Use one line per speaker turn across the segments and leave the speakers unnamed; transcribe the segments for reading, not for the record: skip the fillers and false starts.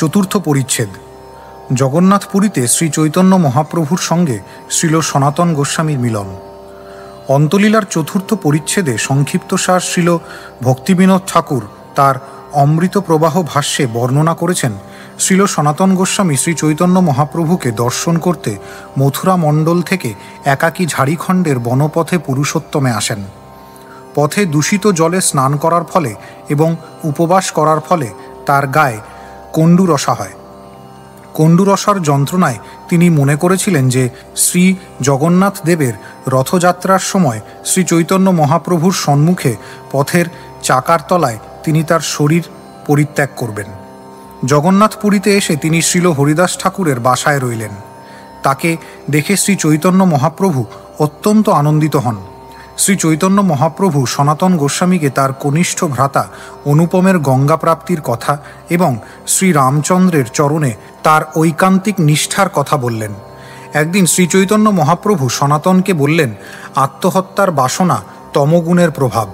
চতুর্থ পরিচ্ছেদ। জগন্নাথপুরীতে শ্রী চৈতন্য মহাপ্রভুর সঙ্গে শ্রীল সনাতন গোস্বামীর মিলন। অন্তলীলার চতুর্থ পরিচ্ছেদে সংক্ষিপ্তসার শ্রীল ভক্তিবিনোদ ঠাকুর তার অমৃত প্রবাহ ভাষ্যে বর্ণনা করেছেন শ্রীল সনাতন গোস্বামী শ্রী চৈতন্য মহাপ্রভুকে দর্শন করতে মথুরা মণ্ডল থেকে একাকী ঝাড়িখণ্ডের বনপথে পুরুষোত্তমে আসেন। পথে দূষিত জলে স্নান করার ফলে এবং উপবাস করার ফলে তার গায়ে কণ্ডুরসা হয়। কণ্ডুরসার যন্ত্রণায় তিনি মনে করেছিলেন যে শ্রী জগন্নাথ দেবের রথযাত্রার সময় শ্রী চৈতন্য মহাপ্রভুর সম্মুখে পথের চাকার তলায় তিনি তার শরীর পরিত্যাগ করবেন। জগন্নাথপুরীতে এসে তিনি শ্রীল হরিদাস ঠাকুরের বাসায় রইলেন। তাকে দেখে শ্রী চৈতন্য মহাপ্রভু অত্যন্ত আনন্দিত হন। শ্রী চৈতন্য মহাপ্রভু সনাতন গোস্বামীকে তার কনিষ্ঠ ভ্রাতা অনুপমের গঙ্গা প্রাপ্তির কথা এবং শ্রী রামচন্দ্রের চরণে তার ঐকান্তিক নিষ্ঠার কথা বললেন। একদিন শ্রী চৈতন্য মহাপ্রভু সনাতনকে বললেন, আত্মহত্যার বাসনা তমগুণের প্রভাব।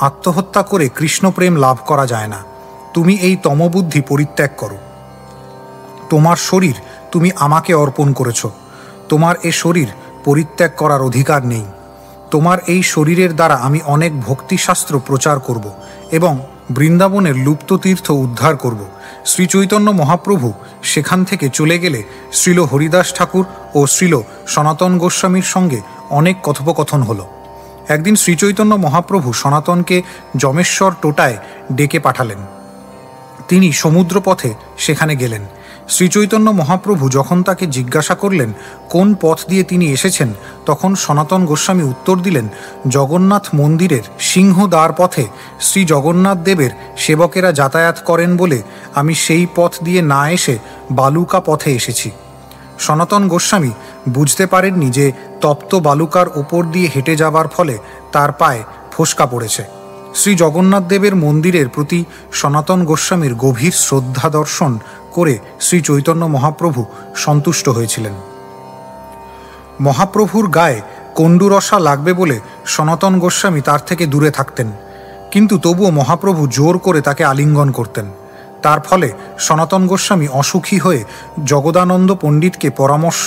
আত্মহত্যা করে কৃষ্ণপ্রেম লাভ করা যায় না। তুমি এই তমবুদ্ধি পরিত্যাগ করো। তোমার শরীর তুমি আমাকে অর্পণ করেছ। তোমার এ শরীর পরিত্যাগ করার অধিকার নেই। তোমার এই শরীরের দ্বারা আমি অনেক ভক্তিশাস্ত্র প্রচার করব এবং বৃন্দাবনের লুপ্ত তীর্থ উদ্ধার করব। শ্রী চৈতন্য মহাপ্রভু সেখান থেকে চলে গেলে শ্রীল হরিদাস ঠাকুর ও শ্রীল সনাতন গোস্বামীর সঙ্গে অনেক কথোপকথন হলো। একদিন শ্রী চৈতন্য মহাপ্রভু সনাতনকে যমেশ্বর টোটায় ডেকে পাঠালেন। তিনি সমুদ্রপথে সেখানে গেলেন। শ্রী চৈতন্য মহাপ্রভু যখন তাকে জিজ্ঞাসা করলেন কোন পথ দিয়ে তিনি এসেছেন, তখন সনাতন গোস্বামী উত্তর দিলেন, জগন্নাথ মন্দিরের সিংহদ্বার পথে শ্রী জগন্নাথ দেবের সেবকেরা যাতায়াত করেন বলে আমি সেই পথ দিয়ে না এসে বালুকা পথে এসেছি। সনাতন গোস্বামী বুঝতে পারেননি যে তপ্ত বালুকার উপর দিয়ে হেঁটে যাবার ফলে তার পায়ে ফোস্কা পড়েছে। শ্রী জগন্নাথ দেবের মন্দিরের প্রতি সনাতন গোস্বামীর গভীর শ্রদ্ধা দর্শন করে শ্রী চৈতন্য মহাপ্রভু সন্তুষ্ট হয়েছিলেন। মহাপ্রভুর গায়ে কণ্ডুরসা লাগবে বলে সনাতন গোস্বামী তার থেকে দূরে থাকতেন, কিন্তু তবুও মহাপ্রভু জোর করে তাকে আলিঙ্গন করতেন। তার ফলে সনাতন গোস্বামী অসুখী হয়ে জগদানন্দ পণ্ডিতকে পরামর্শ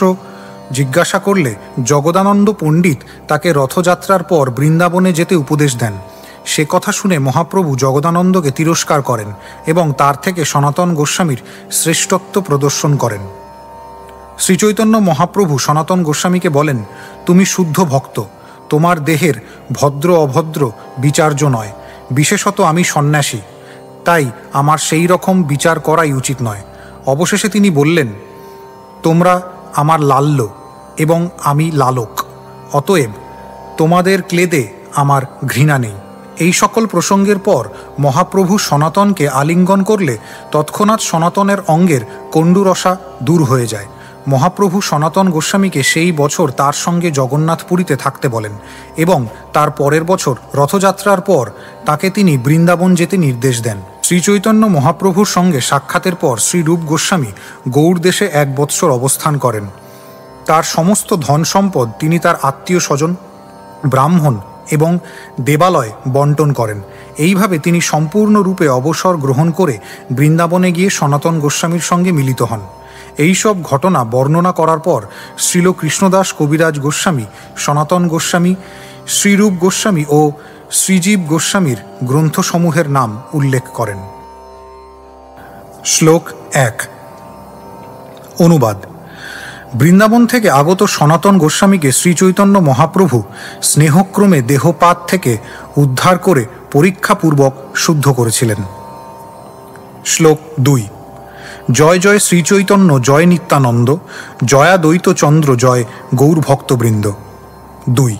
জিজ্ঞাসা করলে জগদানন্দ পণ্ডিত তাকে রথযাত্রার পর বৃন্দাবনে যেতে উপদেশ দেন। সে কথা শুনে মহাপ্রভু জগদানন্দকে তিরস্কার করেন এবং তার থেকে সনাতন গোস্বামীর শ্রেষ্ঠত্ব প্রদর্শন করেন। শ্রীচৈতন্য মহাপ্রভু সনাতন গোস্বামীকে বলেন, তুমি শুদ্ধ ভক্ত, তোমার দেহের ভদ্র অভদ্র বিচার্য নয়। বিশেষত আমি সন্ন্যাসী, তাই আমার সেই রকম বিচার করাই উচিত নয়। অবশেষে তিনি বললেন, তোমরা আমার লাল্য এবং আমি লালক, অতএব তোমাদের ক্লেদে আমার ঘৃণা নেই। এই সকল প্রসঙ্গের পর মহাপ্রভু সনাতনকে আলিঙ্গন করলে তৎক্ষণাৎ সনাতনের অঙ্গের কণ্ডুরসা দূর হয়ে যায়। মহাপ্রভু সনাতন গোস্বামীকে সেই বছর তার সঙ্গে জগন্নাথপুরীতে থাকতে বলেন এবং তার পরের বছর রথযাত্রার পর তাকে তিনি বৃন্দাবন যেতে নির্দেশ দেন। শ্রীচৈতন্য মহাপ্রভুর সঙ্গে সাক্ষাতের পর শ্রীরূপ গোস্বামী গৌড় দেশে 1 বৎসর অবস্থান করেন। তার সমস্ত ধন সম্পদ তিনি তার আত্মীয় স্বজন, ব্রাহ্মণ এবং দেবালয় বন্টন করেন। এইভাবে তিনি সম্পূর্ণরূপে অবসর গ্রহণ করে বৃন্দাবনে গিয়ে সনাতন গোস্বামীর সঙ্গে মিলিত হন। এইসব ঘটনা বর্ণনা করার পর শ্রীল কৃষ্ণদাস কবিরাজ গোস্বামী, সনাতন গোস্বামী, শ্রীরূপ গোস্বামী ও শ্রীজীব গোস্বামীর গ্রন্থসমূহের নাম উল্লেখ করেন। শ্লোক 1। অনুবাদ। বৃন্দাবন থেকে আগত সনাতন গোস্বামীকে শ্রীচৈতন্য মহাপ্রভু স্নেহক্রমে দেহপাত থেকে উদ্ধার করে পরীক্ষাপূর্বক শুদ্ধ করেছিলেন। শ্লোক 2। জয় জয় শ্রীচৈতন্য, জয় নিত্যানন্দ, জয়াদ্বৈত চন্দ্র, জয় গৌরভক্তবৃন্দ। 2।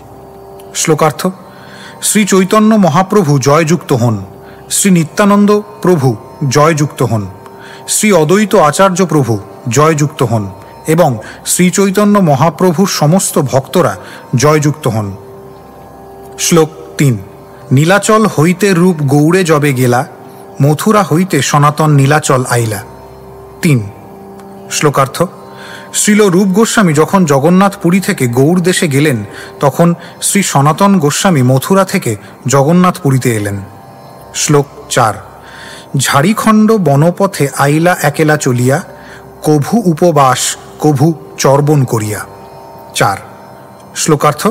শ্লোকার্থ। শ্রী চৈতন্য মহাপ্রভু জয়যুক্ত হন, শ্রী নিত্যানন্দ প্রভু জয়যুক্ত হন, শ্রী অদ্বৈত আচার্য প্রভু জয়যুক্ত হন এবং শ্রী চৈতন্য মহাপ্রভুর সমস্ত ভক্তরা জয়যুক্ত হন। শ্লোক 3। নীলাচল হইতে রূপ গৌড়ে যবে গেলা, মথুরা হইতে সনাতন নীলাচল আইলা। 3। শ্লোকার্থ। শ্রীল রূপ গোস্বামী যখন জগন্নাথপুরী থেকে গৌড় দেশে গেলেন, তখন শ্রী সনাতন গোস্বামী মথুরা থেকে জগন্নাথপুরীতে এলেন। শ্লোক 4। ঝাড়িখণ্ড বনপথে আইলা একেলা চলিয়া, কভু উপবাস কভু চর্বণ করিয়া। 4 শ্লোকার্থ।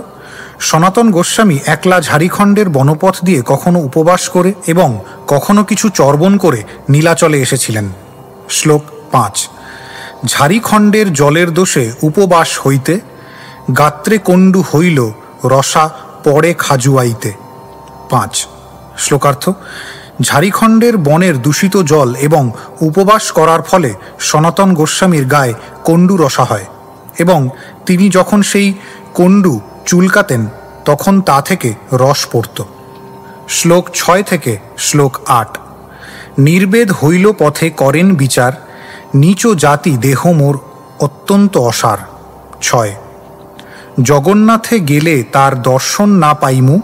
সনাতন গোস্বামী একলা ঝাড়িখণ্ডের বনপথ দিয়ে কখনো উপবাস করে এবং কখনো কিছু চর্বণ করে নীলাচলে এসেছিলেন। শ্লোক 5 ঝাড়িখণ্ডের জলের দোষে উপবাস হইতে, গাত্রে কণ্ডু হইল রসা পরে খাজুয়াইতে। 5 শ্লোকার্থ। ঝাড়িখণ্ডের বনের দূষিত জল এবং উপবাস করার ফলে সনাতন গোস্বামীর গায়ে কণ্ডু রসা হয় এবং তিনি যখন সেই কণ্ডু চুলকাতেন তখন তা থেকে রস পড়ত। শ্লোক 6 থেকে শ্লোক 8 নির্বেদ হইল পথে করেন বিচার, নীচ জাতি দেহ মোর অত্যন্ত অসার। 6 জগন্নাথে গেলে তার দর্শন না পাইমু,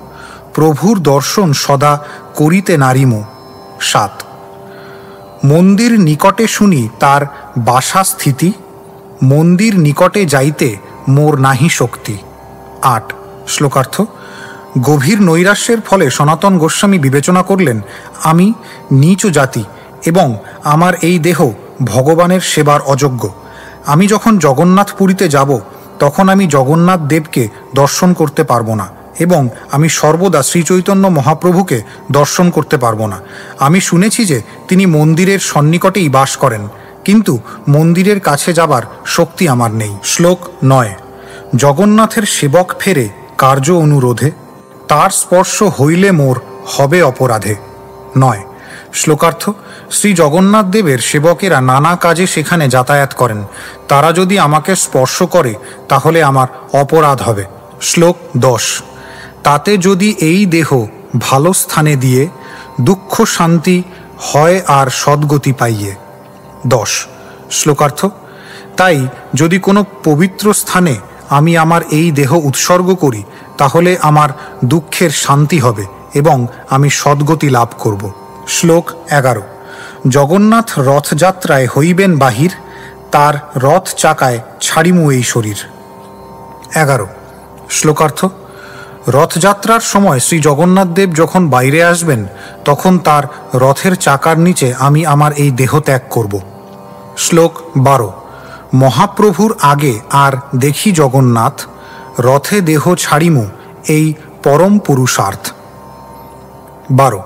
প্রভুর দর্শন সদা করিতে নারিমু। 7 মন্দির নিকটে শুনি তার বাসা স্থিতি, মন্দির নিকটে যাইতে মোর নাহি শক্তি। 8 শ্লোকার্থ। গভীর নৈরাশ্যের ফলে সনাতন গোস্বামী বিবেচনা করলেন, আমি নীচ জাতি এবং আমার এই দেহ ভগবানের সেবার অযোগ্য। আমি যখন জগন্নাথ পুরীতে যাব তখন আমি জগন্নাথ দেবকে দর্শন করতে পারবো না এবং আমি সর্বদা শ্রীচৈতন্য মহাপ্রভুকে দর্শন করতে পারবো না। আমি শুনেছি যে তিনি মন্দিরের সন্নিকটেই বাস করেন, কিন্তু মন্দিরের কাছে যাবার শক্তি আমার নেই। শ্লোক 9 জগন্নাথের সেবক ফেরে কার্য অনুরোধে, তার স্পর্শ হইলে মোর হবে অপরাধে। 9 শ্লোকার্থ। শ্রী জগন্নাথ দেবের সেবকেরা নানা কাজে সেখানে যাতায়াত করেন, তারা যদি আমাকে স্পর্শ করে তাহলে আমার অপরাধ হবে। শ্লোক 10 তাতে যদি এই দেহ ভালো স্থানে দিয়ে, দুঃখ শান্তি হয় আর সদ্গতি পাইয়ে। 10 শ্লোকার্থ। তাই যদি কোনো পবিত্র স্থানে আমি আমার এই দেহ উৎসর্গ করি তাহলে আমার দুঃখের শান্তি হবে এবং আমি সদ্গতি লাভ করব। শ্লোক 11 জগন্নাথ রথযাত্রায় হইবেন বাহির, তার রথ চাকায় ছাড়িমু এই শরীর। 11 শ্লোকার্থ। রথযাত্রার সময় শ্রী জগন্নাথ দেব যখন বাইরে আসবেন তখন তার রথের চাকার নিচে আমি আমার এই দেহ ত্যাগ করব। শ্লোক 12 মহাপ্রভুর আগে আর দেখি জগন্নাথ, রথে দেহ ছাড়িমু এই পরম পুরুষার্থ। 12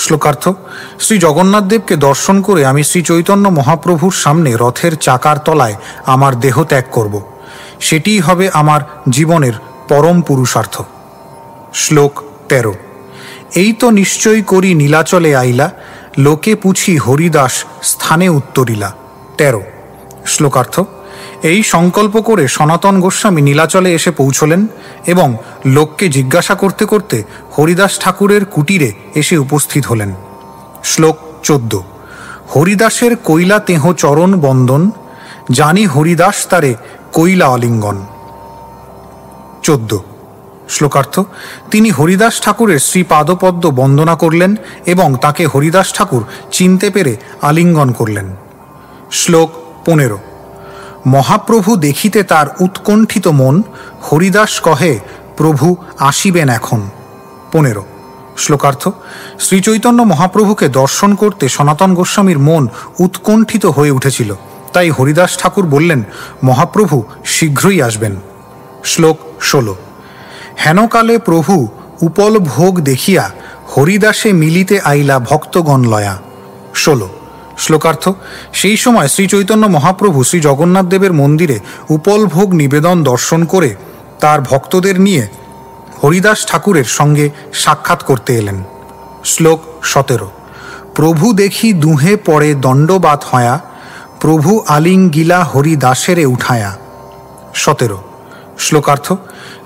শ্লোকার্থ। শ্রী জগন্নাথ দেবকে দর্শন করে আমি শ্রী চৈতন্য মহাপ্রভুর সামনে রথের চাকার তলায় আমার দেহ ত্যাগ করব। সেটিই হবে আমার জীবনের পরম পুরুষার্থ। শ্লোক 13 এই তো নিশ্চয় করি নীলাচলে আইলা, লোকে পুছি হরিদাস স্থানে উত্তরিলা। 13 শ্লোকার্থ। এই সংকল্প করে সনাতন গোস্বামী নীলাচলে এসে পৌঁছলেন এবং লোককে জিজ্ঞাসা করতে করতে হরিদাস ঠাকুরের কুটিরে এসে উপস্থিত হলেন। শ্লোক 14 হরিদাসের কৈলা তেহ চরণ বন্দন, জানি হরিদাস তারে কৈলা অলিঙ্গন। 14 শ্লোকার্থ। তিনি হরিদাস ঠাকুরের শ্রীপাদপদ্ম বন্দনা করলেন এবং তাকে হরিদাস ঠাকুর চিনতে পেরে আলিঙ্গন করলেন। শ্লোক 15 মহাপ্রভু দেখিতে তার উৎকণ্ঠিত মন, হরিদাস কহে প্রভু আসিবেন এখন। 15 শ্লোকার্থ। শ্রীচৈতন্য মহাপ্রভুকে দর্শন করতে সনাতন গোস্বামীর মন উৎকণ্ঠিত হয়ে উঠেছিল, তাই হরিদাস ঠাকুর বললেন মহাপ্রভু শীঘ্রই আসবেন। শ্লোক 16 হেনকালে প্রভু উপল ভোগ দেখিয়া, হরিদাসে মিলিতে আইলা ভক্তগণ লয়া। 16 শ্লোকার্থ। সেই সময় শ্রী চৈতন্য মহাপ্রভু শ্রী জগন্নাথ দেবের মন্দিরে উপল ভোগ নিবেদন দর্শন করে তার ভক্তদের নিয়ে হরিদাস ঠাকুরের সঙ্গে সাক্ষাৎ করতে এলেন। শ্লোক 17 প্রভু দেখি দুহে পড়ে দণ্ডবাত হয়া, প্রভু আলিঙ্গিলা হরিদাসেরে উঠায়া। 17 শ্লোকার্থ।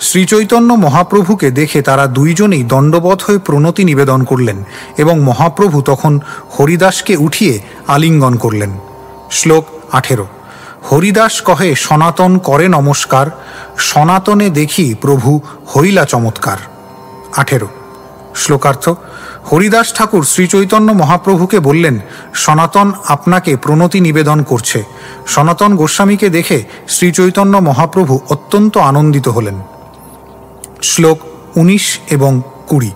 শ্রীচৈতন্য মহাপ্রভুকে দেখে তারা দুইজনেই দণ্ডবত হয়ে প্রণতি নিবেদন করলেন এবং মহাপ্রভু তখন হরিদাসকে উঠিয়ে আলিঙ্গন করলেন। শ্লোক 18 হরিদাস কহে সনাতন করে নমস্কার, সনাতনে দেখি প্রভু হইলা চমৎকার। 18 শ্লোকার্থ। হরিদাস ঠাকুর শ্রীচৈতন্য মহাপ্রভুকে বললেন সনাতন আপনাকে প্রণতি নিবেদন করছে। সনাতন গোস্বামীকে দেখে শ্রীচৈতন্য মহাপ্রভু অত্যন্ত আনন্দিত হলেন। শ্লোক 19 এবং 20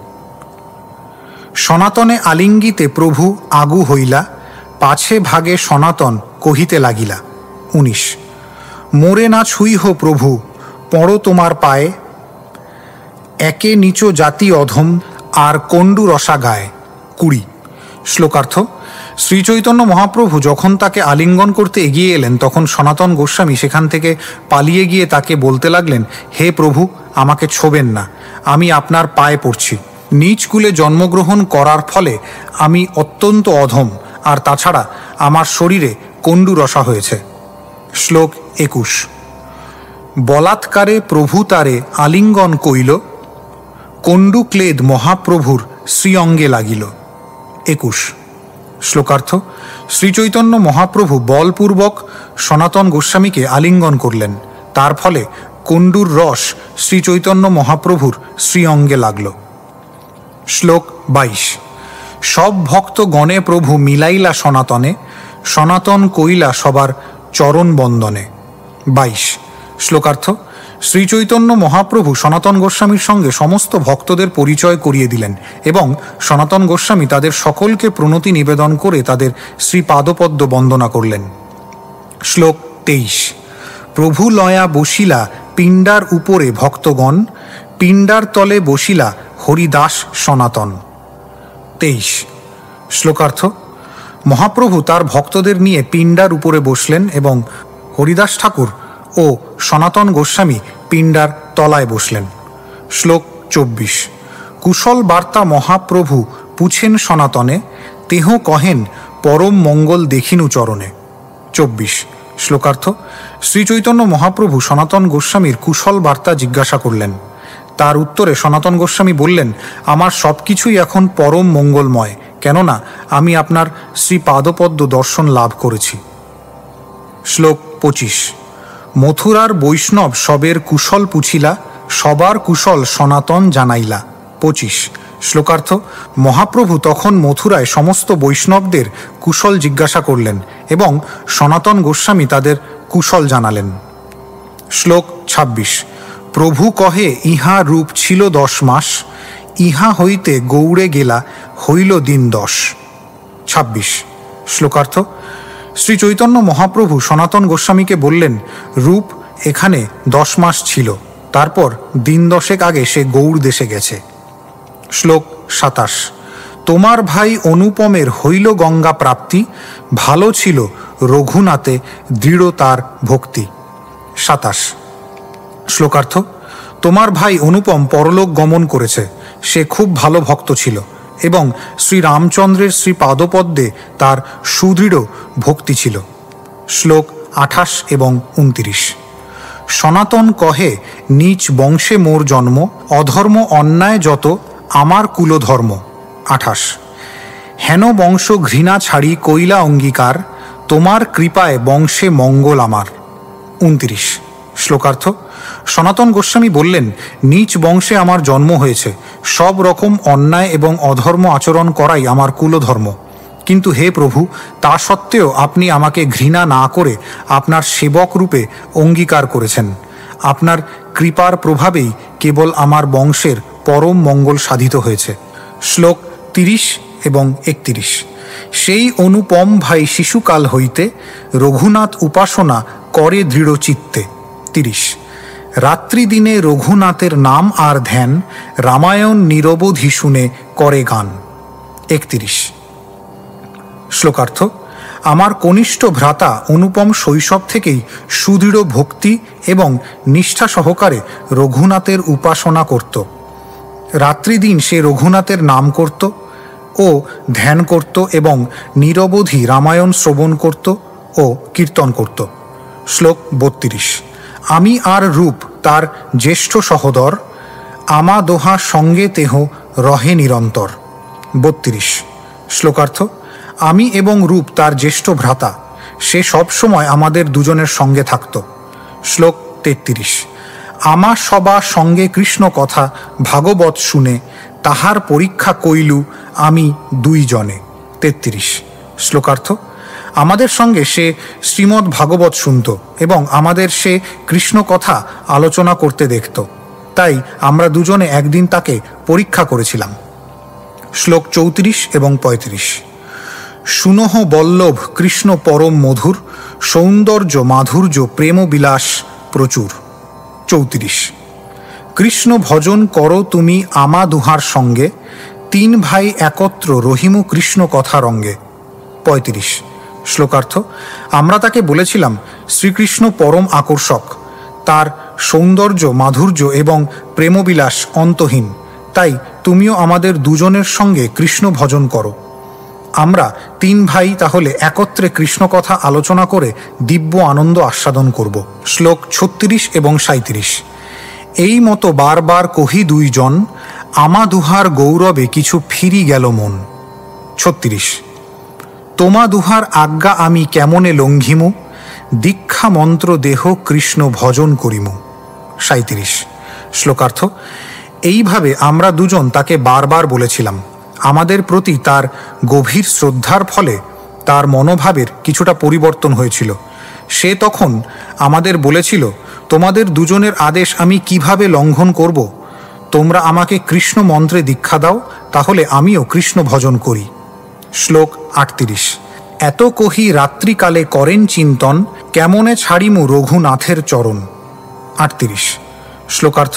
সনাতনে আলিঙ্গিতে প্রভু আগু হইলা, পাছে ভাগে সনাতন কহিতে লাগিলা। 19। মোরে না ছুইহ প্রভু, পড়ো তোমার পায়ে, একে নিচ জাতি অধম আর কণ্ডু রসা গায়। 20। শ্লোকার্থ। শ্রীচৈতন্য মহাপ্রভু যখন তাকে আলিঙ্গন করতে এগিয়ে এলেন, তখন সনাতন গোস্বামী সেখান থেকে পালিয়ে গিয়ে তাকে বলতে লাগলেন, হে প্রভু, আমাকে ছোবেন না, আমি আপনার পায়ে পড়ছি। নিজ কুলে জন্মগ্রহণ করার ফলে আমি অত্যন্ত অধম, আর তাছাড়া আমার শরীরে কণ্ডু রসা হয়েছে। শ্লোক 21। বলাৎকারে প্রভু তারে আলিঙ্গন কইল, কণ্ডু ক্লেদ মহাপ্রভুর শ্রীঅঙ্গে লাগিল। 21। শ্লোকার্থ। শ্রীচৈতন্য মহাপ্রভু বলপূর্বক সনাতন গোস্বামীকে আলিঙ্গন করলেন, তার ফলে কণ্ডুর রস শ্রীচৈতন্য মহাপ্রভুর শ্রীঅঙ্গে লাগল। শ্লোক 22। সব ভক্ত গণে প্রভু মিলাইলা সনাতনে, সনাতন কইলা সবার চরণ বন্দনে। 22। শ্লোকার্থ। শ্রীচৈতন্য মহাপ্রভু সনাতন গোস্বামীর সঙ্গে সমস্ত ভক্তদের পরিচয় করিয়ে দিলেন এবং সনাতন গোস্বামী তাদের সকলকে প্রণতি নিবেদন করে তাদের শ্রীপাদপদ্ম বন্দনা করলেন। শ্লোক 23। প্রভু লয়া বসিলা পিণ্ডার উপরে ভক্তগণ, পিণ্ডার তলে বসিলা হরিদাস সনাতন। 23। শ্লোকার্থ। মহাপ্রভু তার ভক্তদের নিয়ে পিণ্ডার উপরে বসলেন এবং হরিদাস ঠাকুর ও সনাতন গোস্বামী পিণ্ডার তলায় বসলেন। শ্লোক 24। কুশল বার্তা মহাপ্রভু পুছেন সনাতনে, তেহ কহেন পরম মঙ্গল দেখিনু চরণে। 24। শ্লোকার্থ। শ্রীচৈতন্য মহাপ্রভু সনাতন গোস্বামীর কুশল বার্তা জিজ্ঞাসা করলেন। তার উত্তরে সনাতন গোস্বামী বললেন, আমার সব কিছুই এখন পরম মঙ্গলময়, কেননা আমি আপনার শ্রীপাদপদ্ম দর্শন লাভ করেছি। শ্লোক 25। মথুরার বৈষ্ণব সবের কুশল পুছিলা, সবার কুশল সনাতন জানাইলা। 25। শ্লোকার্থ। মহাপ্রভু তখন মথুরায় সমস্ত বৈষ্ণবদের কুশল জিজ্ঞাসা করলেন এবং সনাতন গোস্বামী তাদের কুশল জানালেন। শ্লোক 26। প্রভু কহে ইহা রূপ ছিল 10 মাস, ইহা হইতে গৌড়ে গেলা হইল দিন 10। 26। শ্লোকার্থ। শ্রী চৈতন্য মহাপ্রভু সনাতন গোস্বামীকে বললেন, রূপ এখানে 10 মাস ছিল, তারপর দিন 10 আগে সে গৌড় দেশে গেছে। শ্লোক 27। তোমার ভাই অনুপমের হইল গঙ্গা প্রাপ্তি, ভালো ছিল রঘুনাথে দৃঢ় তার ভক্তি। 27। শ্লোকার্থ। তোমার ভাই অনুপম পরলোক গমন করেছে, সে খুব ভালো ভক্ত ছিল এবং শ্রীরামচন্দ্রের শ্রীপাদপদ্মে তার সুদৃঢ় ভক্তি ছিল। শ্লোক 28 এবং 29। সনাতন কহে নিজ বংশে মোর জন্ম, অধর্ম অন্যায় যত আমার কুলধর্ম। 28। হেন বংশ ঘৃণা ছাড়ি কইলা অঙ্গীকার, তোমার কৃপায় বংশে মঙ্গল আমার। 29। শ্লোকার্থ। সনাতন গোস্বামী বললেন, নিজ বংশে আমার জন্ম হয়েছে, সব রকম অন্যায় এবং অধর্ম আচরণ করাই আমার কুলধর্ম, কিন্তু হে প্রভু, তা সত্ত্বেও আপনি আমাকে ঘৃণা না করে আপনার সেবক রূপে অঙ্গীকার করেছেন। আপনার কৃপার প্রভাবেই কেবল আমার বংশের পরম মঙ্গল সাধিত হয়েছে। শ্লোক 30 এবং 31। সেই অনুপম ভাই শিশুকাল হইতে রঘুনাথ উপাসনা করে দৃঢ় চিত্তে। 30। রাত্রি দিনে রঘুনাথের নাম আর ধ্যান, রামায়ণ নিরবধি শুনে করে গান। 31। শ্লোকার্থ। আমার কনিষ্ঠ ভ্রাতা অনুপম শৈশব থেকেই সুদৃঢ় ভক্তি এবং নিষ্ঠা সহকারে রঘুনাথের উপাসনা করত। রাত্রিদিন সে রঘুনাথের নাম করত ও ধ্যান করত এবং নিরবধি রামায়ণ শ্রবণ করত ও কীর্তন করত। শ্লোক 32। আমি আর রূপ তার জ্যেষ্ঠ সহোদর, আমা দোহা সঙ্গে তেহ রহে নিরন্তর। 32। শ্লোকার্থ। আমি এবং রূপ তার জ্যেষ্ঠ ভ্রাতা, সে সবসময় আমাদের দুজনের সঙ্গে থাকত। শ্লোক 33। আমা সবা সঙ্গে কৃষ্ণ কথা ভাগবত শুনে, তাহার পরীক্ষা কইলু আমি 2 জনে। 33। শ্লোকার্থ। আমাদের সঙ্গে সে শ্রীমদ্ ভাগবত শুনত এবং আমাদের সে কৃষ্ণ কথা আলোচনা করতে দেখত, তাই আমরা দুজনে একদিন তাকে পরীক্ষা করেছিলাম। শ্লোক 34 এবং 35। সুনহ বল্লভ কৃষ্ণ পরম মধুর, সৌন্দর্য মাধুর্য প্রেম বিলাস প্রচুর। 34। কৃষ্ণ ভজন করো তুমি আমা দুহার সঙ্গে, তিন ভাই একত্র রহিমু কৃষ্ণ কথা রঙ্গে। 35। শ্লোকার্থ। আমরা তাকে বলেছিলাম শ্রীকৃষ্ণ পরম আকর্ষক, তার সৌন্দর্য মাধুর্য এবং প্রেমবিলাস অন্তহীন, তাই তুমিও আমাদের দুজনের সঙ্গে কৃষ্ণ ভজন করো। আমরা তিন ভাই তাহলে একত্রে কৃষ্ণ কথা আলোচনা করে দিব্য আনন্দ আস্বাদন করব। শ্লোক 36 এবং 37। এই মতো বারবার কহি দুইজন, আমা দুহার গৌরবে কিছু ফিরি গেল মন। 36। তোমা দুহার আজ্ঞা আমি কেমনে লঙ্ঘিমু, দীক্ষা মন্ত্র দেহ কৃষ্ণ ভজন করিমু। 37। শ্লোকার্থ। এইভাবে আমরা দুজন তাকে বারবার বলেছিলাম। আমাদের প্রতি তার গভীর শ্রদ্ধার ফলে তার মনোভাবের কিছুটা পরিবর্তন হয়েছিল। সে তখন আমাদের বলেছিল, তোমাদের দুজনের আদেশ আমি কিভাবে লঙ্ঘন করব? তোমরা আমাকে কৃষ্ণ মন্ত্রে দীক্ষা দাও, তাহলে আমিও কৃষ্ণ ভজন করি। শ্লোক 38। এত কহি রাত্রিকালে করেন চিন্তন, কেমনে ছাড়িমু রঘুনাথের চরণ। 38। শ্লোকার্থ।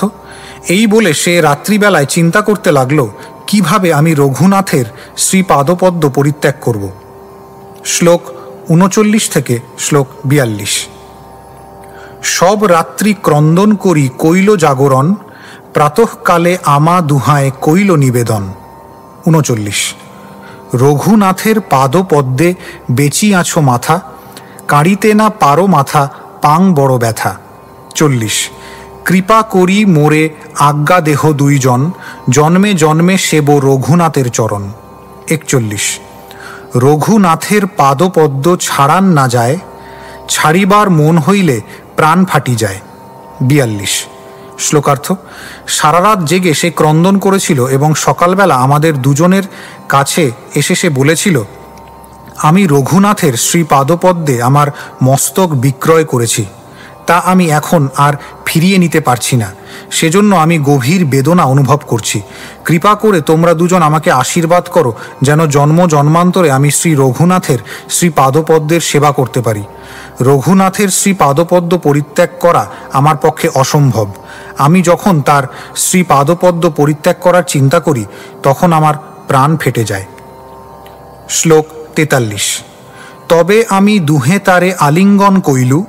এই বলে সে রাত্রিবেলায় চিন্তা করতে লাগলো কিভাবে আমি রঘুনাথের শ্রীপাদপদ্ম পরিত্যাগ করব। শ্লোক 39 থেকে শ্লোক 42। সব রাত্রি ক্রন্দন করি কইল জাগরণ, প্রাতঃকালে আমা দুহায় কইল নিবেদন। 39। রঘুনাথের পাদপদ্মে বেচি আছো মাথা, কাঁড়িতে না পারো মাথা পাং বড় ব্যথা। 40। কৃপা করি মোরে আজ্ঞা দেহ দুইজন, জন্মে জন্মে সেব রঘুনাথের চরণ। 41। রঘুনাথের পাদপদ্ম ছাড়ান না যায়, ছাড়িবার মন হইলে প্রাণ ফাটি যায়। 42। শ্লোকার্থ। সারা রাত জেগে সে ক্রন্দন করেছিল এবং সকালবেলা আমাদের দুজনের কাছে এসে সে বলেছিল, আমি রঘুনাথের শ্রীপাদপদ্মে আমার মস্তক বিক্রয় করেছি, তা আমি এখন আর ফিরিয়ে নিতে পারছি না, সেজন্য আমি গভীর বেদনা অনুভব করছি। কৃপা করে তোমরা দুজন আমাকে আশীর্বাদ করো যেন জন্ম জন্মান্তরে আমি শ্রী রঘুনাথের শ্রীপাদপদ্মের সেবা করতে পারি। রঘুনাথের শ্রীপাদপদ্ম পরিত্যাগ করা আমার পক্ষে অসম্ভব। আমি যখন তার শ্রীপাদপদ্ম পরিত্যাগ করার চিন্তা করি তখন আমার প্রাণ ফেটে যায়। শ্লোক 43। তবে আমি দুহে তারে আলিঙ্গন কইলু,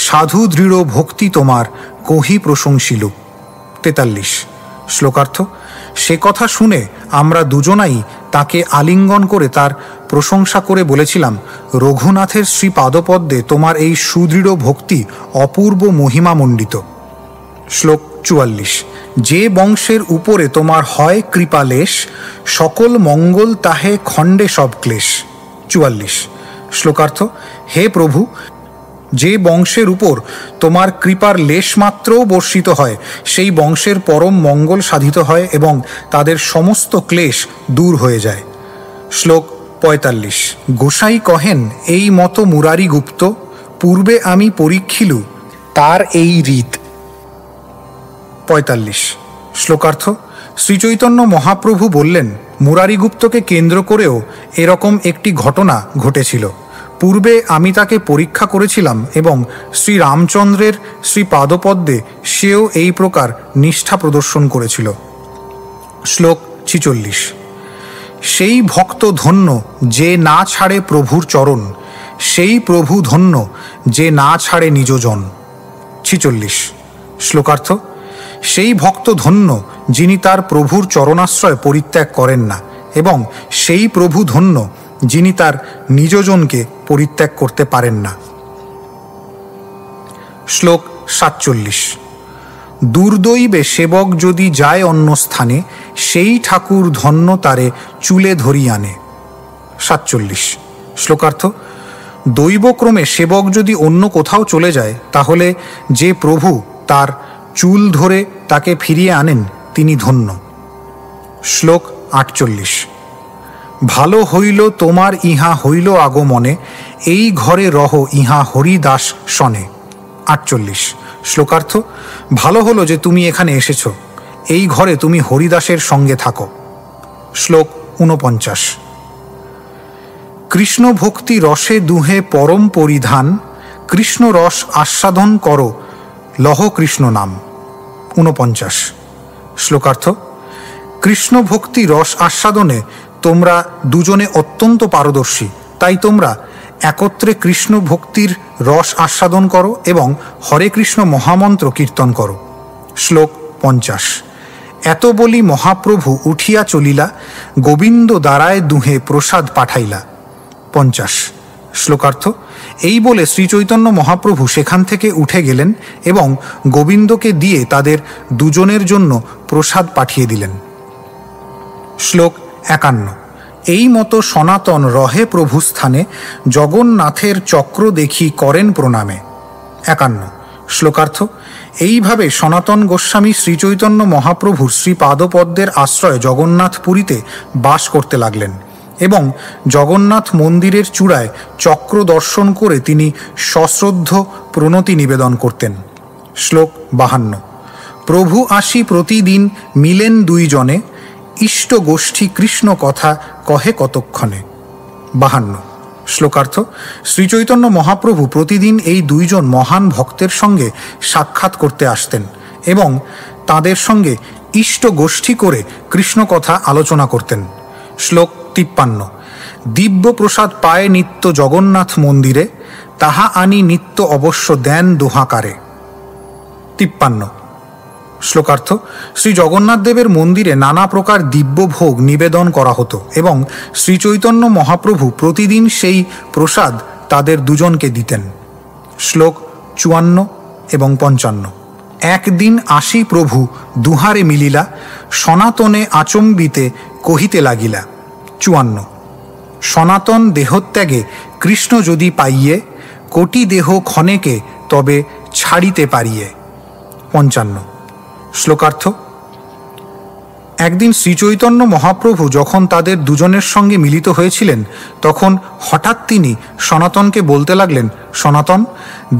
সাধু দৃঢ় ভক্তি তোমার কহি প্রশংসিল। 43। শ্লোকার্থ। সে কথা শুনে আমরা দুজনাই তাকে আলিঙ্গন করে তার প্রশংসা করে বলেছিলাম, রঘুনাথের শ্রীপাদপদ্মে তোমার এই সুদৃঢ় ভক্তি অপূর্ব মহিমামণ্ডিত। শ্লোক 44। যে বংশের উপরে তোমার হয় কৃপালেশ, সকল মঙ্গল তাহে খণ্ডে সব ক্লেশ। 44। শ্লোকার্থ। হে প্রভু, যে বংশের উপর তোমার কৃপার লেশমাত্রও বর্ষিত হয় সেই বংশের পরম মঙ্গল সাধিত হয় এবং তাদের সমস্ত ক্লেশ দূর হয়ে যায়। শ্লোক 45। গোসাই কহেন এই মতো মুরারি গুপ্ত, পূর্বে আমি পরীক্ষিলু তার এই রীত। 45। শ্লোকার্থ। শ্রীচৈতন্য মহাপ্রভু বললেন, মুরারিগুপ্তকে কেন্দ্র করেও এরকম একটি ঘটনা ঘটেছিল। পূর্বে আমি তাকে পরীক্ষা করেছিলাম এবং শ্রীরামচন্দ্রের শ্রীপাদপদ্মে সেও এই প্রকার নিষ্ঠা প্রদর্শন করেছিল। শ্লোক 46। সেই ভক্ত ধন্য যে না ছাড়ে প্রভুর চরণ, সেই প্রভু ধন্য যে না ছাড়ে নিজজন। 46। শ্লোকার্থ। সেই ভক্ত ধন্য যিনি তার প্রভুর চরণাশ্রয় পরিত্যাগ করেন না, এবং সেই প্রভু ধন্য যিনি তার নিজজনকে পরিত্যাগ করতে পারেন না। শ্লোক 47। দুর্দৈবে সেবক যদি যায় অন্য স্থানে, সেই ঠাকুর ধন্য তারে চুলে ধরি আনে। 47। শ্লোকার্থ। দৈবক্রমে সেবক যদি অন্য কোথাও চলে যায় তাহলে যে প্রভু তার চুল ধরে তাকে ফিরিয়ে আনেন তিনি ধন্য। শ্লোক 48। ভালো হইল তোমার ইহা হইল আগমনে, এই ঘরে রহ ইহা হরিদাস শনে। 48। শ্লোকার্থ। ভালো হলো যে তুমি এখানে এসেছ, এই ঘরে তুমি হরিদাসের সঙ্গে থাকো। শ্লোক 49। কৃষ্ণ ভক্তি রসে দুহে পরম পরিধান, কৃষ্ণ রস আস্বাদন করো লহ কৃষ্ণ নাম। 49। শ্লোকার্থ: কৃষ্ণ ভক্তি রস আস্বাদনে তোমরা দুজনে অত্যন্ত পারদর্শী, তাই তোমরা একত্রে কৃষ্ণ ভক্তির রস আস্বাদন করো এবং হরে কৃষ্ণ মহামন্ত্র কীর্তন করো। শ্লোক 50। এত বলি মহাপ্রভু উঠিয়া চলিলা, গোবিন্দ দ্বারায় দুহে প্রসাদ পাঠাইলা। 50। শ্লোকার্থ: এই বলে শ্রীচৈতন্য মহাপ্রভু সেখান থেকে উঠে গেলেন এবং গোবিন্দকে দিয়ে তাদের দুজনের জন্য প্রসাদ পাঠিয়ে দিলেন। শ্লোক 51। এই মতো সনাতন রহে প্রভু স্থানে, জগন্নাথের চক্র দেখি করেন প্রণামে। 51। শ্লোকার্থ: এইভাবে সনাতন গোস্বামী শ্রীচৈতন্য মহাপ্রভুর শ্রীপাদপদ্মের আশ্রয়ে জগন্নাথপুরীতে বাস করতে লাগলেন এবং জগন্নাথ মন্দিরের চূড়ায় চক্র দর্শন করে তিনি সশ্রদ্ধ প্রণতি নিবেদন করতেন। শ্লোক 52। প্রভু আসি প্রতিদিন মিলেন দুইজনে, ইষ্ট গোষ্ঠী কৃষ্ণ কথা কহে কতক্ষণে। 52। শ্লোকার্থ: শ্রীচৈতন্য মহাপ্রভু প্রতিদিন এই দুইজন মহান ভক্তের সঙ্গে সাক্ষাৎ করতে আসতেন এবং তাদের সঙ্গে ইষ্ট গোষ্ঠী করে কৃষ্ণ কথা আলোচনা করতেন। শ্লোক 53। দিব্য প্রসাদ পায় নিত্য জগন্নাথ মন্দিরে, তাহা আনি নিত্য অবশ্য দেন দোহাকারে। 53। শ্লোকার্থ: শ্রী জগন্নাথ দেবের মন্দিরে নানা প্রকার দিব্য ভোগ নিবেদন করা হতো এবং শ্রীচৈতন্য মহাপ্রভু প্রতিদিন সেই প্রসাদ তাদের দুজনকে দিতেন। শ্লোক 54 এবং 55। একদিন আসি প্রভু দুহারে মিলিলা, সনাতনে আচম্বিতে কহিতে লাগিলা। 54। সনাতন দেহত্যাগে কৃষ্ণ যদি পাইয়ে, কোটি দেহ ক্ষণেকে তবে ছাড়িতে পারিয়ে। 55। শ্লোকার্থ: একদিন শ্রীচৈতন্য মহাপ্রভু যখন তাদের দুজনের সঙ্গে মিলিত হয়েছিলেন তখন হঠাৎ তিনি সনাতনকে বলতে লাগলেন, সনাতন,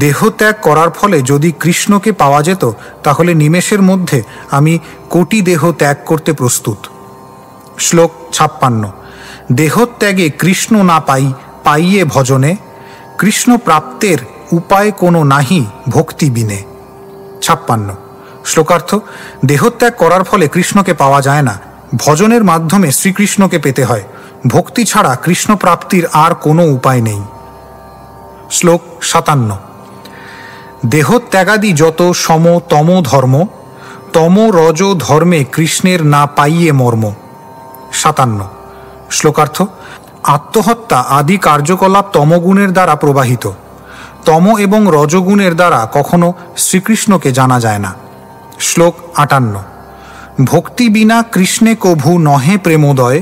দেহত্যাগ করার ফলে যদি কৃষ্ণকে পাওয়া যেত তাহলে নিমেষের মধ্যে আমি কোটি দেহ ত্যাগ করতে প্রস্তুত। শ্লোক 56। দেহত্যাগে কৃষ্ণ না পাইয়ে ভজনে, কৃষ্ণ প্রাপ্তের উপায় কোনো নাহি ভক্তি বিনে। 56। শ্লোকার্থ: দেহত্যাগ করার ফলে কৃষ্ণকে পাওয়া যায় না, ভজনের মাধ্যমে শ্রীকৃষ্ণকে পেতে হয়, ভক্তি ছাড়া কৃষ্ণ প্রাপ্তির আর কোনো উপায় নেই। শ্লোক 57। দেহত্যাগাদি যত সম তম ধর্ম, তম রজ ধর্মে কৃষ্ণের না পাইয়ে মর্ম। 57। শ্লোকার্থ: আত্মহত্যা আদি কার্যকলাপ তমগুণের দ্বারা প্রবাহিত, তম এবং রজগুণের দ্বারা কখনো শ্রীকৃষ্ণকে জানা যায় না। শ্লোক 58। ভক্তি বিনা কৃষ্ণে কভু নহে প্রেমোদয়,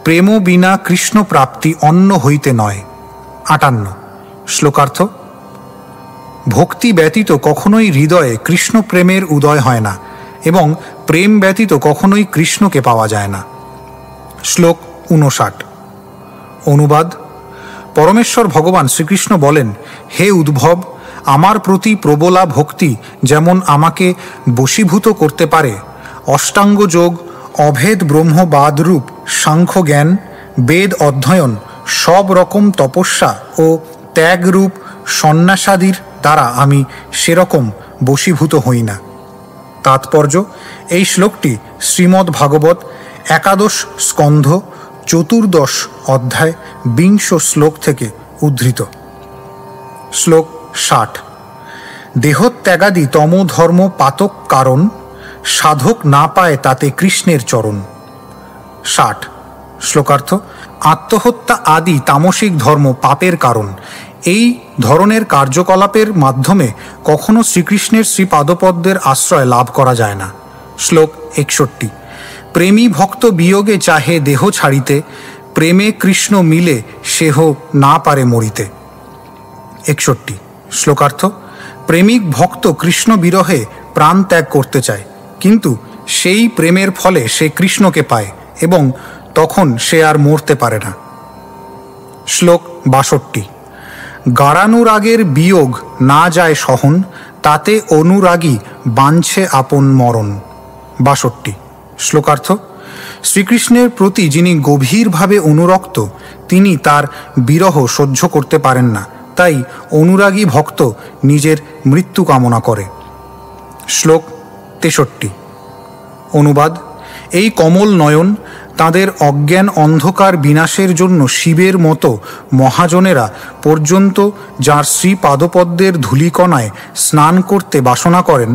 প্রেম বিনা কৃষ্ণ প্রাপ্তি অন্য হইতে নয়। 58। শ্লোকার্থ: ভক্তি ব্যতীত কখনোই হৃদয়ে কৃষ্ণ প্রেমের উদয় হয় না এবং প্রেম ব্যতীত কখনোই কৃষ্ণকে পাওয়া যায় না। শ্লোক 59। অনুবাদ: পরমেশ্বর ভগবান শ্রীকৃষ্ণ বলেন, হে উদ্ভব, আমার প্রতি প্রবলা ভক্তি যেমন আমাকে বশীভূত করতে পারে, অষ্টাঙ্গ যোগ, অভেদ ব্রহ্মবাদরূপ সাংখ্য জ্ঞান, বেদ অধ্যয়ন, সব রকম তপস্যা ও ত্যাগরূপ সন্ন্যাসাদির দ্বারা আমি সেরকম বশীভূত হই না। তাৎপর্য: এই শ্লোকটি শ্রীমদ্ ভাগবত 11 স্কন্ধ 14 অধ্যায় 20 শ্লোক থেকে উদ্ধৃত। শ্লোক 60। দেহত্যাগাদি তমধর্ম পাতক কারণ, সাধক না পায় তাতে কৃষ্ণের চরণ। 60। শ্লোকার্থ: আত্মহত্যা আদি তামসিক ধর্ম পাপের কারণ, এই ধরনের কার্যকলাপের মাধ্যমে কখনো শ্রীকৃষ্ণের শ্রীপাদপদ্মের আশ্রয় লাভ করা যায় না। শ্লোক 61। প্রেমী ভক্ত বিয়োগে চাহে দেহ ছাড়িতে, প্রেমে কৃষ্ণ মিলে সেহ না পারে মরিতে। 61। শ্লোকার্থ: প্রেমিক ভক্ত কৃষ্ণ বিরহে প্রাণ ত্যাগ করতে চায়, কিন্তু সেই প্রেমের ফলে সে কৃষ্ণকে পায় এবং তখন সে আর মরতে পারে না। শ্লোক 62। গারানুরাগের বিয়োগ না যায় সহন, তাতে অনুরাগী বাঞ্ছে আপন মরণ। 62। শ্লোকার্থ: শ্রীকৃষ্ণের প্রতি যিনি গভীরভাবে অনুরক্ত, তিনি তার বিরহ সহ্য করতে পারেন না, তাই অনুরাগী ভক্ত নিজের মৃত্যু কামনা করে। শ্লোক 63। অনুবাদ: এই কমল নয়ন, তাঁদের অজ্ঞান অন্ধকার বিনাশের জন্য শিবের মতো মহাজনেরা পর্যন্ত যার শ্রীপাদপদ্মের ধূলিকণায় স্নান করতে বাসনা করেন,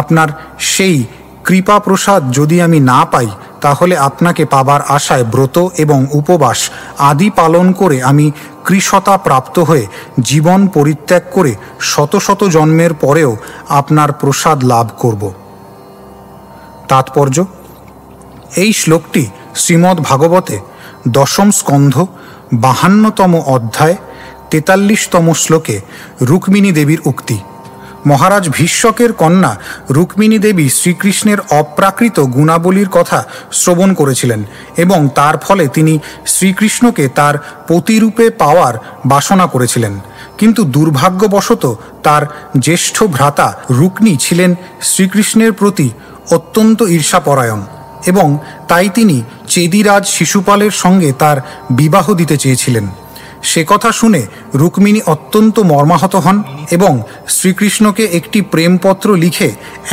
আপনার সেই কৃপা প্রসাদ যদি আমি না পাই, তাহলে আপনাকে পাবার আশায় ব্রত এবং উপবাস আদি পালন করে আমি কৃশতা প্রাপ্ত হয়ে জীবন পরিত্যাগ করে শত শত জন্মের পরেও আপনার প্রসাদ লাভ করব। তাৎপর্য: এই শ্লোকটি শ্রীমদ্ ভাগবতে 10ম স্কন্ধ 52তম অধ্যায় 43তম শ্লোকে রুক্মিণী দেবীর উক্তি। মহারাজ ভীষ্মকের কন্যা রুক্মিণী দেবী শ্রীকৃষ্ণের অপ্রাকৃত গুণাবলীর কথা শ্রবণ করেছিলেন এবং তার ফলে তিনি শ্রীকৃষ্ণকে তার পতিরূপে পাওয়ার বাসনা করেছিলেন। কিন্তু দুর্ভাগ্যবশত তার জ্যেষ্ঠ ভ্রাতা রুক্মিণী ছিলেন শ্রীকৃষ্ণের প্রতি অত্যন্ত ঈর্ষাপরায়ণ এবং তাই তিনি চেদিরাজ শিশুপালের সঙ্গে তার বিবাহ দিতে চেয়েছিলেন। সে কথা শুনে রুক্মিণী অত্যন্ত মর্মাহত হন এবং শ্রীকৃষ্ণকে একটি প্রেমপত্র লিখে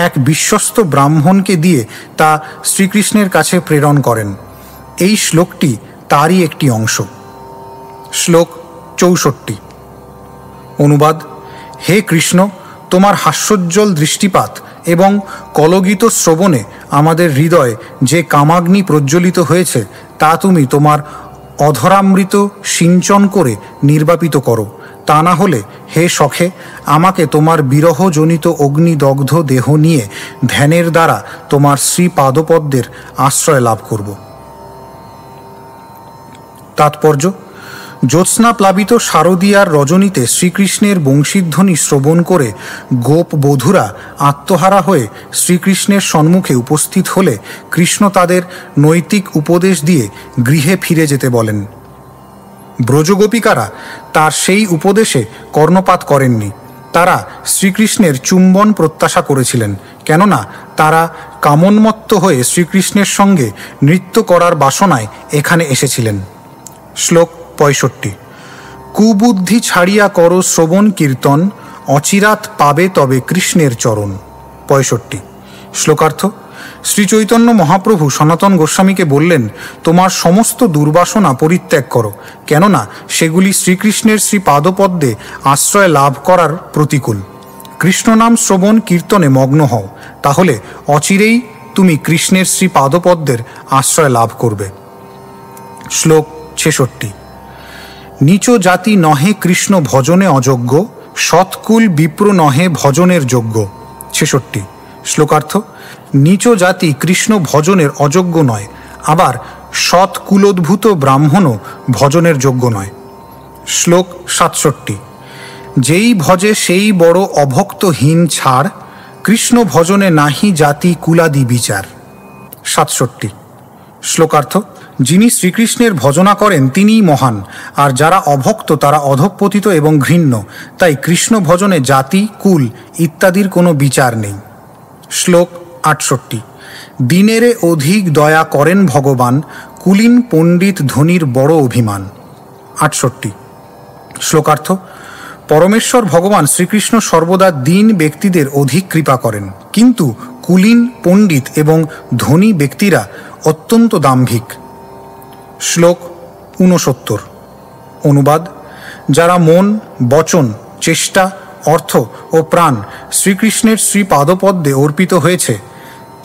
এক বিশ্বস্ত ব্রাহ্মণকে দিয়ে তা শ্রীকৃষ্ণের কাছে প্রেরণ করেন। এই শ্লোকটি তারই একটি অংশ। শ্লোক 64। অনুবাদ: হে কৃষ্ণ, তোমার হাস্যোজ্জ্বল দৃষ্টিপাত এবং কলগীত শ্রবণে আমাদের হৃদয়ে যে কামাগ্নি প্রজ্বলিত হয়েছে, তা তুমি তোমার অধরামৃত সিঞ্চন করে নির্বাপিত করো। তা না হলে হে সখে, আমাকে তোমার বিরহজনিত অগ্নিদগ্ধ দেহ নিয়ে ধ্যানের দ্বারা তোমার শ্রীপাদপদ্মের আশ্রয় লাভ করব। তাৎপর্য: জ্যোৎস্না প্লাবিত শারদীয়ার রজনীতে শ্রীকৃষ্ণের বংশীধ্বনি শ্রবণ করে গোপ বধূরা আত্মহারা হয়ে শ্রীকৃষ্ণের সম্মুখে উপস্থিত হলে কৃষ্ণ তাদের নৈতিক উপদেশ দিয়ে গৃহে ফিরে যেতে বলেন। ব্রজগোপিকারা তার সেই উপদেশে কর্ণপাত করেননি। তারা শ্রীকৃষ্ণের চুম্বন প্রত্যাশা করেছিলেন, কেননা তারা কামোন্মত্ত হয়ে শ্রীকৃষ্ণের সঙ্গে নৃত্য করার বাসনায় এখানে এসেছিলেন। শ্লোক 65। কুবুদ্ধি ছাড়িয়া করো শ্রবণ কীর্তন, অচিরাত পাবে তবে কৃষ্ণের চরণ। 65। শ্লোকার্থ: শ্রীচৈতন্য মহাপ্রভু সনাতন গোস্বামীকে বললেন, তোমার সমস্ত দুর্বাসনা পরিত্যাগ করো, কেননা সেগুলি শ্রীকৃষ্ণের শ্রীপাদপদ্মে আশ্রয় লাভ করার প্রতিকূল। কৃষ্ণনাম শ্রবণ কীর্তনে মগ্ন হও, তাহলে অচিরেই তুমি কৃষ্ণের শ্রীপাদপদ্মের আশ্রয় লাভ করবে। শ্লোক 66। নীচ জাতি নহে কৃষ্ণ ভজনে অযোগ্য, সৎকুল বিপ্র নহে ভজনের যোগ্য। 66। শ্লোকার্থ: নীচ জাতি কৃষ্ণ ভজনের অযোগ্য নয়, আবার সৎকুলোদ্ভূত ব্রাহ্মণও ভজনের যোগ্য নয়। শ্লোক 67। যেই ভজে সেই বড় অভক্তহীন ছাড়, কৃষ্ণ ভজনে নাহি জাতি কুলাদি বিচার। 67। শ্লোকার্থ: যিনি শ্রীকৃষ্ণের ভজনা করেন তিনিই মহান, আর যারা অভক্ত তারা অধঃপতিত এবং ঘৃণ্য, তাই কৃষ্ণ ভজনে জাতি কুল ইত্যাদির কোনো বিচার নেই। শ্লোক 68। দিনেরে অধিক দয়া করেন ভগবান, কুলীন পণ্ডিত ধনির বড় অভিমান। 68। শ্লোকার্থ: পরমেশ্বর ভগবান শ্রীকৃষ্ণ সর্বদা দীন ব্যক্তিদের অধিক কৃপা করেন, কিন্তু কুলীন পণ্ডিত এবং ধনী ব্যক্তিরা অত্যন্ত দাম্ভিক। শ্লোক 69। অনুবাদ: যারা মন, বচন, চেষ্টা, অর্থ ও প্রাণ শ্রীকৃষ্ণের শ্রীপাদপদ্মে অর্পিত হয়েছে,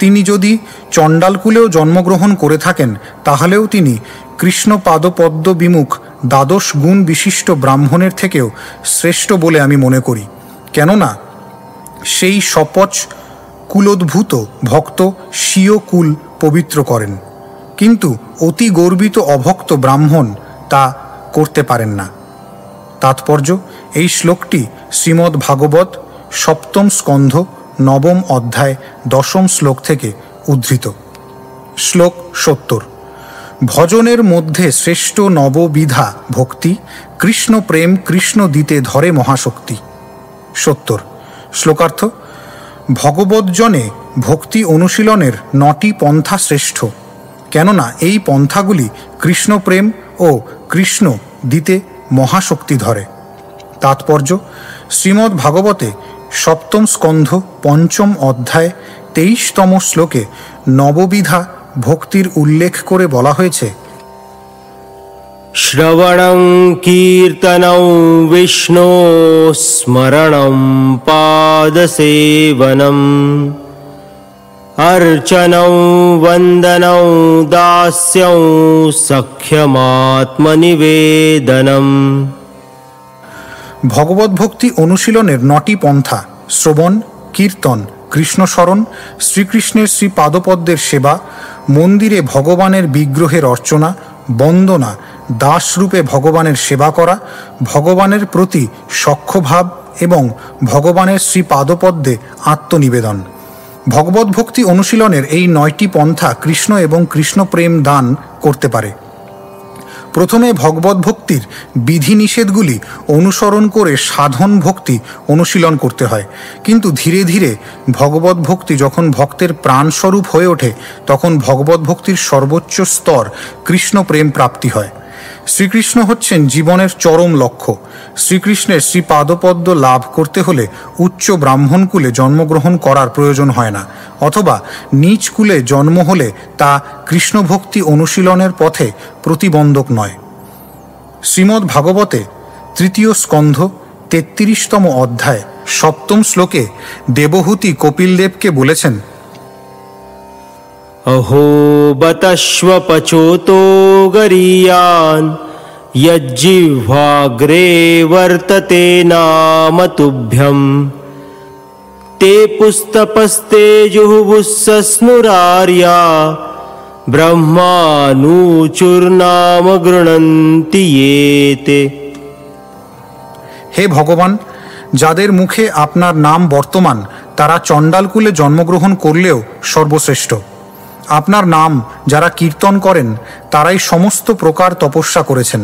তিনি যদি চণ্ডালকুলেও জন্মগ্রহণ করে থাকেন, তাহলেও তিনি কৃষ্ণপাদপদ্ম বিমুখ দ্বাদশ গুণ বিশিষ্ট ব্রাহ্মণের থেকেও শ্রেষ্ঠ বলে আমি মনে করি, কেননা সেই সপচ কুলোদ্ভূত ভক্ত স্বীয় কুল পবিত্র করেন, কিন্তু অতি গর্বিত অভক্ত ব্রাহ্মণ তা করতে পারেন না। তাৎপর্য: এই শ্লোকটি শ্রীমদ্ ভাগবত 7ম স্কন্ধ 9ম অধ্যায় 10ম শ্লোক থেকে উদ্ধৃত। শ্লোক 70। ভজনের মধ্যে শ্রেষ্ঠ নববিধা ভক্তি, কৃষ্ণ প্রেম কৃষ্ণ দিতে ধরে মহাশক্তি। 70। শ্লোকার্থ: ভগবদ্জনে ভক্তি অনুশীলনের 9টি পন্থা শ্রেষ্ঠ, কেননা এই পন্থাগুলি কৃষ্ণপ্রেম ও কৃষ্ণ দিতে মহাশক্তি ধরে। তাৎপর্য: শ্রীমদ্ ভাগবতে সপ্তম স্কন্ধ পঞ্চম অধ্যায় 23তম শ্লোকে নববিধা ভক্তির উল্লেখ করে বলা হয়েছে,
শ্রবণং কীর্তনং বিষ্ণু স্মরণং পাদসেবনম अर्चनं वन्दनं दास्यं সখ্যমাত্মনিবেদনম।
ভগবদ্ভক্তি অনুশীলনের 9টি পন্থা: শ্রবণ, কীর্তন, কৃষ্ণস্মরণ, শ্রীকৃষ্ণের শ্রীপাদপদ্মের সেবা, মন্দিরে ভগবানের বিগ্রহের অর্চনা, বন্দনা, দাসরূপে ভগবানের সেবা করা, ভগবানের প্রতি সখ্যভাব এবং ভগবানের শ্রীপাদপদ্মে আত্মনিবেদন। ভগবদ্ভক্তি অনুশীলনের এই 9টি পন্থা কৃষ্ণ এবং কৃষ্ণপ্রেম দান করতে পারে। প্রথমে ভগবদ্ভক্তির বিধিনিষেধগুলি অনুসরণ করে সাধন ভক্তি অনুশীলন করতে হয়, কিন্তু ধীরে ধীরে ভগবদ্ভক্তি যখন ভক্তের প্রাণস্বরূপ হয়ে ওঠে তখন ভগবদ্ভক্তির সর্বোচ্চ স্তর কৃষ্ণপ্রেম প্রাপ্তি হয়। শ্রীকৃষ্ণ হচ্ছেন জীবনের চরম লক্ষ্য। শ্রীকৃষ্ণের শ্রীপাদপদ্ম লাভ করতে হলে উচ্চ ব্রাহ্মণকুলে জন্মগ্রহণ করার প্রয়োজন হয় না, অথবা নীচ কুলে জন্ম হলে তা কৃষ্ণভক্তি অনুশীলনের পথে প্রতিবন্ধক নয়। শ্রীমদ্ ভাগবতে 3য় স্কন্ধ 33তম অধ্যায় 7ম শ্লোকে দেবহূতি কপিলদেবকে বলেছেন,
अहो बतश्व पचोतो गरीयान् यज्जिह्वाग्रे वर्तते नाम तुभ्यं ते पुस्तपस्ते जुहुवुस्सस्नुरार्या ब्रह्मानुचुर्नाम गृह्णन्ति येते।
হে ভগবান, যাদের মুখে আপনার নাম বর্তমান তারা চণ্ডালকুলে জন্মগ্রহণ করলেও সর্বশ্রেষ্ঠ। আপনার নাম যারা কীর্তন করেন তারাই সমস্ত প্রকার তপস্যা করেছেন,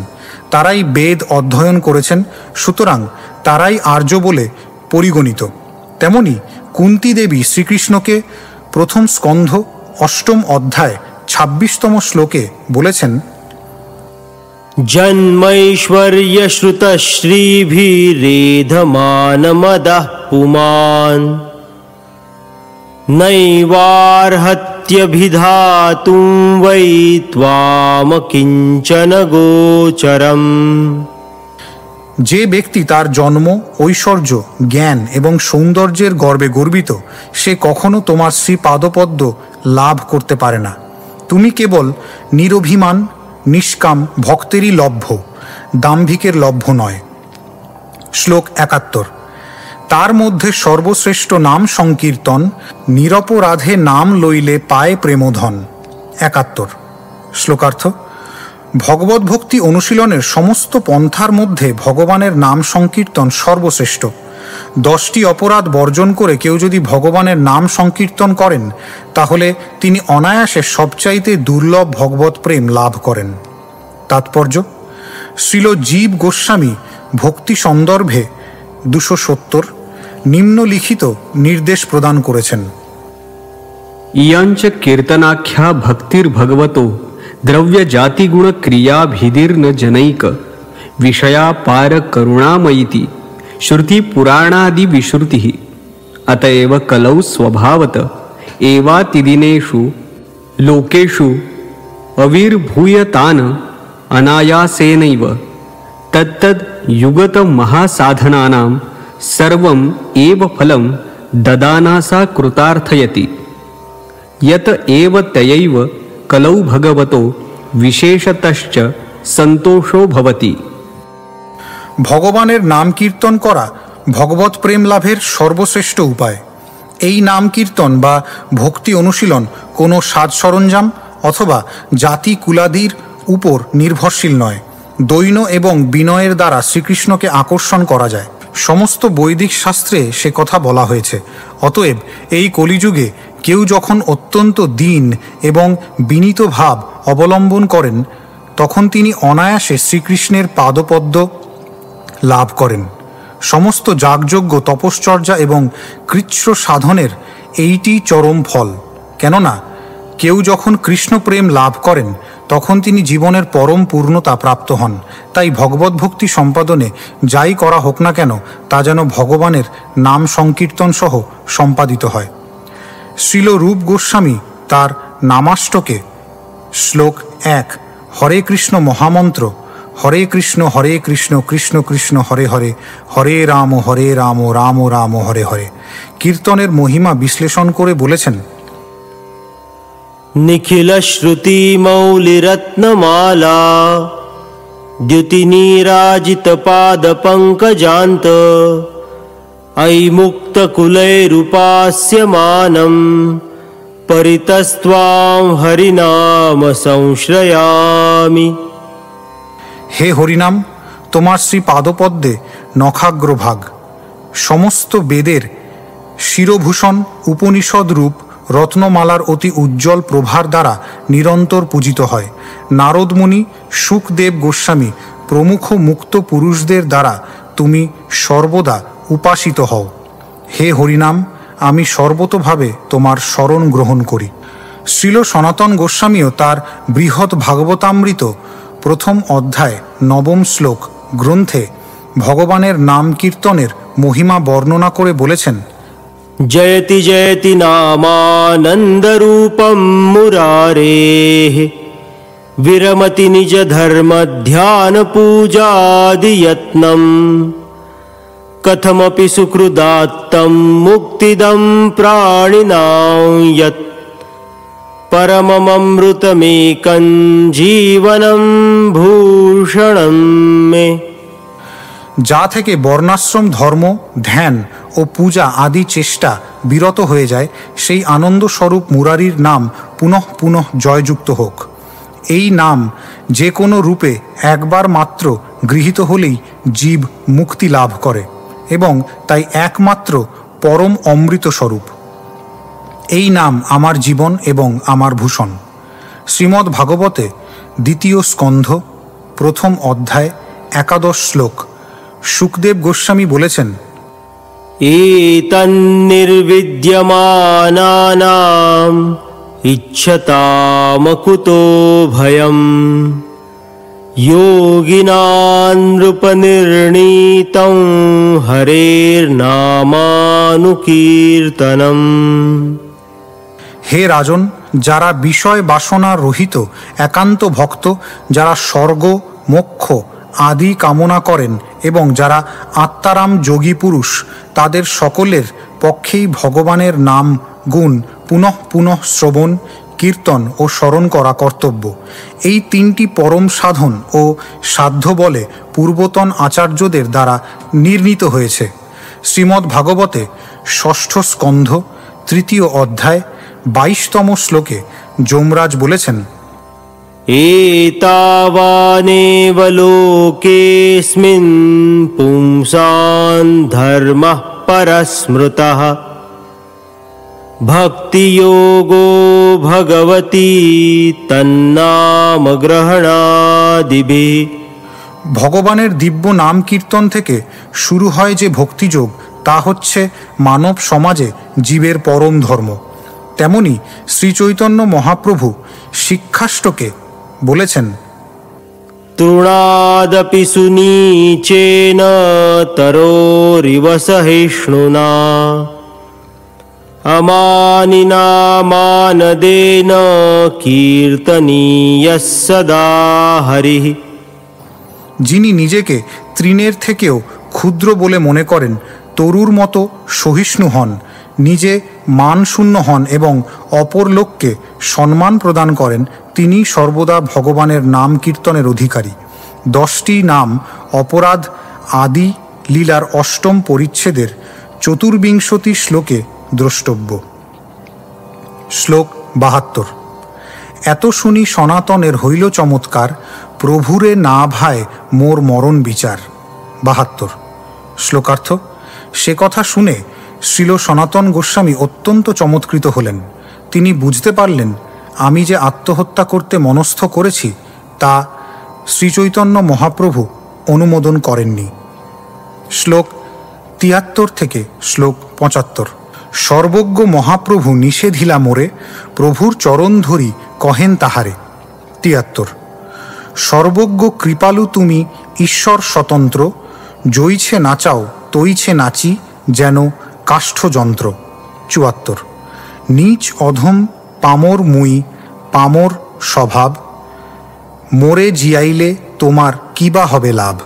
তারাই বেদ অধ্যয়ন করেছেন, সুতরাং তারাই আর্য বলে পরিগণিত। তেমনি কুন্তী দেবী শ্রীকৃষ্ণকে প্রথম স্কন্ধ 8ম অধ্যায় 26তম শ্লোকে বলেছেন,
জন্মৈশ্বর্যশ্রুতশ্রীভিরেধমানমদঃ পুমাन् নৈবার্হত্যভিধাতুং বৈ ত্বাম কিঞ্চন গোচরম।
যে ব্যক্তি তার জন্ম, ঐশ্বর্য, জ্ঞান এবং সৌন্দর্যের গর্বে গর্বিত সে কখনো তোমার শ্রীপাদপদ্ম লাভ করতে পারে না। তুমি কেবল নিরভিমান নিষ্কাম ভক্তেরই লভ্য, দাম্ভিকের লভ্য নয়। শ্লোক 71। তার মধ্যে সর্বশ্রেষ্ঠ নাম সংকীর্তন, নিরপরাধে নাম লইলে পায় প্রেমধন। 71। শ্লোকার্থ: ভগবদ্ভক্তি অনুশীলনের সমস্ত পন্থার মধ্যে ভগবানের নাম সংকীর্তন সর্বশ্রেষ্ঠ। 10টি অপরাধ বর্জন করে কেউ যদি ভগবানের নাম সংকীর্তন করেন তাহলে তিনি অনায়াসে সবচাইতে দুর্লভ ভগবৎ প্রেম লাভ করেন। তাৎপর্য: শ্রীল জীব গোস্বামী ভক্তি সন্দর্ভে 270 নিম্নলিখিত নির্দেশ প্রদান করেছেন।
ইয়ঞ্চ কীর্তনাখ্যা ভক্তির্ভগবতো দ্রব্য জাতিগুণ ক্রিয়াভিধির্ন জনৈক বিষয়াপার করুণাময়ীতি শ্রুতি পুরাণাদি বিশ্রুতি অতএব কলৌ স্বভাবত এবাতিদিনেষু লোকেষু अविर्भूयतान अनायासेनैव तत्तद् युगत महासाधनानां सर्वम् एव फलं ददानासा कृतार्थयति यत एव तयैव कलौ भगवतो विशेषतश्च संतोषो भवति।
ভগবানের নাম কীর্তন করা ভগবৎ প্রেম লাভের সর্বশ্রেষ্ঠ উপায়। এই নাম কীর্তন বা ভক্তি অনুশীলন কোনো সাজ সরঞ্জাম অথবা জাতি কুলাদির উপর নির্ভরশীল নয়। দৈন্য এবং বিনয়ের দ্বারা শ্রীকৃষ্ণকে আকর্ষণ করা যায়। সমস্ত বৈদিক শাস্ত্রে সে কথা বলা হয়েছে। অতএব এই কলিযুগে কেউ যখন অত্যন্ত দীন এবং বিনীত ভাব অবলম্বন করেন তখন তিনি অনায়াসে শ্রীকৃষ্ণের পাদপদ্ম লাভ করেন। সমস্ত যাগযজ্ঞ, তপশ্চর্যা এবং কৃচ্ছ সাধনের এইটি চরম ফল। কেননা কেউ যখন কৃষ্ণ প্রেম লাভ করেন তখন তিনি জীবনের পরম পূর্ণতা প্রাপ্ত হন। তাই ভগবত ভক্তি সম্পাদনে যাই করা হোক না কেন তা যেন ভগবানের নাম সংকীর্তন সহ সম্পাদিত হয়। শ্রীল রূপ গোস্বামী তার নামাষ্টকে শ্লোক 1 হরে কৃষ্ণ মহামন্ত্র হরে কৃষ্ণ কৃষ্ণ কৃষ্ণ হরে হরে হরে রাম রাম রাম হরে হরে কীর্তনের মহিমা বিশ্লেষণ করে বলেছেন,
নিখিল শ্রুতি মৌলিরত্নমালা দ্যুতিনীরাজিত পাদ পঙ্কজান্ত অয়ি মুক্ত কুলৈরুপাস্যমানম পরিতস্ত্বাং হরিনাম সংশ্রয়ামি।
হে হরিনাম, তোমার শ্রী পাদপদ্মে নখাগ্রভাগ, সমস্ত বেদের শিরভূষণ উপনিষদ রূপ রত্নমালার অতি উজ্জ্বল প্রভার দ্বারা নিরন্তর পূজিত হয়। নারদমুনি, শুকদেব গোস্বামী প্রমুখ মুক্ত পুরুষদের দ্বারা তুমি সর্বদা উপাসিত হও। হে হরিনাম, আমি সর্বতোভাবে তোমার শরণ গ্রহণ করি। শ্রীল সনাতন গোস্বামীও তার বৃহৎ ভাগবতামৃত প্রথম অধ্যায় 9 শ্লোক গ্রন্থে ভগবানের নাম কীর্তনের মহিমা বর্ণনা করে বলেছেন,
জয়তি জয়তি নামানন্দরূপম মুরারেঃ বিরমতি নিজ ধর্ম ধ্যান পূজাদিয়ত্নম কথমপি সুকৃদাত্তম মুক্তিদম প্রাণিনাং যৎ পরমমৃতমেকং জীবনম ভূষণম মে।
যা থেকে বর্ণাশ্রম ধর্ম ধ্যান ও পূজা আদি চেষ্টা বিরত হয়ে যায়, সেই আনন্দস্বরূপ মুরারির নাম পুনঃ পুনঃ জয়যুক্ত হোক। এই নাম যে কোনো রূপে একবার মাত্র গৃহীত হলেই জীব মুক্তি লাভ করে এবং তাই একমাত্র পরম অমৃত স্বরূপ। এই নাম আমার জীবন এবং আমার ভূষণ। শ্রীমদ্ ভাগবতে 2 স্কন্ধ 1 অধ্যায় 11 শ্লোক শুকদেব গোস্বামী বলেছেন,
এতন্নির্বিদ্যমানানাম ইচ্ছতামকুতো ভয়ম যোগিনাং নৃপনির্ণীতং হরের নামানুকীর্তনম।
হে রাজন, যারা বিষয় বাসনা রহিত একান্ত ভক্ত, যারা স্বর্গ মোক্ষ আদি কামনা করেন এবং যারা আত্মারাম যোগী পুরুষ, তাদের সকলের পক্ষেই ভগবানের নাম গুণ পুনঃ পুনঃ শ্রবণ কীর্তন ও স্মরণ করা কর্তব্য। এই 3টি পরম সাধন ও সাধ্য বলে পূর্বতন আচার্যদের দ্বারা নির্ণীত হয়েছে। শ্রীমদ্ ভাগবতে 6ষ্ঠ স্কন্ধ 3 অধ্যায় 22তম শ্লোকে যমরাজ বলেছেন,
এতাবানেব লোকেস্মিন পুংসান ধর্মঃ পরস্মৃতঃ ভক্তিযোগো ভগবতী তন্নাম গ্রহণাদিভিঃ।
ভগবানের দিব্য নাম কীর্তন থেকে শুরু হয় যে ভক্তিযোগ, তা হচ্ছে মানব সমাজে জীবের পরম ধর্ম। তেমনি শ্রীচৈতন্য মহাপ্রভু শিক্ষাষ্টকে বলেছেন,
তৃণাদপি সুনীচেন তরোরিব সহিষ্ণুনা অমানিনা মানদেন কীর্তনীয়ঃ সদা হরিঃ।
যিনি নিজেকে তৃণের থেকেও ক্ষুদ্র বলে মনে করেন, তরুর মতো সহিষ্ণু হন, নিজে মানশূন্য হন এবং অপর লোককে সম্মান প্রদান করেন, তিনি সর্বদা ভগবানের নাম কীর্তনের অধিকারী। 10টি নাম অপরাধ আদি লীলার 8ম পরিচ্ছেদের 24 শ্লোকে দ্রষ্টব্য। শ্লোক 72 এত শুনি সনাতনের হইল চমৎকার, প্রভুরে না ভায় মোর মরণ বিচার। 72 শ্লোকার্থ। সে কথা শুনে শ্রীল সনাতন গোস্বামী অত্যন্ত চমৎকৃত হলেন। তিনি বুঝতে পারলেন, আমি যে আত্মহত্যা করতে মনস্থ করেছি তা শ্রীচৈতন্য মহাপ্রভু অনুমোদন করেননি। শ্লোক 73 থেকে শ্লোক 75 সর্বজ্ঞ মহাপ্রভু নিষেধিলা মোরে, প্রভুর চরণ ধরি কহেন তাহারে। ৭৩। সর্বজ্ঞ কৃপালু তুমি ঈশ্বর স্বতন্ত্র, জইছে নাচাও তৈছে নাচি যেন কাষ্ঠযন্ত্র। ৭৪। নীচ অধম পামর মুই, পামর স্বভাব, মোরে জিয়াইলে তোমার কিবা হবে লাভ।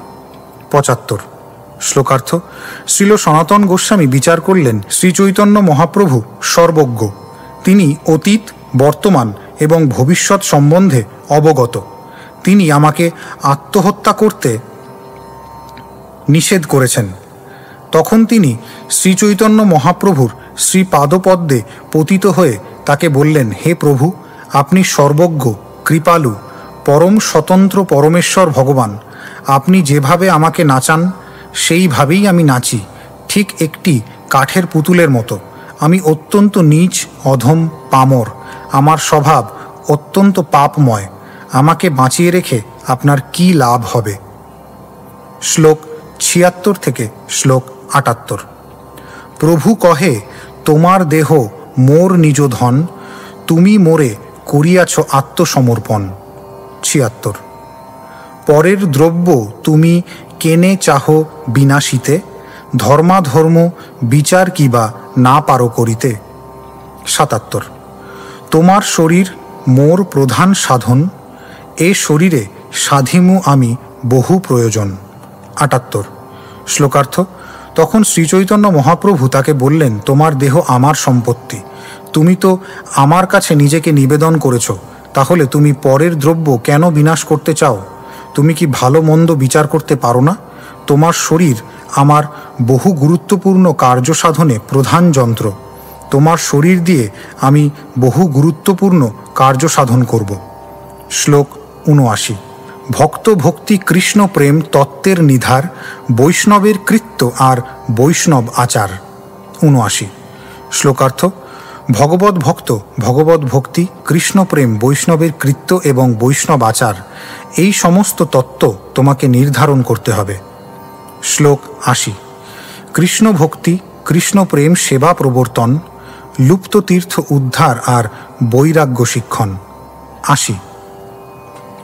৭৫। শ্লোকার্থ। শ্রীল সনাতন গোস্বামী বিচার করলেন শ্রীচৈতন্য মহাপ্রভু সর্বজ্ঞ, তিনি অতীত, বর্তমান এবং ভবিষ্যৎ সম্বন্ধে অবগত। তিনি আমাকে আত্মহত্যা করতে নিষেধ করেছেন। তখন তিনি শ্রীচৈতন্য মহাপ্রভুর শ্রীপাদপদ্মে পতিত হয়ে তাকে বললেন, হে প্রভু, আপনি সর্বজ্ঞ, কৃপালু, পরম স্বতন্ত্র পরমেশ্বর ভগবান। আপনি যেভাবে আমাকে নাচান সেইভাবেই আমি নাচি, ঠিক একটি কাঠের পুতুলের মতো। আমি অত্যন্ত নীচ, অধম, পামর। আমার স্বভাব অত্যন্ত পাপময়। আমাকে বাঁচিয়ে রেখে আপনার কি লাভ হবে? শ্লোক ৭৬ থেকে শ্লোক ৭৮। প্রভু কহে, তোমার দেহ মোর নিজ ধন, তুমি মোরে করিয়াছ আত্মসমর্পণ। ৭৬। পরের দ্রব্য তুমি কেনে চাহ বিনাশিতে, ধর্মাধর্ম বিচার কিবা না পারো করিতে। ৭৭। তোমার শরীর মোর প্রধান সাধন, এ শরীরে সাধিমু আমি বহু প্রয়োজন। ৭৮। শ্লোকার্থ। তখন শ্রীচৈতন্য মহাপ্রভু তাকে বললেন, তোমার দেহ আমার সম্পত্তি, তুমি তো আমার কাছে নিজেকে নিবেদন করেছ, তাহলে তুমি পরের দ্রব্য কেন বিনাশ করতে চাও? তুমি কি ভালো মন্দ বিচার করতে পারো না? তোমার শরীর আমার বহু গুরুত্বপূর্ণ কার্য সাধনে প্রধান যন্ত্র। তোমার শরীর দিয়ে আমি বহু গুরুত্বপূর্ণ কার্য সাধন করব। শ্লোক ৭৯। ভক্ত ভক্তি কৃষ্ণ প্রেম তত্ত্বের নিধার, বৈষ্ণবের কৃত্য আর বৈষ্ণব আচার। ৭৯। শ্লোকার্থ। ভগবত ভক্ত, ভগবত ভক্তি, কৃষ্ণ প্রেম, বৈষ্ণবের কৃত্য এবং বৈষ্ণব আচার, এই সমস্ত তত্ত্ব তোমাকে নির্ধারণ করতে হবে। শ্লোক ৮০। কৃষ্ণ ভক্তি, কৃষ্ণ প্রেম সেবা প্রবর্তন, লুপ্ত তীর্থ উদ্ধার আর বৈরাগ্য শিক্ষণ। ৮০।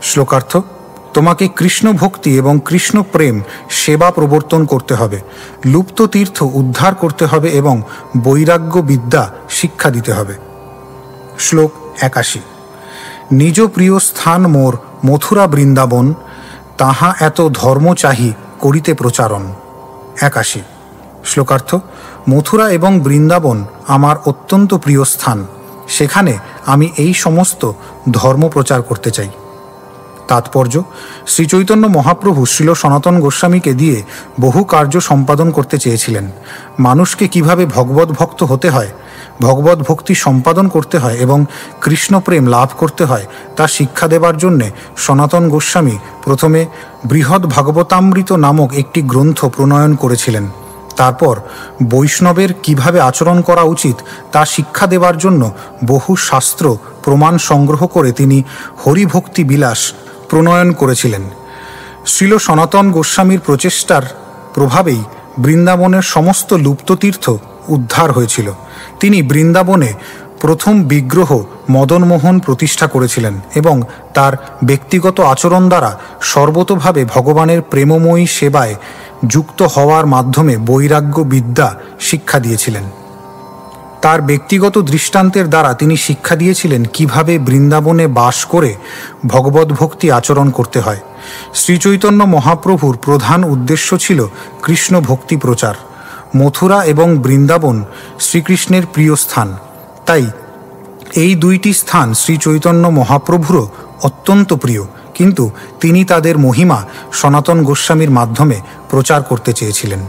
শ্লোকার্থ। তোমাকে কৃষ্ণ ভক্তি এবং কৃষ্ণ প্রেম সেবা প্রবর্তন করতে হবে, লুপ্ত তীর্থ উদ্ধার করতে হবে এবং বৈরাগ্য বিদ্যা শিক্ষা দিতে হবে। শ্লোক ৮১। নিজ প্রিয় স্থান মোর মথুরা বৃন্দাবন, তাহা এত ধর্ম চাহি করিতে প্রচারণ। ৮১। শ্লোকার্থ। মথুরা এবং বৃন্দাবন আমার অত্যন্ত প্রিয় স্থান, সেখানে আমি এই সমস্ত ধর্ম প্রচার করতে চাই। তাৎপর্য। শ্রীচৈতন্য মহাপ্রভু শ্রীল সনাতন গোস্বামীকে দিয়ে বহু কার্য সম্পাদন করতে চেয়েছিলেন। মানুষকে কিভাবে ভগবত ভক্ত হতে হয়, ভগবত ভক্তি সম্পাদন করতে হয় এবং কৃষ্ণপ্রেম লাভ করতে হয় তা শিক্ষা দেবার জন্যে সনাতন গোস্বামী প্রথমে বৃহৎ ভাগবতামৃত নামক একটি গ্রন্থ প্রণয়ন করেছিলেন। তারপর বৈষ্ণবের কিভাবে আচরণ করা উচিত তা শিক্ষা দেবার জন্য বহু শাস্ত্র প্রমাণ সংগ্রহ করে তিনি হরিভক্তি বিলাস প্রণয়ন করেছিলেন। শ্রীল সনাতন গোস্বামীর প্রচেষ্টার প্রভাবেই বৃন্দাবনের সমস্ত লুপ্ততীর্থ উদ্ধার হয়েছিল। তিনি বৃন্দাবনে প্রথম বিগ্রহ মদনমোহন প্রতিষ্ঠা করেছিলেন এবং তার ব্যক্তিগত আচরণ দ্বারা সর্বতোভাবে ভগবানের প্রেমময়ী সেবায় যুক্ত হওয়ার মাধ্যমে বৈরাগ্য বিদ্যা শিক্ষা দিয়েছিলেন। তার ব্যক্তিগত দৃষ্টান্তের দ্বারা তিনি শিক্ষা দিয়েছিলেন কিভাবে বৃন্দাবনে বাস করে ভগবত ভক্তি আচরণ করতে হয়। শ্রীচৈতন্য মহাপ্রভুর প্রধান উদ্দেশ্য ছিল কৃষ্ণ ভক্তি প্রচার। মথুরা এবং বৃন্দাবন শ্রীকৃষ্ণের প্রিয় স্থান, তাই এই দুইটি স্থান শ্রীচৈতন্য মহাপ্রভুরও অত্যন্ত প্রিয়, কিন্তু তিনি তাদের মহিমা সনাতন গোস্বামীর মাধ্যমে প্রচার করতে চেয়েছিলেন।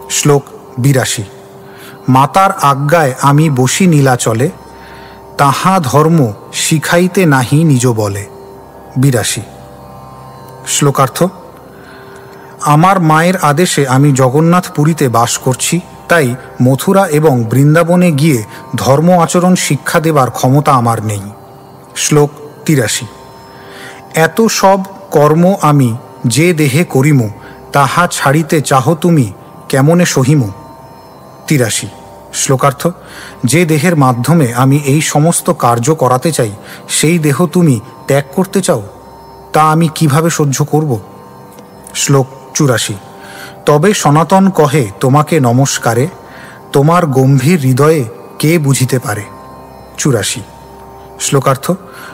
শ্লোক ৮২। মাতার আজ্ঞায় আমি বসি নীলাচলে, তাহা ধর্ম শিখাইতে নাহি নিজ বলে। ৮২। শ্লোকার্থ। আমার মায়ের আদেশে আমি জগন্নাথ পুরীতে বাস করছি, তাই মথুরা এবং বৃন্দাবনে গিয়ে ধর্ম আচরণ শিক্ষা দেবার ক্ষমতা আমার নেই। শ্লোক ৮৩। এত সব কর্ম আমি যে দেহে করিমু, তাহা ছাড়িতে চাহ তুমি কেমনে সহিমু। ৮৩। শ্লোকার্থ: যে দেহের মাধ্যমে আমি এই সমস্ত কার্য করাতে চাই, সেই দেহ তুমি ত্যাগ করতে চাও, তা আমি কিভাবে সহ্য করব? শ্লোক 84। তবে সনাতন কহে তোমাকে নমস্কারে, তোমার গম্ভীর হৃদয়ে কে বুঝিতে পারে। 84। শ্লোকার্থ: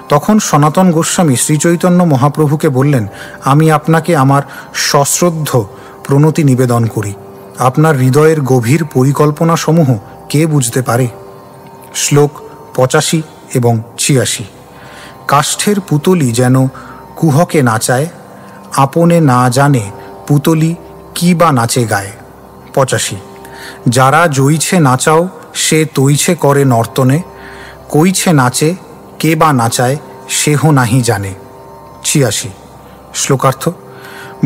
তখন সনাতন গোস্বামী শ্রীচৈতন্য মহাপ্রভুকে বললেন, আমি আপনাকে আমার সশ্রদ্ধ প্রণতি নিবেদন করি। আপনার হৃদয়ের গভীর পরিকল্পনাসমূহ কে বুঝতে পারে? শ্লোক 85 এবং 86। কাষ্ঠের পুতলি যেন কুহকে নাচায়, আপনে না জানে পুতলি কি বা নাচে গায়। 85। যারা জইছে নাচাও সে তৈছে করে নর্তনে, কইছে নাচে কে বা নাচায় সেহ নাহি জানে। 86। শ্লোকার্থ: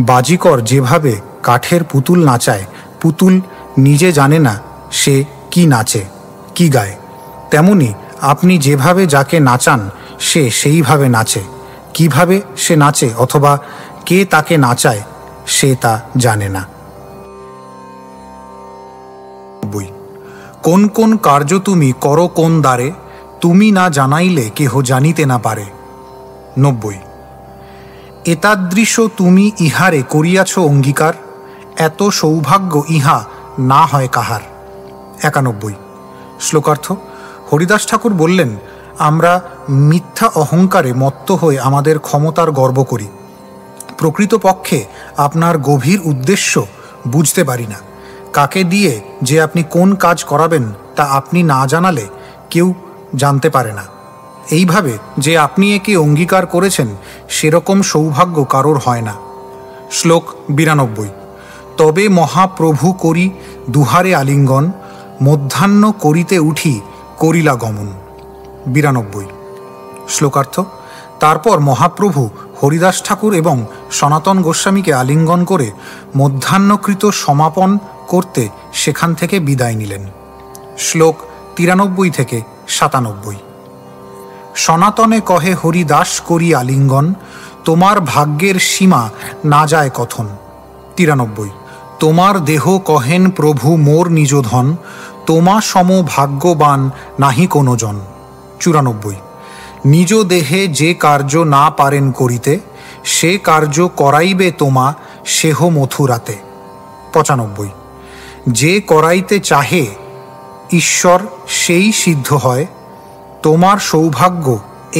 বাজিকর যেভাবে কাঠের পুতুল নাচায়, পুতুল নিজে জানে না সে কি নাচে কি গায়, তেমনি আপনি যেভাবে যাকে নাচান সে সেইভাবে নাচে। কিভাবে সে নাচে অথবা কে তাকে নাচায় সে তা জানে না। কোন কোন কার্য তুমি করো কোন দ্বারে, তুমি না জানাইলে কেহ জানিতে না পারে। 90। এতাদৃশ তুমি ইহারে করিয়াছ অঙ্গীকার, এত সৌভাগ্য ইহা না হয় কাহার। 91। শ্লোকার্থ: হরিদাস ঠাকুর বললেন, আমরা মিথ্যা অহংকারে মত্ত হয়ে আমাদের ক্ষমতার গর্ব করি। প্রকৃতপক্ষে আপনার গভীর উদ্দেশ্য বুঝতে পারি না। কাকে দিয়ে যে আপনি কোন কাজ করাবেন তা আপনি না জানালে কেউ জানতে পারে না। এইভাবে যে আপনি একে অঙ্গীকার করেছেন সেরকম সৌভাগ্য কারোর হয় না। শ্লোক 92। তবে মহাপ্রভু করি দুহারে আলিঙ্গন, মধ্যাহ্ন করিতে উঠি করিলা গমন। 92। শ্লোকার্থ: তারপর মহাপ্রভু হরিদাস ঠাকুর এবং সনাতন গোস্বামীকে আলিঙ্গন করে মধ্যাহ্নকৃত সমাপন করতে সেখান থেকে বিদায় নিলেন। শ্লোক 93 থেকে 97। সনাতনে কহে হরিদাস করি আলিঙ্গন, তোমার ভাগ্যের সীমা না যায় কথন। 93। তোমার দেহ কহেন প্রভু মোর নিজ ধন, তোমা সম ভাগ্যবান নাহি কোনো জন। 94। নিজ দেহে যে কার্য না পারেন করিতে, সে কার্য করাইবে তোমা সেহ মথুরাতে। 95। যে করাইতে চাহে ঈশ্বর সেই সিদ্ধ হয়, তোমার সৌভাগ্য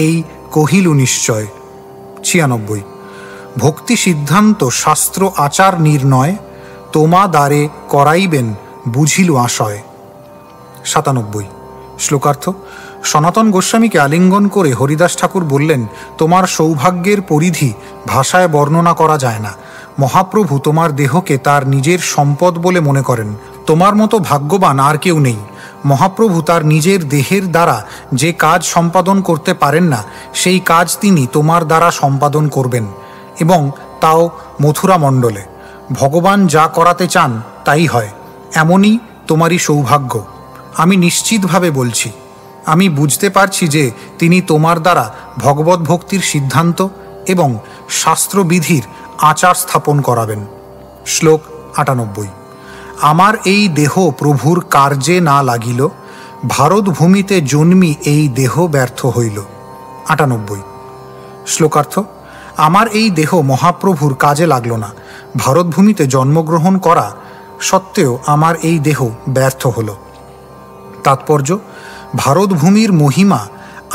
এই কহিলু নিশ্চয়। 96। ভক্তি সিদ্ধান্ত শাস্ত্র আচার নির্ণয়, তোমা দ্বারে করাইবেন বুঝিলু আশয়। 97। শ্লোকার্থ: সনাতন গোস্বামীকে আলিঙ্গন করে হরিদাস ঠাকুর বললেন, তোমার সৌভাগ্যের পরিধি ভাষায় বর্ণনা করা যায় না। মহাপ্রভু তোমার দেহকে তার নিজের সম্পদ বলে মনে করেন। তোমার মতো ভাগ্যবান আর কেউ নেই। মহাপ্রভু তার নিজের দেহের দ্বারা যে কাজ সম্পাদন করতে পারেন না, সেই কাজ তিনি তোমার দ্বারা সম্পাদন করবেন, এবং তাও মথুরা মণ্ডলে। ভগবান যা করাতে চান তাই হয়, এমনই তোমারই সৌভাগ্য। আমি নিশ্চিতভাবে বলছি, আমি বুঝতে পারছি যে তিনি তোমার দ্বারা ভগবত ভক্তির সিদ্ধান্ত এবং শাস্ত্রবিধির আচার স্থাপন করাবেন। শ্লোক 98। আমার এই দেহ প্রভুর কার্যে না লাগিল, ভারতভূমিতে জন্মি এই দেহ ব্যর্থ হইল। 98। শ্লোকার্থ: আমার এই দেহ মহাপ্রভুর কাজে লাগলো না। ভারতভূমিতে জন্মগ্রহণ করা সত্ত্বেও আমার এই দেহ ব্যর্থ হল। তাৎপর্য: ভারতভূমির মহিমা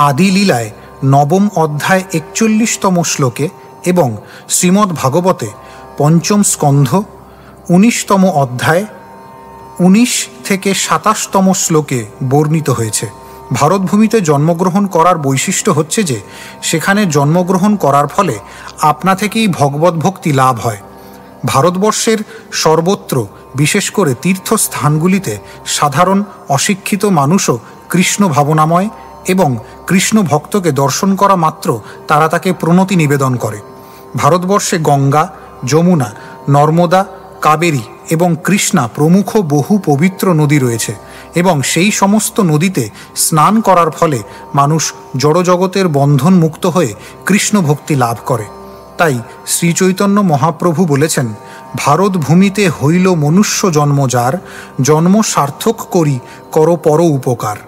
আদিলীলায় 9ম অধ্যায় 41তম শ্লোকে এবং শ্রীমদ্ ভাগবতে 5ম স্কন্ধ 19তম অধ্যায় 19 থেকে 27তম শ্লোকে বর্ণিত হয়েছে। ভারতভূমিতে জন্মগ্রহণ করার বৈশিষ্ট্য হচ্ছে যে সেখানে জন্মগ্রহণ করার ফলে আপনা থেকেই ভগবত ভক্তি লাভ হয়। ভারতবর্ষের সর্বত্র, বিশেষ করে তীর্থস্থানগুলিতে সাধারণ অশিক্ষিত মানুষও কৃষ্ণ ভাবনাময় এবং কৃষ্ণ ভক্তকে দর্শন করা মাত্র তারা তাকে প্রণতি নিবেদন করে। ভারতবর্ষে গঙ্গা, যমুনা, নর্মদা, কাবেরী এবং কৃষ্ণা প্রমুখ বহু পবিত্র নদী রয়েছে, এবং সেই সমস্ত নদীতে স্নান করার ফলে মানুষ জড়জগতের বন্ধন মুক্ত হয়ে কৃষ্ণ ভক্তি লাভ করে। তাই শ্রীচৈতন্য মহাপ্রভু বলেছেন, ভারত ভূমিতে হইল মনুষ্য জন্ম যার, জন্ম সার্থক করি কর পর উপকার।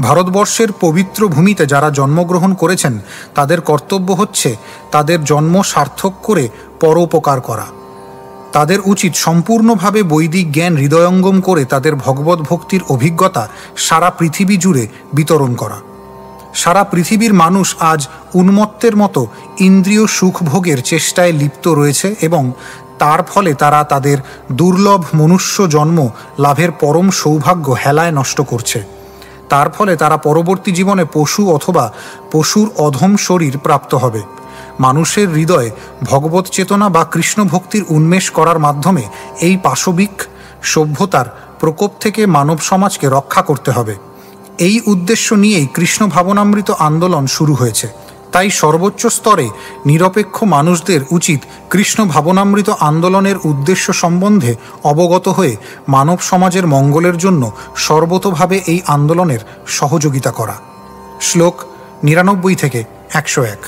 ভারতবর্ষের পবিত্র ভূমিতে যারা জন্মগ্রহণ করেছেন তাদের কর্তব্য হচ্ছে তাদের জন্ম সার্থক করে পরোপকার করা। তাদের উচিত সম্পূর্ণভাবে বৈদিক জ্ঞান হৃদয়ঙ্গম করে তাদের ভগবত ভক্তির অভিজ্ঞতা সারা পৃথিবী জুড়ে বিতরণ করা। সারা পৃথিবীর মানুষ আজ উন্মত্তের মতো ইন্দ্রিয় সুখভোগের চেষ্টায় লিপ্ত রয়েছে এবং তার ফলে তারা তাদের দুর্লভ মনুষ্য জন্ম লাভের পরম সৌভাগ্য হেলায় নষ্ট করছে। তার ফলে তারা পরবর্তী জীবনে পশু অথবা পশুর অধম শরীর প্রাপ্ত হবে। মানুষের হৃদয়ে ভগবত চেতনা বা কৃষ্ণ ভক্তির উন্মেষ করার মাধ্যমে এই পাশবিক সভ্যতার প্রকোপ থেকে মানব সমাজকে রক্ষা করতে হবে। এই উদ্দেশ্য নিয়েই কৃষ্ণ ভাবনামৃত আন্দোলন শুরু হয়েছে। তাই সর্বোচ্চ স্তরে নিরপেক্ষ মানুষদের উচিত কৃষ্ণ ভাবনামৃত আন্দোলনের উদ্দেশ্য সম্বন্ধে অবগত হয়ে মানব সমাজের মঙ্গলের জন্য সর্বতোভাবে এই আন্দোলনের সহযোগিতা করা। শ্লোক 99 থেকে 101।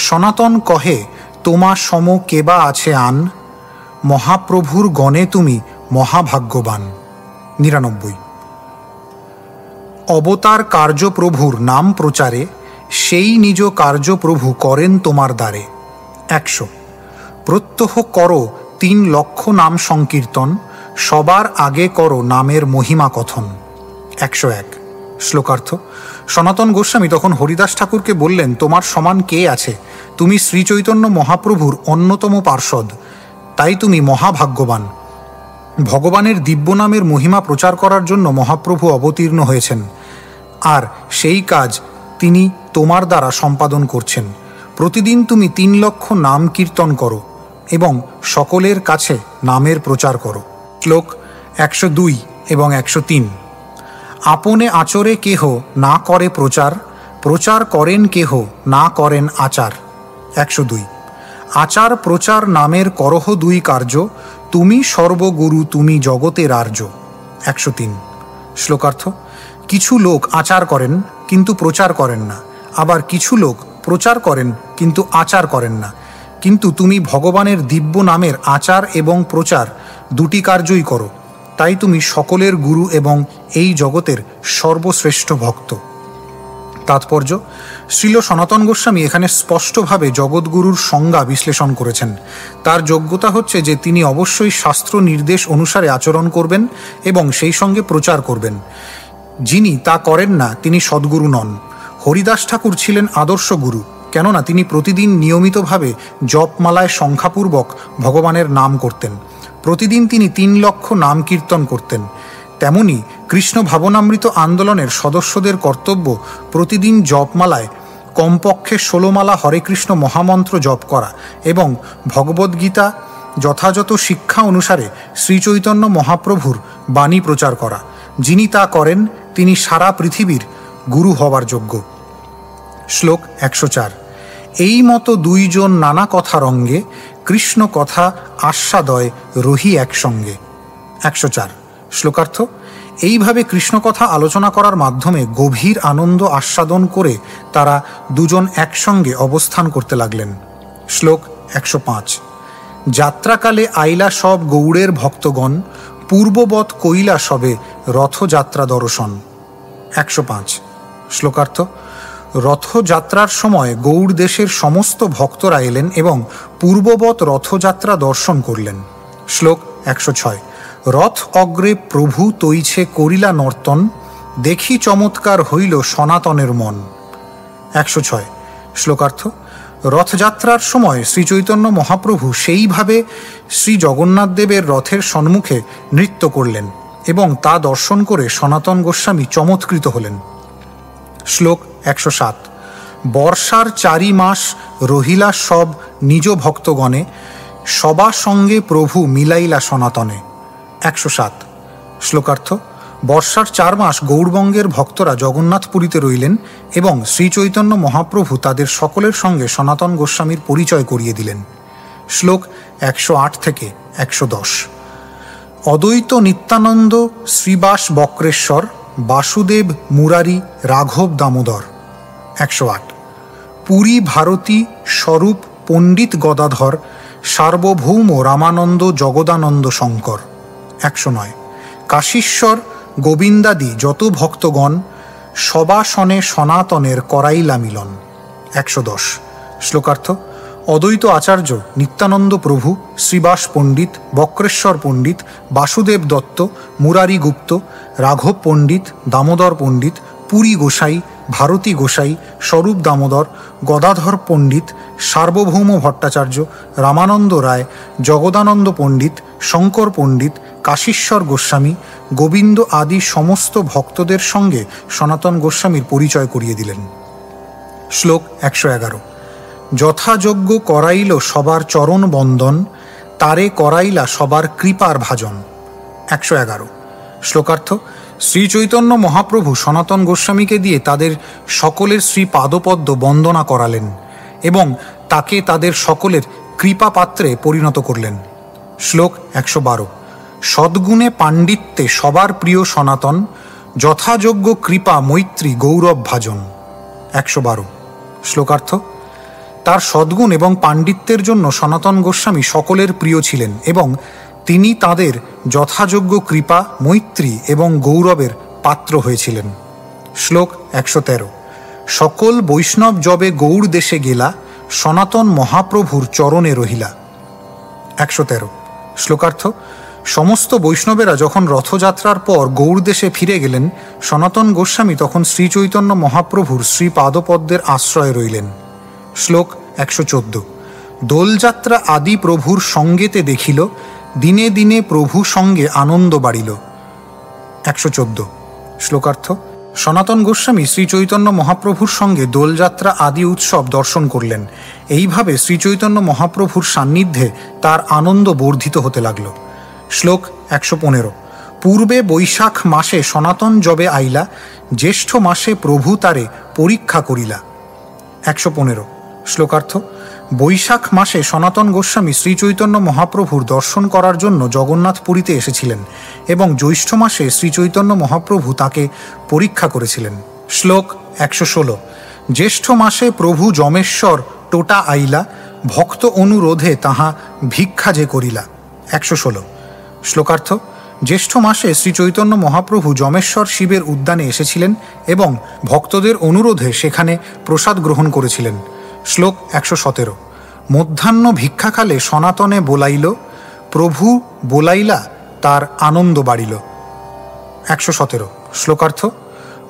সনাতন কহে তোমা সম কেবা আছে আন, মহাপ্রভুর গণে তুমি মহাভাগ্যবান। 99। অবতার কার্যপ্রভুর নাম প্রচারে, সেই নিজ কার্যপ্রভু করেন তোমার দ্বারে। 100। প্রত্যহ করো 3 লক্ষ নাম সংকীর্তন, সবার আগে করো নামের মহিমা কথন। 101। শ্লোকার্থ। সনাতন গোস্বামী তখন হরিদাস ঠাকুরকে বললেন, তোমার সমান কে আছে? তুমি শ্রীচৈতন্য মহাপ্রভুর অন্যতম পার্ষদ, তাই তুমি মহাভাগ্যবান। ভগবানের দিব্য নামের মহিমা প্রচার করার জন্য মহাপ্রভু অবতীর্ণ হয়েছেন, আর সেই কাজ তিনি তোমার দ্বারা সম্পাদন করছেন। প্রতিদিন তুমি 3 লক্ষ নাম কীর্তন করো এবং সকলের কাছে নামের প্রচার করো। শ্লোক 102 এবং 103। আপনে আচরে কেহ না করে প্রচার, প্রচার করেন কেহ না করেন আচার। 102। আচার প্রচার নামের করহ 2 কার্য, তুমি সর্বগুরু তুমি জগতের আর্য। 103। শ্লোকার্থ। কিছু লোক আচার করেন কিন্তু প্রচার করেন না, আবার কিছু লোক প্রচার করেন কিন্তু আচার করেন না, কিন্তু তুমি ভগবানের দিব্য নামের আচার এবং প্রচার 2টি কার্যই করো, তাই তুমি সকলের গুরু এবং এই জগতের সর্বশ্রেষ্ঠ ভক্ত। তাৎপর্য: শ্রীল সনাতন গোস্বামী এখানে স্পষ্টভাবে জগৎগুরুর সংজ্ঞা বিশ্লেষণ করেছেন। তার যোগ্যতা হচ্ছে যে তিনি অবশ্যই শাস্ত্র নির্দেশ অনুসারে আচরণ করবেন এবং সেই সঙ্গে প্রচার করবেন। যিনি তা করেন না তিনি সদ্গুরু নন। হরিদাস ঠাকুর ছিলেন আদর্শ গুরু, কেননা তিনি প্রতিদিন নিয়মিতভাবে জপমালায় সংখ্যাপূর্বক ভগবানের নাম করতেন। প্রতিদিন তিনি 3 লক্ষ নাম কীর্তন করতেন। তেমনি কৃষ্ণ ভাবনামৃত আন্দোলনের সদস্যদের কর্তব্য প্রতিদিন জপমালায় কমপক্ষে 16 মালা হরে কৃষ্ণ মহামন্ত্র জপ করা এবং ভগবদ্গীতা যথাযথ শিক্ষা অনুসারে শ্রীচৈতন্য মহাপ্রভুর বাণী প্রচার করা। যিনি তা করেন তিনি সারা পৃথিবীর গুরু হবার যোগ্য। শ্লোক 104। এই মতো 2 জন নানা কথা রঙ্গে, কৃষ্ণ কথা আস্বাদয় রহি একসঙ্গে। 104। শ্লোকার্থ। এইভাবে কৃষ্ণ কথা আলোচনা করার মাধ্যমে গভীর আনন্দ আস্বাদন করে তারা 2 জন একসঙ্গে অবস্থান করতে লাগলেন। শ্লোক 105। যাত্রাকালে আইলা সব গৌড়ের ভক্তগণ, পূর্ববৎ কইলা সবে রথযাত্রা দর্শন। 105। শ্লোকার্থ। রথযাত্রার সময় গৌড় দেশের সমস্ত ভক্তরা এলেন এবং পূর্ববৎ রথযাত্রা দর্শন করলেন। শ্লোক 106। রথ অগ্রে প্রভু তৈছে করিলা নর্তন, দেখি চমৎকার হইল সনাতনের মন। 106। শ্লোকার্থ। রথযাত্রার সময় শ্রীচৈতন্য মহাপ্রভু সেইভাবে শ্রী জগন্নাথ দেবের রথের সম্মুখে নৃত্য করলেন এবং তা দর্শন করে সনাতন গোস্বামী চমৎকৃত হলেন। শ্লোক 107। বর্ষার 4 মাস রহিলা সব নিজ ভক্তগণে, সবা সঙ্গে প্রভু মিলাইলা সনাতনে। 107। শ্লোকার্থ। বর্ষার 4 মাস গৌড়বঙ্গের ভক্তরা জগন্নাথপুরীতে রইলেন এবং শ্রীচৈতন্য মহাপ্রভু তাদের সকলের সঙ্গে সনাতন গোস্বামীর পরিচয় করিয়ে দিলেন। শ্লোক 108 থেকে 110। অদ্বৈত নিত্যানন্দ শ্রীবাস বক্রেশ্বর, বাসুদেব মুরারি রাঘব দামোদর। 108। পুরী ভারতী স্বরূপ পণ্ডিত গদাধর, সার্বভৌম রামানন্দ জগদানন্দ শঙ্কর। 109। কাশীশ্বর গোবিন্দাদি যত ভক্তগণ সবাসনে সনাতনের করাইলা মিলন। 110। শ্লোকার্থ। অদ্বৈত আচার্য নিত্যানন্দ প্রভু, শ্রীবাস পণ্ডিত, বক্রেশ্বর পণ্ডিত, বাসুদেব দত্ত, মুরারি গুপ্ত, রাঘব পণ্ডিত, দামোদর পণ্ডিত, পুরী গোসাই, ভারতী গোসাই, স্বরূপ দামোদর, গদাধর পণ্ডিত, সার্বভৌম ভট্টাচার্য, রামানন্দ রায়, জগদানন্দ পণ্ডিত, শঙ্কর পণ্ডিত, কাশীশ্বর গোস্বামী, গোবিন্দ আদি সমস্ত ভক্তদের সঙ্গে সনাতন গোস্বামীর পরিচয় করিয়ে দিলেন। শ্লোক 111। যথাযোগ্য করাইল সবার চরণ বন্দন, তারে করাইলা সবার কৃপার ভাজন। 111। শ্লোকার্থ। শ্রী চৈতন্য মহাপ্রভু সনাতন গোস্বামীকে দিয়ে তাদের সকলের শ্রী পাদপদ্ম বন্দনা করালেন এবং তাকে তাদের সকলের কৃপা পাত্রে পরিণত করলেন। শ্লোক 112। সদ্গুণে পাণ্ডিত্যে সবার প্রিয় সনাতন, যথাযোগ্য কৃপা মৈত্রী গৌরব ভাজন। 112। শ্লোকার্থ। তার সদ্গুণ এবং পাণ্ডিত্যের জন্য সনাতন গোস্বামী সকলের প্রিয় ছিলেন এবং তিনি তাদের যথাযোগ্য কৃপা, মৈত্রী এবং গৌরবের পাত্র হয়েছিলেন। শ্লোক 113। সকল বৈষ্ণব যবে গৌড় দেশে গেলা, সনাতন মহাপ্রভুর চরণে রহিলা। 113। শ্লোকার্থ। সমস্ত বৈষ্ণবেরা যখন রথযাত্রার পর গৌড় দেশে ফিরে গেলেন, সনাতন গোস্বামী তখন শ্রীচৈতন্য মহাপ্রভুর শ্রীপাদপদ্মের আশ্রয়ে রইলেন। শ্লোক 114। দোলযাত্রা আদি প্রভুর সঙ্গেতে দেখিল, দিনে দিনে প্রভু সঙ্গে আনন্দ বাড়িল। 114। শ্লোকার্থ। সনাতন গোস্বামী শ্রীচৈতন্য মহাপ্রভুর সঙ্গে দোলযাত্রা আদি উৎসব দর্শন করলেন। এইভাবে শ্রীচৈতন্য মহাপ্রভুর সান্নিধ্যে তার আনন্দ বর্ধিত হতে লাগল। শ্লোক 115। পূর্বে বৈশাখ মাসে সনাতন যবে আইলা, জ্যেষ্ঠ মাসে প্রভু তারে পরীক্ষা করিলা। 115। শ্লোকার্থ। বৈশাখ মাসে সনাতন গোস্বামী শ্রীচৈতন্য মহাপ্রভুর দর্শন করার জন্য জগন্নাথ পুরীতে এসেছিলেন এবং জ্যৈষ্ঠ মাসে শ্রীচৈতন্য মহাপ্রভু তাকে পরীক্ষা করেছিলেন। শ্লোক 116। জ্যেষ্ঠ মাসে প্রভু যমেশ্বর টোটা আইলা, ভক্ত অনুরোধে তাহা ভিক্ষা যে করিলা। 116। শ্লোকার্থ। জ্যেষ্ঠ মাসে শ্রীচৈতন্য মহাপ্রভু যমেশ্বর শিবের উদ্যানে এসেছিলেন এবং ভক্তদের অনুরোধে সেখানে প্রসাদ গ্রহণ করেছিলেন। শ্লোক 117। মধ্যাহ্ন ভিক্ষাকালে সনাতনে বোলাইল, প্রভু বোলাইলা তার আনন্দ বাড়িল। 117। শ্লোকার্থ।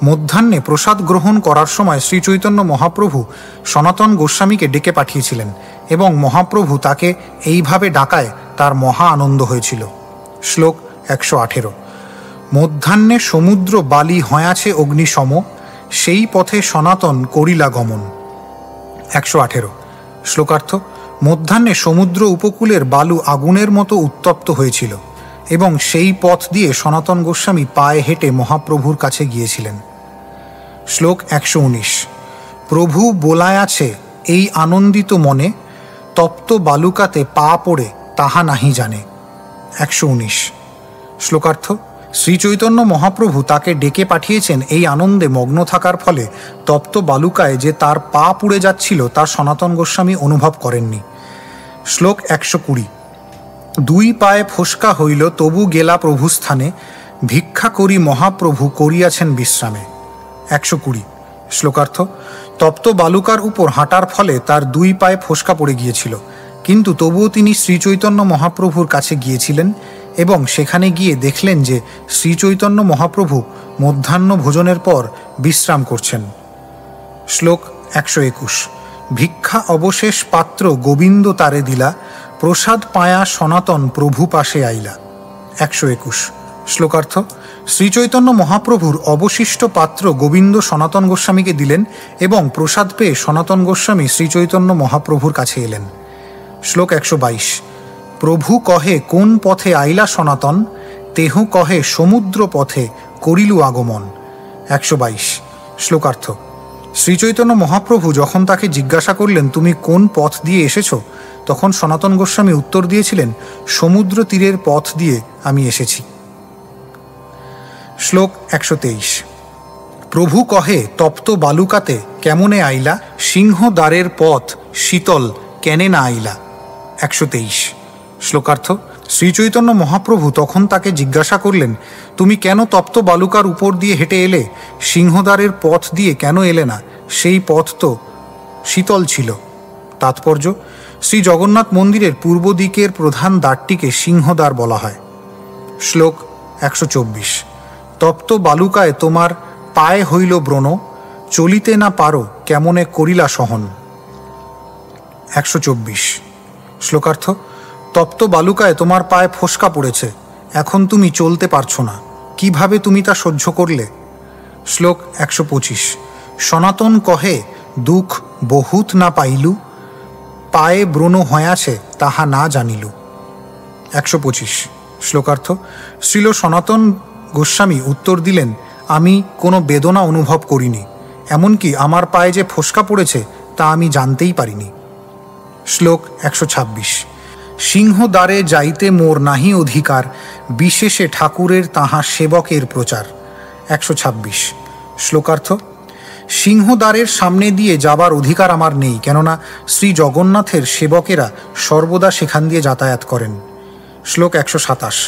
মধ্যাহ্নে প্রসাদ গ্রহণ করার সময় শ্রীচৈতন্য মহাপ্রভু সনাতন গোস্বামীকে ডেকে পাঠিয়েছিলেন এবং মহাপ্রভু তাকে এইভাবে ডাকায় তার মহা আনন্দ হয়েছিল। শ্লোক 118। মধ্যাহ্নে সমুদ্র বালি হয়াছে অগ্নিসম, সেই পথে সনাতন করিলা গমন। 118। শ্লোকার্থ। মধ্যাহ্নে সমুদ্র উপকূলের বালু আগুনের মতো উত্তপ্ত হয়েছিল এবং সেই পথ দিয়ে সনাতন গোস্বামী পায়ে হেঁটে মহাপ্রভুর কাছে গিয়েছিলেন। শ্লোক 119। প্রভু বোলায় আছে এই আনন্দিত মনে, তপ্ত বালুকাতে পা পড়ে তাহা নাহি জানে। 119। শ্লোকার্থ। শ্রীচৈতন্য মহাপ্রভু তাকে ডেকে পাঠিয়েছেন এই আনন্দে মগ্ন থাকার ফলে তপ্ত বালুকায় যে তার পা পুড়ে যাচ্ছিল তা সনাতন গোস্বামী অনুভব করেননি। শ্লোক 120। দুই পায়ে ফোসকা হইল তবু গেলা প্রভু স্থানে, ভিক্ষা করি মহাপ্রভু করিয়াছেন বিশ্রামে। 120। শ্লোকার্থ। তপ্ত বালুকার উপর হাঁটার ফলে তার দুই পায়ে ফোসকা পড়ে গিয়েছিল, কিন্তু তবুও তিনি শ্রীচৈতন্য মহাপ্রভুর কাছে গিয়েছিলেন এবং সেখানে গিয়ে দেখলেন যে শ্রীচৈতন্য মহাপ্রভু মধ্যাহ্ন ভোজনের পর বিশ্রাম করছেন। শ্লোক 121। ভিক্ষা অবশেষ পাত্র গোবিন্দ তারে দিলা, প্রসাদ পায়া সনাতন প্রভু পাশে আইলা। 121। শ্লোকার্থ। শ্রীচৈতন্য মহাপ্রভুর অবশিষ্ট পাত্র গোবিন্দ সনাতন গোস্বামীকে দিলেন এবং প্রসাদ পেয়ে সনাতন গোস্বামী শ্রীচৈতন্য মহাপ্রভুর কাছে এলেন। শ্লোক 122। প্রভু কহে কোন পথে আইলা সনাতন, তেহ কহে সমুদ্র পথে করিলু আগমন। 122। শ্লোকার্থ। শ্রীচৈতন্য মহাপ্রভু যখন তাকে জিজ্ঞাসা করলেন তুমি কোন পথ দিয়ে এসেছ, তখন সনাতন গোস্বামী উত্তর দিয়েছিলেন সমুদ্র তীরের পথ দিয়ে আমি এসেছি। শ্লোক 123। প্রভু কহে তপ্ত বালুকাতে কেমনে আইলা, সিংহ দ্বারের পথ শীতল কেনে না আইলা। 123। শ্লোকার্থ। শ্রীচৈতন্য মহাপ্রভু তখন তাকে জিজ্ঞাসা করলেন, তুমি কেন তপ্ত বালুকার উপর দিয়ে হেঁটে এলে? সিংহদ্বারের পথ দিয়ে কেন এলে না? সেই পথ তো শীতল ছিল। তাৎপর্য: শ্রী জগন্নাথ মন্দিরের পূর্ব দিকের প্রধান দ্বারটিকে সিংহদ্বার বলা হয়। শ্লোক 124। তপ্ত বালুকায় তোমার পায়ে হইল ব্রণ, চলিতে না পারো কেমনে করিলা সহন। 124। শ্লোকার্থ। তপ্ত বালুকায় তোমার পায়ে ফোস্কা পড়েছে, এখন তুমি চলতে পারছো না, কিভাবে তুমি তা সহ্য করলে? শ্লোক 125। সনাতন কহে দুঃখ বহুত না পাইলু, পায়ে ব্রণ হয়াছে তাহা না জানিলু। 125। শ্লোকার্থ। শ্রীল সনাতন গোস্বামী উত্তর দিলেন, আমি কোনো বেদনা অনুভব করিনি, এমনকি আমার পায়ে যে ফোস্কা পড়েছে তা আমি জানতেই পারিনি। শ্লোক 126। সিংহদ্বারে যাইতে মোর নাহি অধিকার, বিশেষে ঠাকুরের তাহা সেবকের প্রচার। 126। শ্লোকার্থ। সিংহদ্বারের সামনে দিয়ে যাবার অধিকার আমার নেই, কেননা শ্রী জগন্নাথের সেবকেরা সর্বদা সেখান দিয়ে যাতায়াত করেন। শ্লোক 127।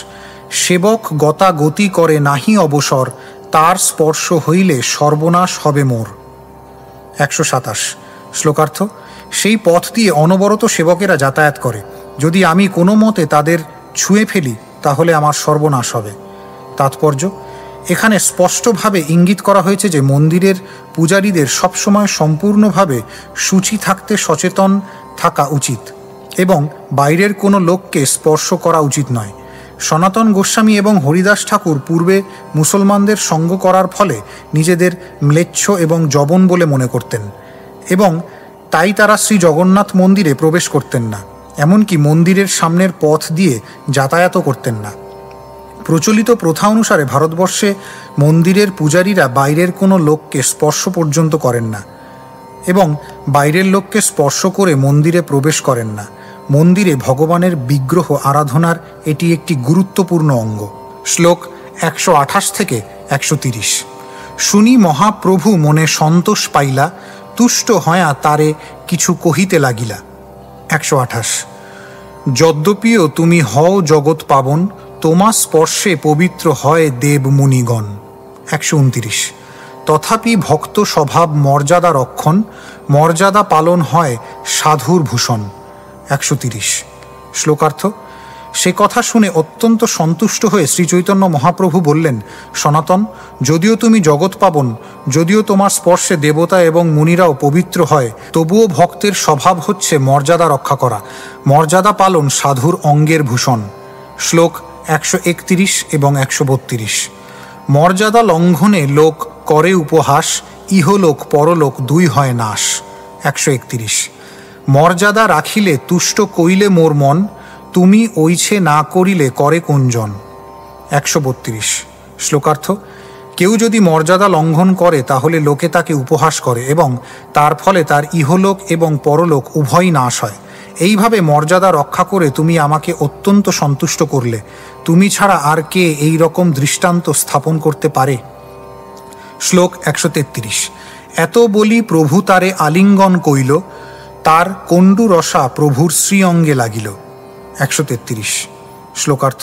সেবক গতা গতি করে নাহি অবসর, তার স্পর্শ হইলে সর্বনাশ হবে মোর। 127। শ্লোকার্থ। সেই পথ দিয়ে অনবরত সেবকেরা যাতায়াত করে, যদি আমি কোনো মতে তাদের ছুঁয়ে ফেলি তাহলে আমার সর্বনাশ হবে। তাৎপর্য: এখানে স্পষ্টভাবে ইঙ্গিত করা হয়েছে যে মন্দিরের পূজারীদের সবসময় সম্পূর্ণভাবে শুচি থাকতে সচেতন থাকা উচিত এবং বাইরের কোনো লোককে স্পর্শ করা উচিত নয়। সনাতন গোস্বামী এবং হরিদাস ঠাকুর পূর্বে মুসলমানদের সঙ্গ করার ফলে নিজেদের ম্লেচ্ছ এবং জবন বলে মনে করতেন এবং তাই তারা শ্রী জগন্নাথ মন্দিরে প্রবেশ করতেন না, এমনকি মন্দিরের সামনের পথ দিয়ে যাতায়াতও করতেন না। প্রচলিত প্রথা অনুসারে ভারতবর্ষে মন্দিরের পূজারীরা বাইরের কোনো লোককে স্পর্শ পর্যন্ত করেন না এবং বাইরের লোককে স্পর্শ করে মন্দিরে প্রবেশ করেন না। মন্দিরে ভগবানের বিগ্রহ আরাধনার এটি একটি গুরুত্বপূর্ণ অঙ্গ। শ্লোক 128 থেকে 130। শুনি মহাপ্রভু মনে সন্তোষ পাইলা, তুষ্ট হয়া তারে কিছু কহিতে লাগিলা। 128। যদ্যপিও তুমি হও জগৎ পাবন, তোমা স্পর্শে পবিত্র হয় দেব মুনিগণ। 129। তথাপি ভক্ত স্বভাব মর্যাদা রক্ষণ, মর্যাদা পালন হয় সাধুর ভূষণ। 130। শ্লোকার্থ। সে কথা শুনে অত্যন্ত সন্তুষ্ট হয়ে শ্রীচৈতন্য মহাপ্রভু বললেন, সনাতন, যদিও তুমি জগৎ পাবন, যদিও তোমার স্পর্শে দেবতা এবং মুনিরাও পবিত্র হয়, তবুও ভক্তের স্বভাব হচ্ছে মর্যাদা রক্ষা করা, মর্যাদা পালন সাধুর অঙ্গের ভূষণ। শ্লোক 131 এবং 132। মর্যাদা লঙ্ঘনে লোক করে উপহাস, ইহলোক পরলোক দুই হয় নাশ। 131। মর্যাদা রাখিলে তুষ্ট কইলে মোর মন, তুমি ওইছে না করিলে করে কোনজন। 132। শ্লোকার্থ। কেউ যদি মর্যাদা লঙ্ঘন করে তাহলে লোকে তাকে উপহাস করে এবং তার ফলে তার ইহলোক এবং পরলোক উভয়ই নাশ হয়। এইভাবে মর্যাদা রক্ষা করে তুমি আমাকে অত্যন্ত সন্তুষ্ট করলে। তুমি ছাড়া আর কে এই রকম দৃষ্টান্ত স্থাপন করতে পারে? শ্লোক 133। এত বলি প্রভু তারে আলিঙ্গন কইল, তার কণ্ডু রসা প্রভুর শ্রীঅঙ্গে লাগিল। 133। শ্লোকার্থ।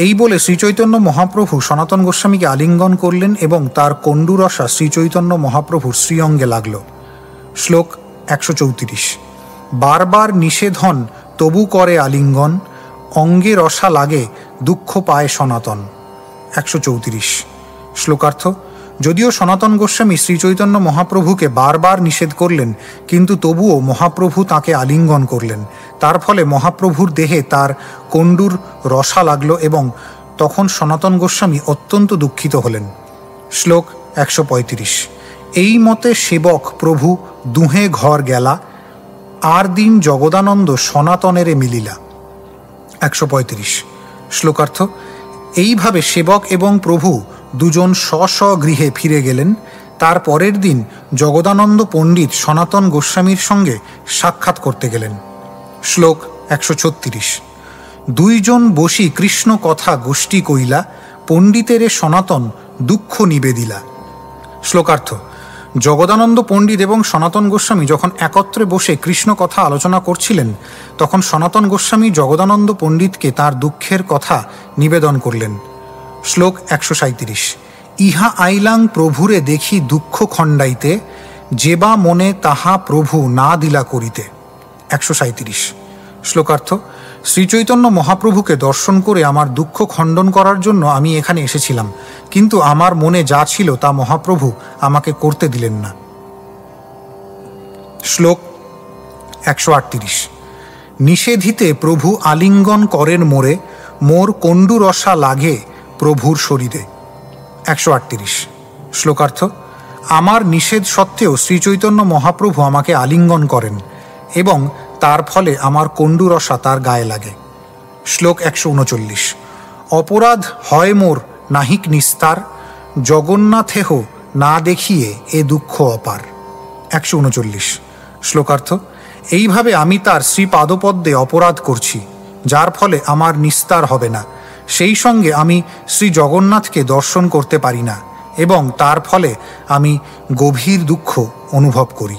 এই বলে শ্রীচৈতন্য মহাপ্রভু সনাতন গোস্বামীকে আলিঙ্গন করলেন এবং তার কণ্ডু রসা শ্রীচৈতন্য মহাপ্রভুর শ্রীঅঙ্গে লাগল। শ্লোক 134। বারবার নিষেধন তবু করে আলিঙ্গন, অঙ্গে রসা লাগে দুঃখ পায় সনাতন। 134। শ্লোকার্থ। যদিও সনাতন গোস্বামী শ্রীচৈতন্য মহাপ্রভুকে বারবার নিষেধ করলেন, কিন্তু তবুও মহাপ্রভু তাকে আলিঙ্গন করলেন। তার ফলে মহাপ্রভুর দেহে তার কণ্ডুর রসা লাগল এবং তখন সনাতন গোস্বামী অত্যন্ত দুঃখিত হলেন। শ্লোক 135। এই মতে সেবক প্রভু দুহে ঘর গেলা, আর দিন জগদানন্দ সনাতনেরে মিলিলা। 135। শ্লোকার্থ। এইভাবে সেবক এবং প্রভু দুজন স্ব গৃহে ফিরে গেলেন। তার পরের দিন জগদানন্দ পণ্ডিত সনাতন গোস্বামীর সঙ্গে সাক্ষাৎ করতে গেলেন। শ্লোক 136। দুইজন বসি কৃষ্ণ কথা গোষ্ঠী কইলা, পণ্ডিতেরে সনাতন দুঃখ নিবেদিলা। শ্লোকার্থ। জগদানন্দ পণ্ডিত এবং সনাতন গোস্বামী যখন একত্রে বসে কৃষ্ণ কথা আলোচনা করছিলেন, তখন সনাতন গোস্বামী জগদানন্দ পণ্ডিতকে তার দুঃখের কথা নিবেদন করলেন। শ্লোক 137। ইহা আইলাং প্রভুরে দেখি দুঃখ খণ্ডাইতে, যেবা মনে তাহা প্রভু না দিলা করিতে। 137। শ্লোকার্থ: শ্রীচৈতন্য মহাপ্রভুকে দর্শন করে আমার দুঃখ খণ্ডন করার জন্য আমি এখানে এসেছিলাম, কিন্তু আমার মনে যা ছিল তা মহাপ্রভু আমাকে করতে দিলেন না। শ্লোক 138। নিষেধিতে প্রভু আলিঙ্গন করেন মোরে, মোর কণ্ডুরসা লাগে প্রভুর শরীরে। 138। শ্লোকার্থ: আমার নিষেধ সত্ত্বেও শ্রীচৈতন্য মহাপ্রভু আমাকে আলিঙ্গন করেন এবং তার ফলে আমার কণ্ডুরসা তার গায়ে লাগে। শ্লোক 139। অপরাধ হয় মোর নাহিক নিস্তার, জগন্নাথেহ না দেখিয়ে এ দুঃখ অপার। 139। শ্লোকার্থ: এইভাবে আমি তার শ্রীপাদপদ্মে অপরাধ করছি, যার ফলে আমার নিস্তার হবে না। সেই সঙ্গে আমি শ্রী জগন্নাথকে দর্শন করতে পারি না এবং তার ফলে আমি গভীর দুঃখ অনুভব করি।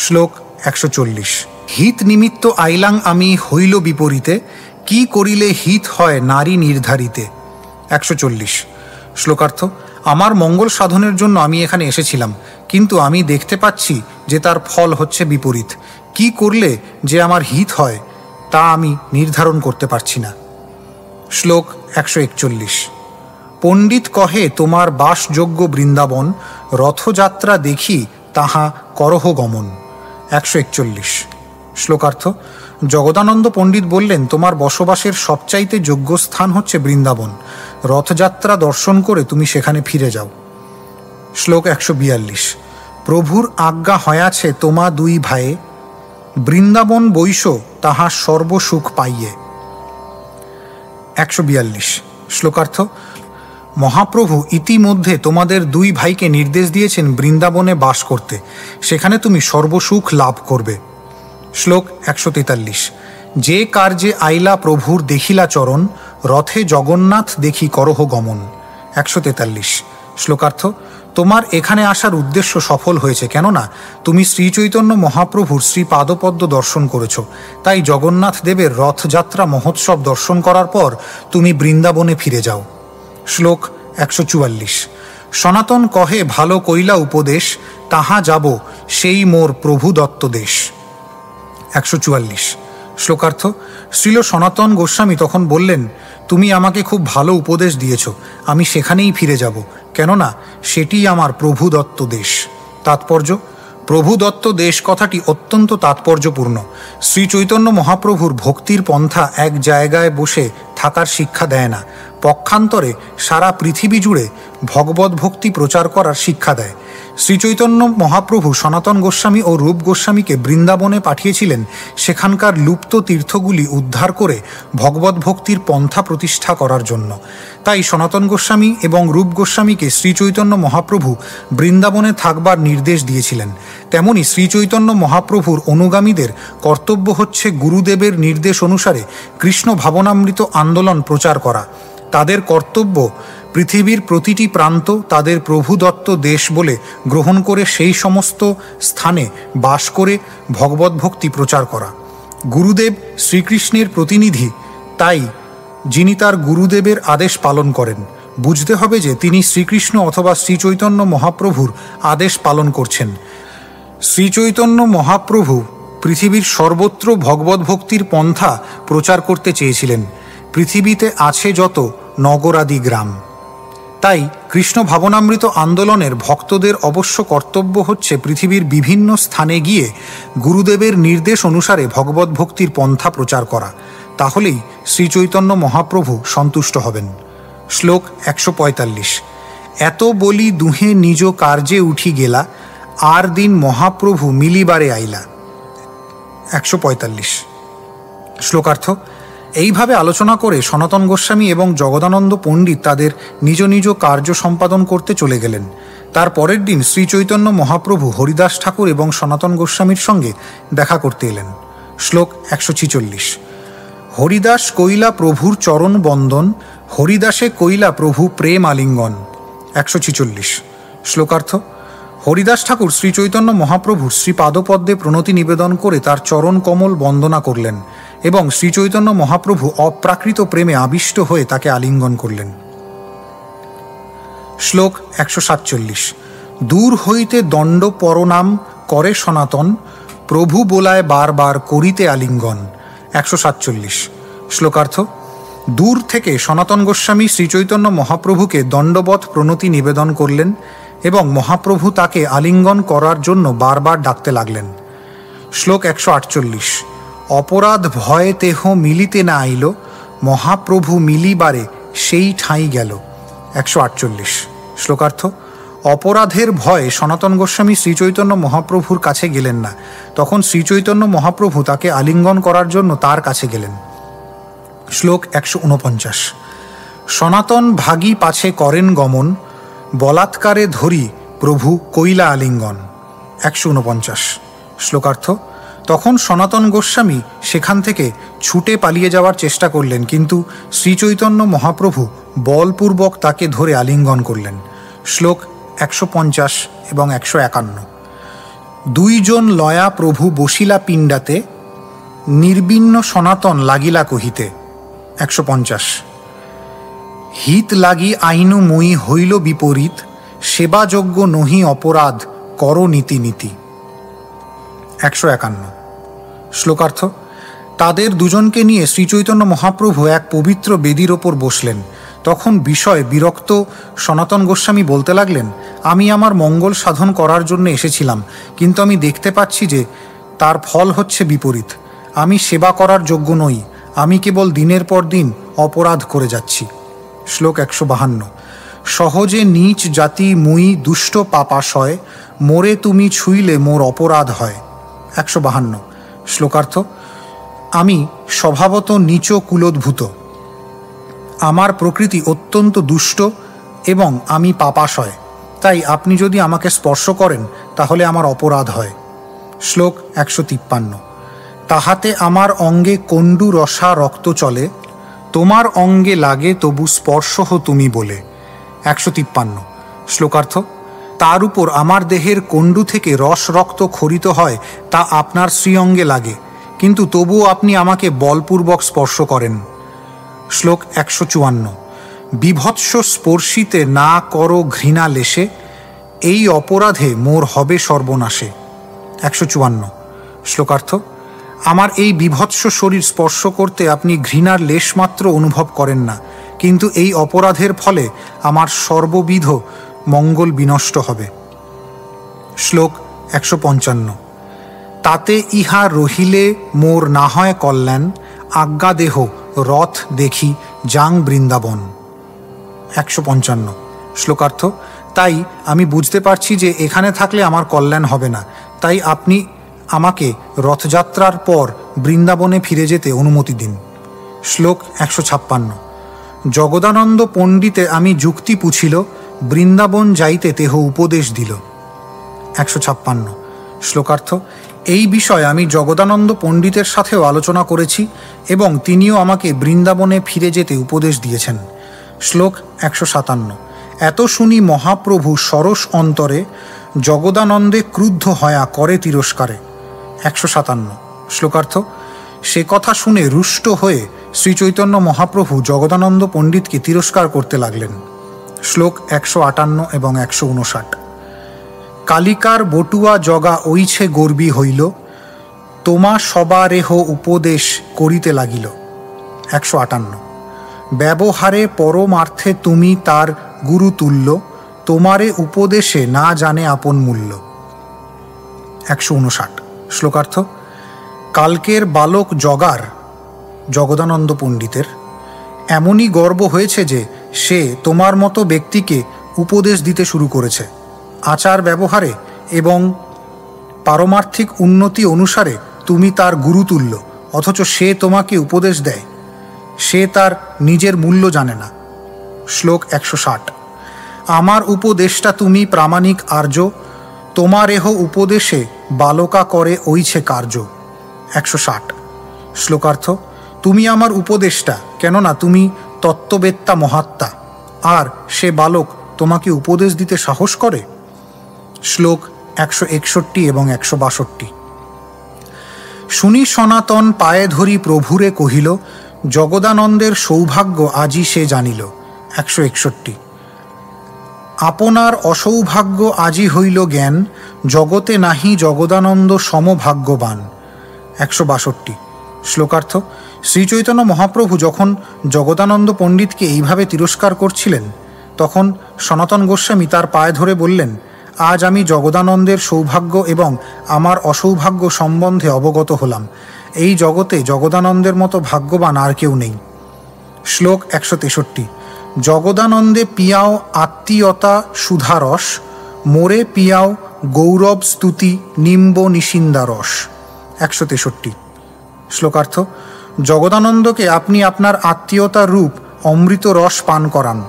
শ্লোক 140। হিত নিমিত্ত আইলাং আমি হইল বিপরীতে, কি করিলে হিত হয় নারী নির্ধারিতে। 140। শ্লোকার্থ: আমার মঙ্গল সাধনের জন্য আমি এখানে এসেছিলাম, কিন্তু আমি দেখতে পাচ্ছি যে তার ফল হচ্ছে বিপরীত। কি করলে যে আমার হিত হয় তা আমি নির্ধারণ করতে পারছি না। শ্লোক 141। পণ্ডিত কহে তোমার বাসযোগ্য বৃন্দাবন, রথযাত্রা দেখি তাহা করহ গমন। 141। শ্লোকার্থ: জগদানন্দ পণ্ডিত বললেন, তোমার বসবাসের সবচাইতে যোগ্য স্থান হচ্ছে বৃন্দাবন, রথযাত্রা দর্শন করে তুমি সেখানে ফিরে যাও। শ্লোক 142। প্রভুর আজ্ঞা হয়াছে তোমা দুই ভাইয়ে, বৃন্দাবন বৈশ তাহা সর্বসুখ পাইয়ে। 142। শ্লোকার্থ: মহাপ্রভু ইতিমধ্যে তোমাদের দুই ভাইকে নির্দেশ দিয়েছেন বৃন্দাবনে বাস করতে, সেখানে তুমি সর্বসুখ লাভ করবে। শ্লোক 143। যে কার্যে আইলা প্রভুর দেখিলা চরণ, রথে জগন্নাথ দেখি করহ গমন। 143। শ্লোকার্থ: তোমার এখানে আসার উদ্দেশ্য সফল হয়েছে, কেননা তুমি শ্রীচৈতন্য মহাপ্রভুর শ্রীপাদপদ্ম দর্শন করেছ। তাই জগন্নাথ দেবের রথযাত্রা মহোৎসব দর্শন করার পর তুমি বৃন্দাবনে ফিরে যাও। শ্লোক 144। সনাতন কহে ভালো কইলা উপদেশ, তাহা যাব সেই মোর প্রভু দত্ত দেশ। 144। শ্লোকার্থ: শ্রীল সনাতন গোস্বামী তখন বললেন, তুমি আমাকে খুব ভালো উপদেশ দিয়েছ, আমি সেখানেই ফিরে যাব, কেননা সেটি আমার প্রভু দত্ত দেশ। তাৎপর্য: প্রভু দত্ত দেশ কথাটি অত্যন্ত তাৎপর্যপূর্ণ। শ্রী চৈতন্য মহাপ্রভুর ভক্তির পন্থা এক জায়গায় বসে থাকার শিক্ষা দেয় না, পক্ষান্তরে সারা পৃথিবী জুড়ে ভগবত ভক্তি প্রচার করার শিক্ষা দেয়। শ্রীচৈতন্য মহাপ্রভু সনাতন গোস্বামী ও রূপ গোস্বামীকে বৃন্দাবনে পাঠিয়েছিলেন সেখানকার লুপ্ত তীর্থগুলি উদ্ধার করে ভগবত ভক্তির পন্থা প্রতিষ্ঠা করার জন্য। তাই সনাতন গোস্বামী এবং রূপ গোস্বামীকে শ্রীচৈতন্য মহাপ্রভু বৃন্দাবনে থাকবার নির্দেশ দিয়েছিলেন। তেমনি শ্রীচৈতন্য মহাপ্রভুর অনুগামীদের কর্তব্য হচ্ছে গুরুদেবের নির্দেশ অনুসারে কৃষ্ণ ভাবনামৃত আন্দোলন প্রচার করা। তাদের কর্তব্য পৃথিবীর প্রতিটি প্রান্ত তাদের প্রভু দত্ত দেশ বলে গ্রহণ করে সেই সমস্ত স্থানে বাস করে ভগবত ভক্তি প্রচার করা। গুরুদেব শ্রীকৃষ্ণের প্রতিনিধি, তাই যিনি তার গুরুদেবের আদেশ পালন করেন, বুঝতে হবে যে তিনি শ্রীকৃষ্ণ অথবা শ্রীচৈতন্য মহাপ্রভুর আদেশ পালন করছেন। শ্রীচৈতন্য মহাপ্রভু পৃথিবীর সর্বত্র ভগবত ভক্তির পন্থা প্রচার করতে চেয়েছিলেন। পৃথিবীতে আছে যত নগরাদি গ্রাম। তাই কৃষ্ণ ভাবনামৃত আন্দোলনের ভক্তদের অবশ্য কর্তব্য হচ্ছে পৃথিবীর বিভিন্ন স্থানে গিয়ে গুরুদেবের নির্দেশ অনুসারে ভগবত ভক্তির পন্থা প্রচার করা। তাহলেই শ্রীচৈতন্য মহাপ্রভু সন্তুষ্ট হবেন। শ্লোক 145। এত বলি দুহে নিজ কার্যে উঠি গেলা, আর দিন মহাপ্রভু মিলিবারে আইলা। 145। শ্লোকার্থ: এইভাবে আলোচনা করে সনাতন গোস্বামী এবং জগদানন্দ পণ্ডিত তাদের নিজ নিজ কার্য সম্পাদন করতে চলে গেলেন। তার পরের দিন শ্রীচৈতন্য মহাপ্রভু হরিদাস ঠাকুর এবং সনাতন গোস্বামীর সঙ্গে দেখা করতে এলেন। শ্লোক 146। হরিদাস কইলা প্রভুর চরণ বন্দন, হরিদাসে কইলা প্রভু প্রেম আলিঙ্গন। 146। শ্লোকার্থ: হরিদাস ঠাকুর শ্রীচৈতন্য মহাপ্রভুর শ্রীপাদপদ্মে প্রণতি নিবেদন করে তার চরণ কমল বন্দনা করলেন এবং শ্রীচৈতন্য মহাপ্রভু অপ্রাকৃত প্রেমে আবিষ্ট হয়ে তাকে আলিঙ্গন করলেন। শ্লোক 147। দূর হইতে দণ্ড পরনাম করে সনাতন, প্রভু বোলায় বারবার করিতে আলিঙ্গন। 147। শ্লোকার্থ। দূর থেকে সনাতন গোস্বামী শ্রীচৈতন্য মহাপ্রভুকে দণ্ডবৎ প্রণতি নিবেদন করলেন এবং মহাপ্রভু তাকে আলিঙ্গন করার জন্য বারবার ডাকতে লাগলেন। শ্লোক 148। অপরাধ ভয়ে তেহ মিলিতে না আইল, মহাপ্রভু মিলিবারে সেই ঠাঁই গেল। 148। শ্লোকার্থ। অপরাধের ভয়ে সনাতন গোস্বামী শ্রীচৈতন্য মহাপ্রভুর কাছে গেলেন না, তখন শ্রীচৈতন্য মহাপ্রভু তাকে আলিঙ্গন করার জন্য তার কাছে গেলেন। শ্লোক 149। সনাতন ভাগী পাছে করেন গমন, বলাৎকারে ধরি প্রভু কইলা আলিঙ্গন। 149। শ্লোকার্থ। তখন সনাতন গোস্বামী সেখান থেকে ছুটে পালিয়ে যাওয়ার চেষ্টা করলেন, কিন্তু শ্রীচৈতন্য মহাপ্রভু বলপূর্বক তাকে ধরে আলিঙ্গন করলেন। শ্লোক 150 এবং 151। দুইজন লয়া প্রভু বসিলা পিণ্ডাতে, নির্বিন্ন সনাতন লাগিলা কহিতে। 150। হিত লাগি আইনু মই হইল বিপরীত, সেবাযোগ্য নহি অপরাধ কর নীতি নীতি। 151। শ্লোকার্থ। তাদের দুজনকে নিয়ে শ্রীচৈতন্য মহাপ্রভু এক পবিত্র বেদির ওপর বসলেন। তখন বিষয় বিরক্ত সনাতন গোস্বামী বলতে লাগলেন, আমি আমার মঙ্গল সাধন করার জন্য এসেছিলাম, কিন্তু আমি দেখতে পাচ্ছি যে তার ফল হচ্ছে বিপরীত। আমি সেবা করার যোগ্য নই, আমি কেবল দিনের পর দিন অপরাধ করে যাচ্ছি। শ্লোক 152। সহজে নীচ জাতি মুই দুষ্ট পাপাশয়, মোরে তুমি ছুইলে মোর অপরাধ হয়। 152। শ্লোকার্থ। আমি স্বভাবত নীচ কুলোদ্ভূত, আমার প্রকৃতি অত্যন্ত দুষ্ট এবং আমি পাপাশয়, তাই আপনি যদি আমাকে স্পর্শ করেন তাহলে আমার অপরাধ হয়। শ্লোক 153। তাহাতে আমার অঙ্গে কণ্ডু রসা রক্ত চলে, তোমার অঙ্গে লাগে তবু স্পর্শহ তুমি বলে। 153। শ্লোকার্থ। তার উপর আমার দেহের কণ্ডু থেকে রস রক্ত খরিত হয়, তা আপনার শ্রীঅঙ্গে লাগে, কিন্তু তবুও আপনি আমাকে বলপূর্বক স্পর্শ করেন। শ্লোক 154। বিভৎস স্পর্শিতে না করো ঘৃণা লেশে, এই অপরাধে মোর হবে সর্বনাশে। 154। শ্লোকার্থ। আমার এই বিভৎস শরীর স্পর্শ করতে আপনি ঘৃণার লেশমাত্র অনুভব করেন না, কিন্তু এই অপরাধের ফলে আমার সর্ববিধ মঙ্গল বিনষ্ট হবে। শ্লোক 155। তাতে ইহা রহিলে মোর না হয় কল্যাণ, আজ্ঞা দেহ রথ দেখি যাং বৃন্দাবন। 155। শ্লোকার্থ। তাই আমি বুঝতে পারছি যে এখানে থাকলে আমার কল্যাণ হবে না, তাই আপনি আমাকে রথযাত্রার পর বৃন্দাবনে ফিরে যেতে অনুমতি দিন। শ্লোক 156। জগদানন্দ পণ্ডিতে আমি যুক্তি পুছিল, বৃন্দাবন যাইতে তেহ উপদেশ দিল। 156। শ্লোকার্থ। এই বিষয়ে আমি জগদানন্দ পণ্ডিতের সাথেও আলোচনা করেছি এবং তিনিও আমাকে বৃন্দাবনে ফিরে যেতে উপদেশ দিয়েছেন। শ্লোক 157। এত শুনি মহাপ্রভু সরস অন্তরে, জগদানন্দে ক্রুদ্ধ হয়া করে তিরস্কারে। 157। শ্লোকার্থ। সে কথা শুনে রুষ্ট হয়ে শ্রীচৈতন্য মহাপ্রভু জগদানন্দ পণ্ডিতকে তিরস্কার করতে লাগলেন। শ্লোক 158 এবং 159। কালিকার বটুয়া জগা ওইছে গর্বী হইল, তোমা সবারেহ উপদেশ করিতে লাগিল। 158। ব্যবহারে পরমার্থে তুমি তার গুরু তুল্য, তোমারে উপদেশে না জানে আপন মূল্য। 159। শ্লোকার্থ। কালকের বালক জগার, জগদানন্দ পণ্ডিতের, এমনই গর্ব হয়েছে যে সে তোমার মতো ব্যক্তিকে উপদেশ দিতে শুরু করেছে। আচার ব্যবহারে এবং পারমার্থিক উন্নতি অনুসারে তুমি তার গুরুতুল্য, অথচ সে তোমাকে উপদেশ দেয়। সে তার নিজের মূল্য জানে না। শ্লোক 160। আমার উপদেশটা তুমি প্রামাণিক আর্য, তোমার এহ উপদেশে বালকা করে ওইছে কার্য। 160। শ্লোকার্থ। তুমি আমার উপদেশটা, কেননা তুমি তত্ত্ববেত্তা মহাত্মা, আর সে বালক তোমাকে উপদেশ দিতে সাহস করে। শ্লোক 161 এবং 162। শুনি সনাতন পায়ে ধরি প্রভুরে কহিল, জগদানন্দের সৌভাগ্য আজি সে জানিল। 161। আপনার অসৌভাগ্য আজি হইল জ্ঞান, জগতে নাহি জগদানন্দ সমভাগ্যবান। 162। শ্লোকার্থ। শ্রীচৈতন্য মহাপ্রভু যখন জগদানন্দ পণ্ডিতকে এইভাবে তিরস্কার করছিলেন, তখন সনাতন গোস্বামী তার পায়ে ধরে বললেন, আজ আমি জগদানন্দের সৌভাগ্য এবং আমার অসৌভাগ্য সম্বন্ধে অবগত হলাম। এই জগতে জগদানন্দের মতো ভাগ্যবান আর কেউ নেই। শ্লোক 163। জগদানন্দে পিয়াও আত্মীয়তা সুধারস, মোরে পিয়াও গৌরব স্তুতি নিম্ব নিষিন্দারস। 163। শ্লোকার্থ। জগদানন্দকে আপনি আপনার আত্মীয়তার রূপ অমৃত রস পান করান,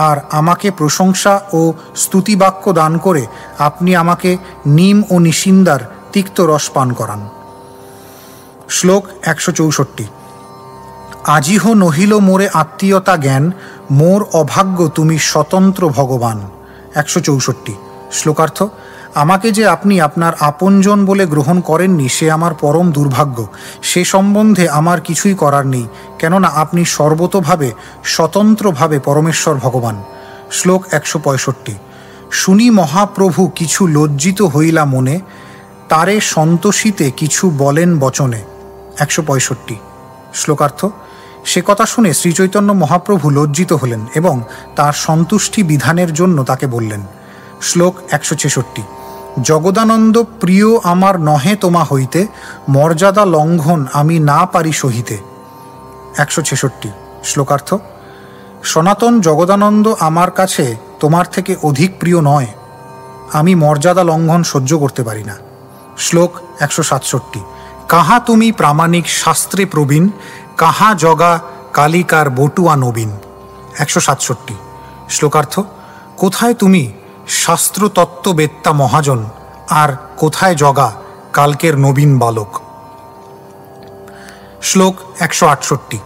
আর আমাকে প্রশংসা ও স্তুতিবাক্য দান করে আপনি আমাকে নিম ও নিষিন্দার তিক্ত রস পান করান। শ্লোক 164। আজিহ নহিল মোরে আত্মীয়তা জ্ঞান, মোর অভাগ্য তুমি স্বতন্ত্র ভগবান। 164। শ্লোকার্থ। আমাকে যে আপনি আপনার আপনজন বলে গ্রহণ করেননি সে আমার পরম দুর্ভাগ্য। সে সম্বন্ধে আমার কিছুই করার নেই, কেননা আপনি সর্বতোভাবে স্বতন্ত্রভাবে পরমেশ্বর ভগবান। শ্লোক 165। শুনি মহাপ্রভু কিছু লজ্জিত হইলা মনে, তারে সন্তোষিতে কিছু বলেন বচনে। 165। শ্লোকার্থ। সে কথা শুনে শ্রীচৈতন্য মহাপ্রভু লজ্জিত হলেন এবং তার সন্তুষ্টি বিধানের জন্য তাকে বললেন। শ্লোক 166। জগদানন্দ প্রিয় আমার নহে তোমা হইতে, মর্যাদা লঙ্ঘন আমি না পারি সহিতে। 166। শ্লোকার্থ। সনাতন জগদানন্দ আমার কাছে তোমার থেকে অধিক প্রিয় নয়, আমি মর্যাদা লঙ্ঘন সহ্য করতে পারি না। শ্লোক 167। কাহা তুমি প্রামাণিক শাস্ত্রে প্রবীণ, কাহা জগা কালিকার বটুয়া নবীন। 167। শ্লোকার্থ। কোথায় তুমি শাস্ত্রতত্ত্ববেত্তা মহাজন, আর কোথায় জগা কালকের নবীন বালক। শ্লোক 168।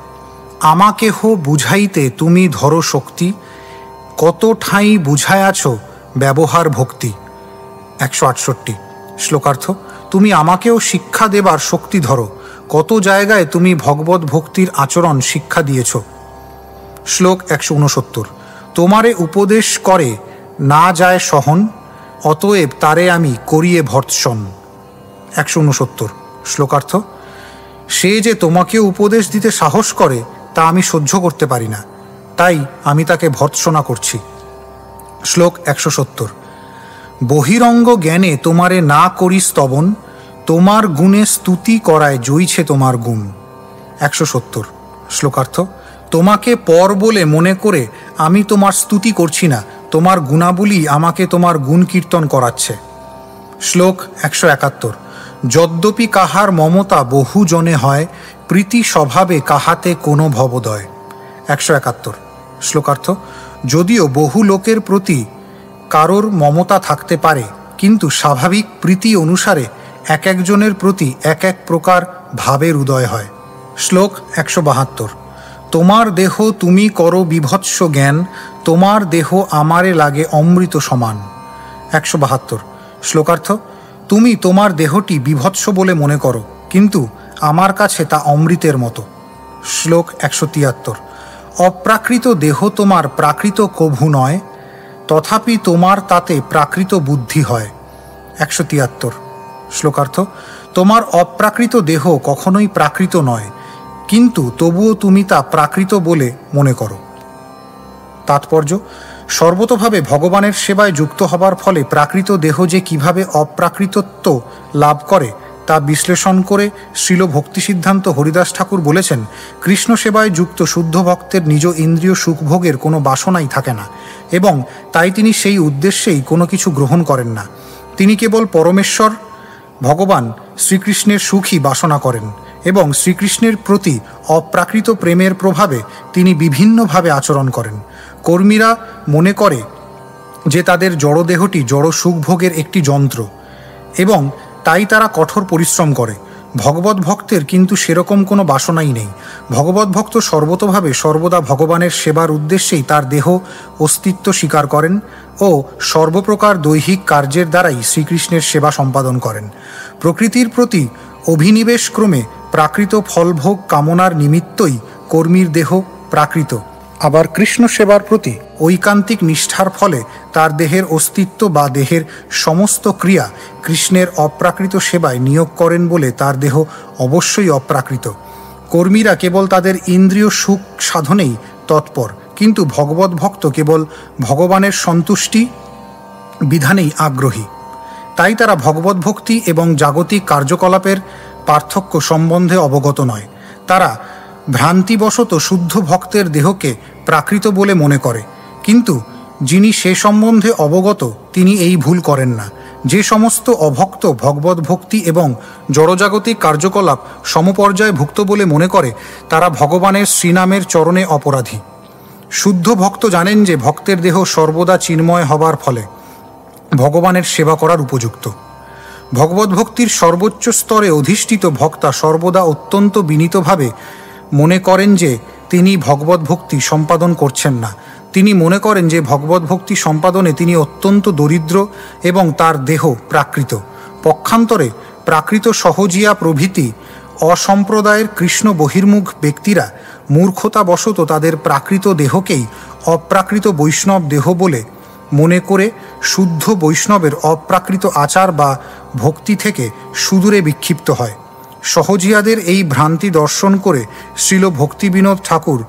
আমাকে হো বুঝাইতে তুমি ধরো শক্তি, কত ঠাঁই বুঝায়াছ ব্যবহার ভক্তি। 168। শ্লোকার্থ। তুমি আমাকেও শিক্ষা দেবার শক্তি ধরো, কত জায়গায় তুমি ভগবত ভক্তির আচরণ শিক্ষা দিয়েছ। শ্লোক 169। তোমারে উপদেশ করে না যায় সহন, অতএব তারে আমি করিয়ে ভর্ৎসন। 169। শ্লোকার্থ। সে যে তোমাকে উপদেশ দিতে সাহস করে তা আমি সহ্য করতে পারি না, তাই আমি তাকে ভর্ৎসনা করছি। শ্লোক 170। বহিরঙ্গ জ্ঞানে তোমারে না করি স্তবন, তোমার গুণে স্তুতি করায় জইছে তোমার গুণ। 170। শ্লোকার্থ। তোমাকে পর বলে মনে করে আমি তোমার স্তুতি করছি না, তোমার গুণাবলী আমাকে তোমার গুণ কীর্তন করাচ্ছে। শ্লোক 171। যদ্যপি কাহার মমতা বহু জনে হয়, প্রীতি স্বভাবে কাহাতে কোনো ভবদয়। 171। শ্লোকার্থ। যদিও বহু লোকের প্রতি কারোর মমতা থাকতে পারে, কিন্তু স্বাভাবিক প্রীতি অনুসারে এক একজনের প্রতি এক এক প্রকার ভাবের উদয় হয়। শ্লোক 172। তোমার দেহ তুমি করো বিভৎস জ্ঞান, তোমার দেহ আমারে লাগে অমৃত সমান। 172। শ্লোকার্থ। তুমি তোমার দেহটি বিভৎস বলে মনে করো, কিন্তু আমার কাছে তা অমৃতের মতো। শ্লোক 173। অপ্রাকৃত দেহ তোমার প্রাকৃত কভু নয়, তথাপি তোমার তাতে প্রাকৃত বুদ্ধি হয়। 173। শ্লোকার্থ। তোমার অপ্রাকৃত দেহ কখনোই প্রাকৃত নয়, কিন্তু তবুও তুমি তা প্রাকৃত বলে মনে করো। তাৎপর্য: সর্বতোভাবে ভগবানের সেবায় যুক্ত হবার ফলে প্রাকৃত দেহ যে কিভাবে অপ্রাকৃতত্ব লাভ করে তা বিশ্লেষণ করে শ্রীল ভক্তিসিদ্ধান্ত হরিদাস ঠাকুর বলেছেন, কৃষ্ণ সেবায় যুক্ত শুদ্ধ ভক্তের নিজ ইন্দ্রিয় সুখভোগের কোনো বাসনাই থাকে না, এবং তাই তিনি সেই উদ্দেশ্যেই কোনো কিছু গ্রহণ করেন না। তিনি কেবল পরমেশ্বর ভগবান শ্রীকৃষ্ণের সুখই বাসনা করেন, এবং শ্রীকৃষ্ণের প্রতি অপ্রাকৃত প্রেমের প্রভাবে তিনি বিভিন্নভাবে আচরণ করেন। কর্মীরা মনে করে যে তাদের জড়দেহটি জড় সুখভোগের একটি যন্ত্র, এবং তাই তারা কঠোর পরিশ্রম করে। ভগবত ভক্তের কিন্তু সেরকম কোনো বাসনাই নেই। ভগবত ভক্ত সর্বতোভাবে সর্বদা ভগবানের সেবার উদ্দেশ্যেই তার দেহ অস্তিত্ব স্বীকার করেন ও সর্বপ্রকার দৈহিক কার্যের দ্বারাই শ্রীকৃষ্ণের সেবা সম্পাদন করেন। প্রকৃতির প্রতি অভিনিবেশক্রমে প্রাকৃত ফলভোগ কামনার নিমিত্তই কর্মীর দেহ প্রাকৃত। আবার কৃষ্ণ সেবার প্রতি ঐকান্তিক নিষ্ঠার ফলে তার দেহের অস্তিত্ব বা দেহের সমস্ত ক্রিয়া কৃষ্ণের অপ্রাকৃত সেবায় নিয়োগ করেন বলে তার দেহ অবশ্যই অপ্রাকৃত। কর্মীরা কেবল তাদের ইন্দ্রিয় সুখ সাধনেই তৎপর, কিন্তু ভগবত ভক্ত কেবল ভগবানের সন্তুষ্টি বিধানেই আগ্রহী। তাই তারা ভগবত ভক্তি এবং জাগতিক কার্যকলাপের পার্থক্য সম্বন্ধে অবগত নয়। তারা ভ্রান্তিবশত শুদ্ধ ভক্তের দেহকে প্রাকৃত বলে মনে করে, কিন্তু যিনি সে সম্বন্ধে অবগত তিনি এই ভুল করেন না। যে সমস্ত অভক্ত ভগবত ভক্তি এবং জড়জাগতিক কার্যকলাপ সমপর্যায়ে ভুক্ত বলে মনে করে, তারা ভগবানের শ্রীনামের চরণে অপরাধী। শুদ্ধ ভক্ত জানেন যে ভক্তের দেহ সর্বদা চিন্ময় হবার ফলে ভগবানের সেবা করার উপযুক্ত। ভগবত ভক্তির সর্বোচ্চ স্তরে অধিষ্ঠিত ভক্তা সর্বদা অত্যন্ত বিনীতভাবে মনে করেন যে তিনি ভগবত ভক্তি সম্পাদন করছেন না। তিনি মনে করেন যে ভগবত ভক্তি সম্পাদনে তিনি অত্যন্ত দরিদ্র এবং তার দেহ প্রাকৃত। পক্ষান্তরে প্রাকৃত সহজিয়া প্রভৃতি অসম্প্রদায়ের কৃষ্ণ বহির্মুখ ব্যক্তিরা মূর্খতাবশত তাদের প্রাকৃত দেহকেই অপ্রাকৃত বৈষ্ণব দেহ বলে মনে করে শুদ্ধ বৈষ্ণবের অপ্রাকৃত আচার বা ভক্তি থেকে সুদূরে বিক্ষিপ্ত হয়। সহজিয়াদের এই ভ্রান্তি দর্শন করে শ্রীল ভক্তিবিনোদ ঠাকুর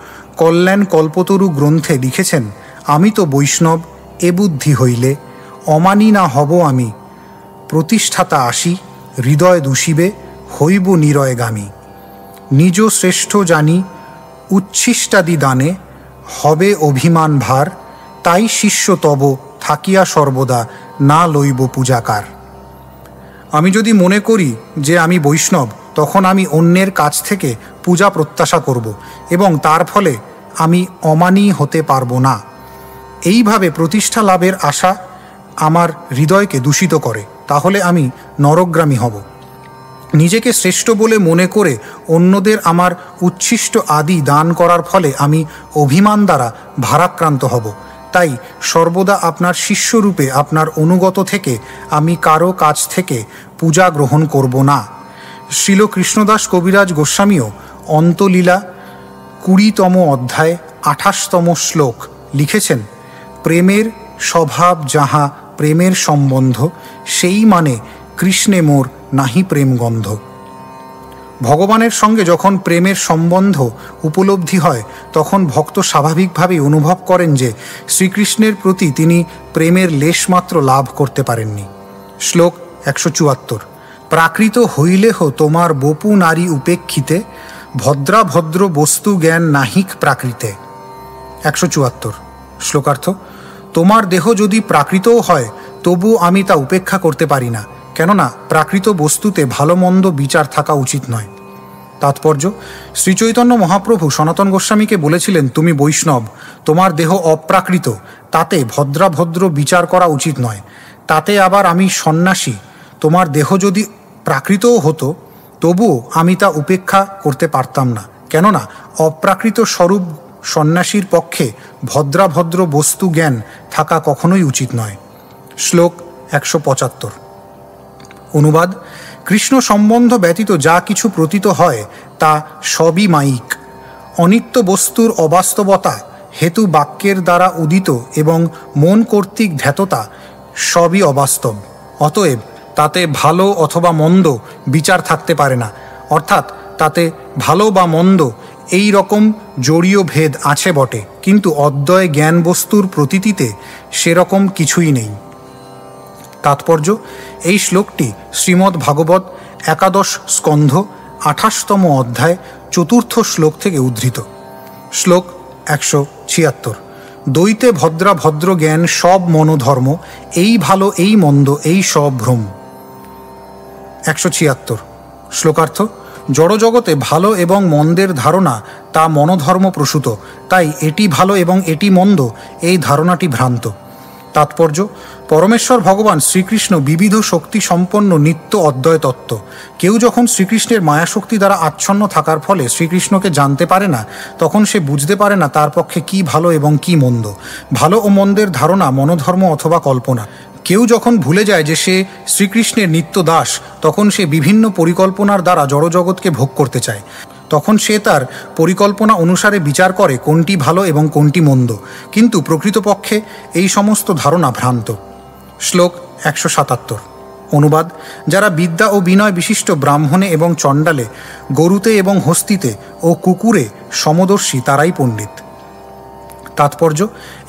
কল্যাণ কল্পতরু গ্রন্থে লিখেছেন, আমি তো বৈষ্ণব এ বুদ্ধি হইলে অমানি না হব আমি, প্রতিষ্ঠাতা আসি হৃদয় দূষিবে হইব নিরয়গামী। নিজ শ্রেষ্ঠ জানি উচ্ছিষ্টাদি দানে হবে অভিমান ভার, তাই শিষ্য তব থাকিয়া সর্বদা না লইব পূজাকার। আমি যদি মনে করি যে আমি বৈষ্ণব, তখন আমি অন্যের কাছ থেকে পূজা প্রত্যাশা করব এবং তার ফলে আমি অমানী হতে পারব না। এইভাবে প্রতিষ্ঠা লাভের আশা আমার হৃদয়কে দূষিত করে, তাহলে আমি নরগ্রামী হব। নিজেকে শ্রেষ্ঠ বলে মনে করে অন্যদের আমার উচ্ছিষ্ট আদি দান করার ফলে আমি অভিমান দ্বারা ভারাক্রান্ত হব। তাই সর্বদা আপনার শিষ্যরূপে আপনার অনুগত থেকে আমি কারো কাছ থেকে পূজা গ্রহণ করব না। শ্রীল কৃষ্ণদাস কবিরাজ গোস্বামীও অন্তলীলা 20তম অধ্যায় 28তম শ্লোক লিখেছেন, প্রেমের স্বভাব যাহা প্রেমের সম্বন্ধ, সেই মানে কৃষ্ণে মোর নাহি প্রেম গন্ধ। ভগবানের সঙ্গে যখন প্রেমের সম্বন্ধ উপলব্ধি হয়, তখন ভক্ত স্বাভাবিকভাবেই অনুভব করেন যে শ্রীকৃষ্ণের প্রতি তিনি প্রেমের লেশমাত্র লাভ করতে পারেননি। শ্লোক 174, প্রাকৃত হইলেহ তোমার বপু নারী উপেক্ষিতে, ভদ্রাভদ্র বস্তু জ্ঞান নাহিক প্রাকৃতে। 174 শ্লোকার্থ, তোমার দেহ যদি প্রাকৃতও হয় তবু আমি তা উপেক্ষা করতে পারি না, কেননা প্রাকৃত বস্তুতে ভালো মন্দ বিচার থাকা উচিত নয়। তাৎপর্য, শ্রীচৈতন্য মহাপ্রভু সনাতন গোস্বামীকে বলেছিলেন, তুমি বৈষ্ণব, তোমার দেহ অপ্রাকৃত, তাতে ভদ্রাভদ্র বিচার করা উচিত নয়। তাতে আবার আমি সন্ন্যাসী, তোমার দেহ যদি প্রাকৃতও হতো তবুও আমি তা উপেক্ষা করতে পারতাম না, কেননা অপ্রাকৃত স্বরূপ সন্ন্যাসীর পক্ষে ভদ্রাভদ্র বস্তু জ্ঞান থাকা কখনোই উচিত নয়। শ্লোক 175 অনুবাদ, কৃষ্ণ সম্বন্ধ ব্যতীত যা কিছু প্রতীত হয় তা সবই মায়িক। অনিত্য বস্তুর অবাস্তবতা হেতু বাক্যের দ্বারা উদিত এবং মন কর্তৃক ধ্যাততা সবই অবাস্তব। অতএব তাতে ভালো অথবা মন্দ বিচার থাকতে পারে না, অর্থাৎ তাতে ভালো বা মন্দ এই রকম জড়ীয় ভেদ আছে বটে, কিন্তু অদ্বয় জ্ঞান বস্তুর প্রতীতিতে সেরকম কিছুই নেই। তাৎপর্য, এই শ্লোকটি শ্রীমদ্ ভাগবত 11 স্কন্ধ 28তম অধ্যায় 4র্থ শ্লোক থেকে উদ্ধৃত। শ্লোক 176, দ্বৈতে ভদ্রা ভদ্র জ্ঞান সব মনোধর্ম, এই ভালো এই মন্দ এই সব ভ্রম। 176 শ্লোকার্থ, জড়জগতে ভালো এবং মন্দের ধারণা তা মনোধর্ম প্রসূত, তাই এটি ভালো এবং এটি মন্দ এই ধারণাটি ভ্রান্ত। তাৎপর্য: পরমেশ্বর ভগবান শ্রীকৃষ্ণ বিবিধ শক্তি সম্পন্ন নিত্য অদ্বয় তত্ত্ব। কেউ যখন শ্রীকৃষ্ণের মায়াশক্তি দ্বারা আচ্ছন্ন থাকার ফলে শ্রীকৃষ্ণকে জানতে পারে না, তখন সে বুঝতে পারে না তার পক্ষে কি ভালো এবং কি মন্দ, ভালো ও মন্দের ধারণা মনোধর্ম অথবা কল্পনা। কেউ যখন ভুলে যায় যে সে শ্রীকৃষ্ণের নিত্য দাস, তখন সে বিভিন্ন পরিকল্পনার দ্বারা জড়জগৎকে ভোগ করতে চায়। তখন সে তার পরিকল্পনা অনুসারে বিচার করে কোনটি ভালো এবং কোনটি মন্দ, কিন্তু প্রকৃতপক্ষে এই সমস্ত ধারণা ভ্রান্ত। শ্লোক 177। অনুবাদ: যারা বিদ্যা ও বিনয় বিশিষ্ট ব্রাহ্মণে এবং চণ্ডালে, গরুতে এবং হস্তিতে ও কুকুরে সমদর্শী তারাই পণ্ডিত। তাৎপর্য: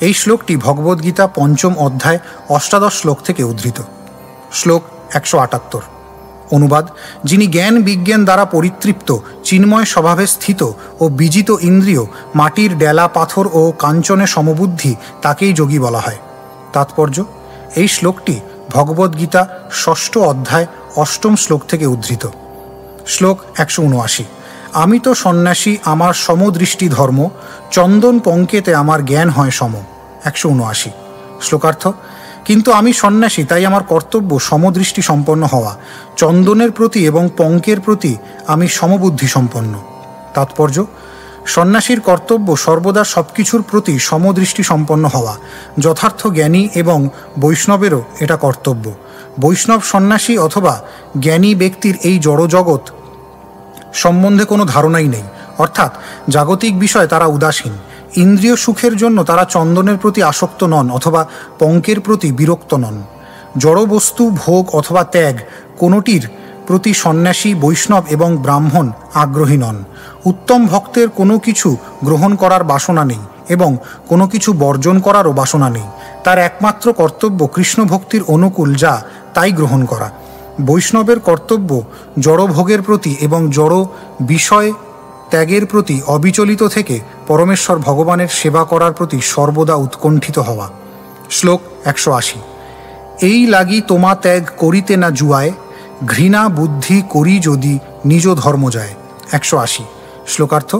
এই শ্লোকটি ভগবদ্গীতা 5ম অধ্যায় 18 শ্লোক থেকে উদ্ধৃত। শ্লোক 178। অনুবাদ: যিনি জ্ঞান বিজ্ঞান দ্বারা পরিতৃপ্ত, চিন্ময় স্বভাবে স্থিত ও বিজিত ইন্দ্রিয়, মাটির ডেলা পাথর ও কাঞ্চনে সমবুদ্ধি, তাকেই যোগী বলা হয়। তাৎপর্য: এই শ্লোকটি ভগবদ্গীতা 6ষ্ঠ অধ্যায় 8ম শ্লোক থেকে উদ্ধৃত। শ্লোক 179। আমি তো সন্ন্যাসী, আমার সমদৃষ্টি ধর্ম, চন্দন পঙ্কেতে আমার জ্ঞান হয় সম। 179। শ্লোকার্থ: কিন্তু আমি সন্ন্যাসী, তাই আমার কর্তব্য সমদৃষ্টি সম্পন্ন হওয়া, চন্দনের প্রতি এবং পঙ্কের প্রতি আমি সমবুদ্ধি সম্পন্ন। তাৎপর্য: সন্ন্যাসীর কর্তব্য সর্বদা সব কিছুর প্রতি সমদৃষ্টি সম্পন্ন হওয়া। যথার্থ জ্ঞানী এবং বৈষ্ণবেরও এটা কর্তব্য। বৈষ্ণব সন্ন্যাসী অথবা জ্ঞানী ব্যক্তির এই জড়জগৎ সম্বন্ধে কোনো ধারণাই নেই, অর্থাৎ জাগতিক বিষয়ে তারা উদাসীন। ইন্দ্রিয় সুখের জন্য তারা চন্দনের প্রতি আসক্ত নন অথবা পঙ্কের প্রতি বিরক্ত নন। জড়বস্তু ভোগ অথবা ত্যাগ কোনোটির প্রতি সন্ন্যাসী, বৈষ্ণব এবং ব্রাহ্মণ আগ্রহী নন। উত্তম ভক্তের কোনো কিছু গ্রহণ করার বাসনা নেই এবং কোনো কিছু বর্জন করারও বাসনা নেই। তার একমাত্র কর্তব্য কৃষ্ণ ভক্তির অনুকূল যা তাই গ্রহণ করা। বৈষ্ণবের কর্তব্য জড়ভোগের প্রতি এবং জড় বিষয় ত্যাগের প্রতি অবিচলিত থেকে পরমেশ্বর ভগবানের সেবা করার প্রতি সর্বদা উৎকণ্ঠিত হওয়া। শ্লোক 180। এই লাগি তোমা ত্যাগ করিতে না জুয়ায়, ঘৃণা বুদ্ধি করি যদি নিজ ধর্ম যায়। 180। শ্লোকার্থ: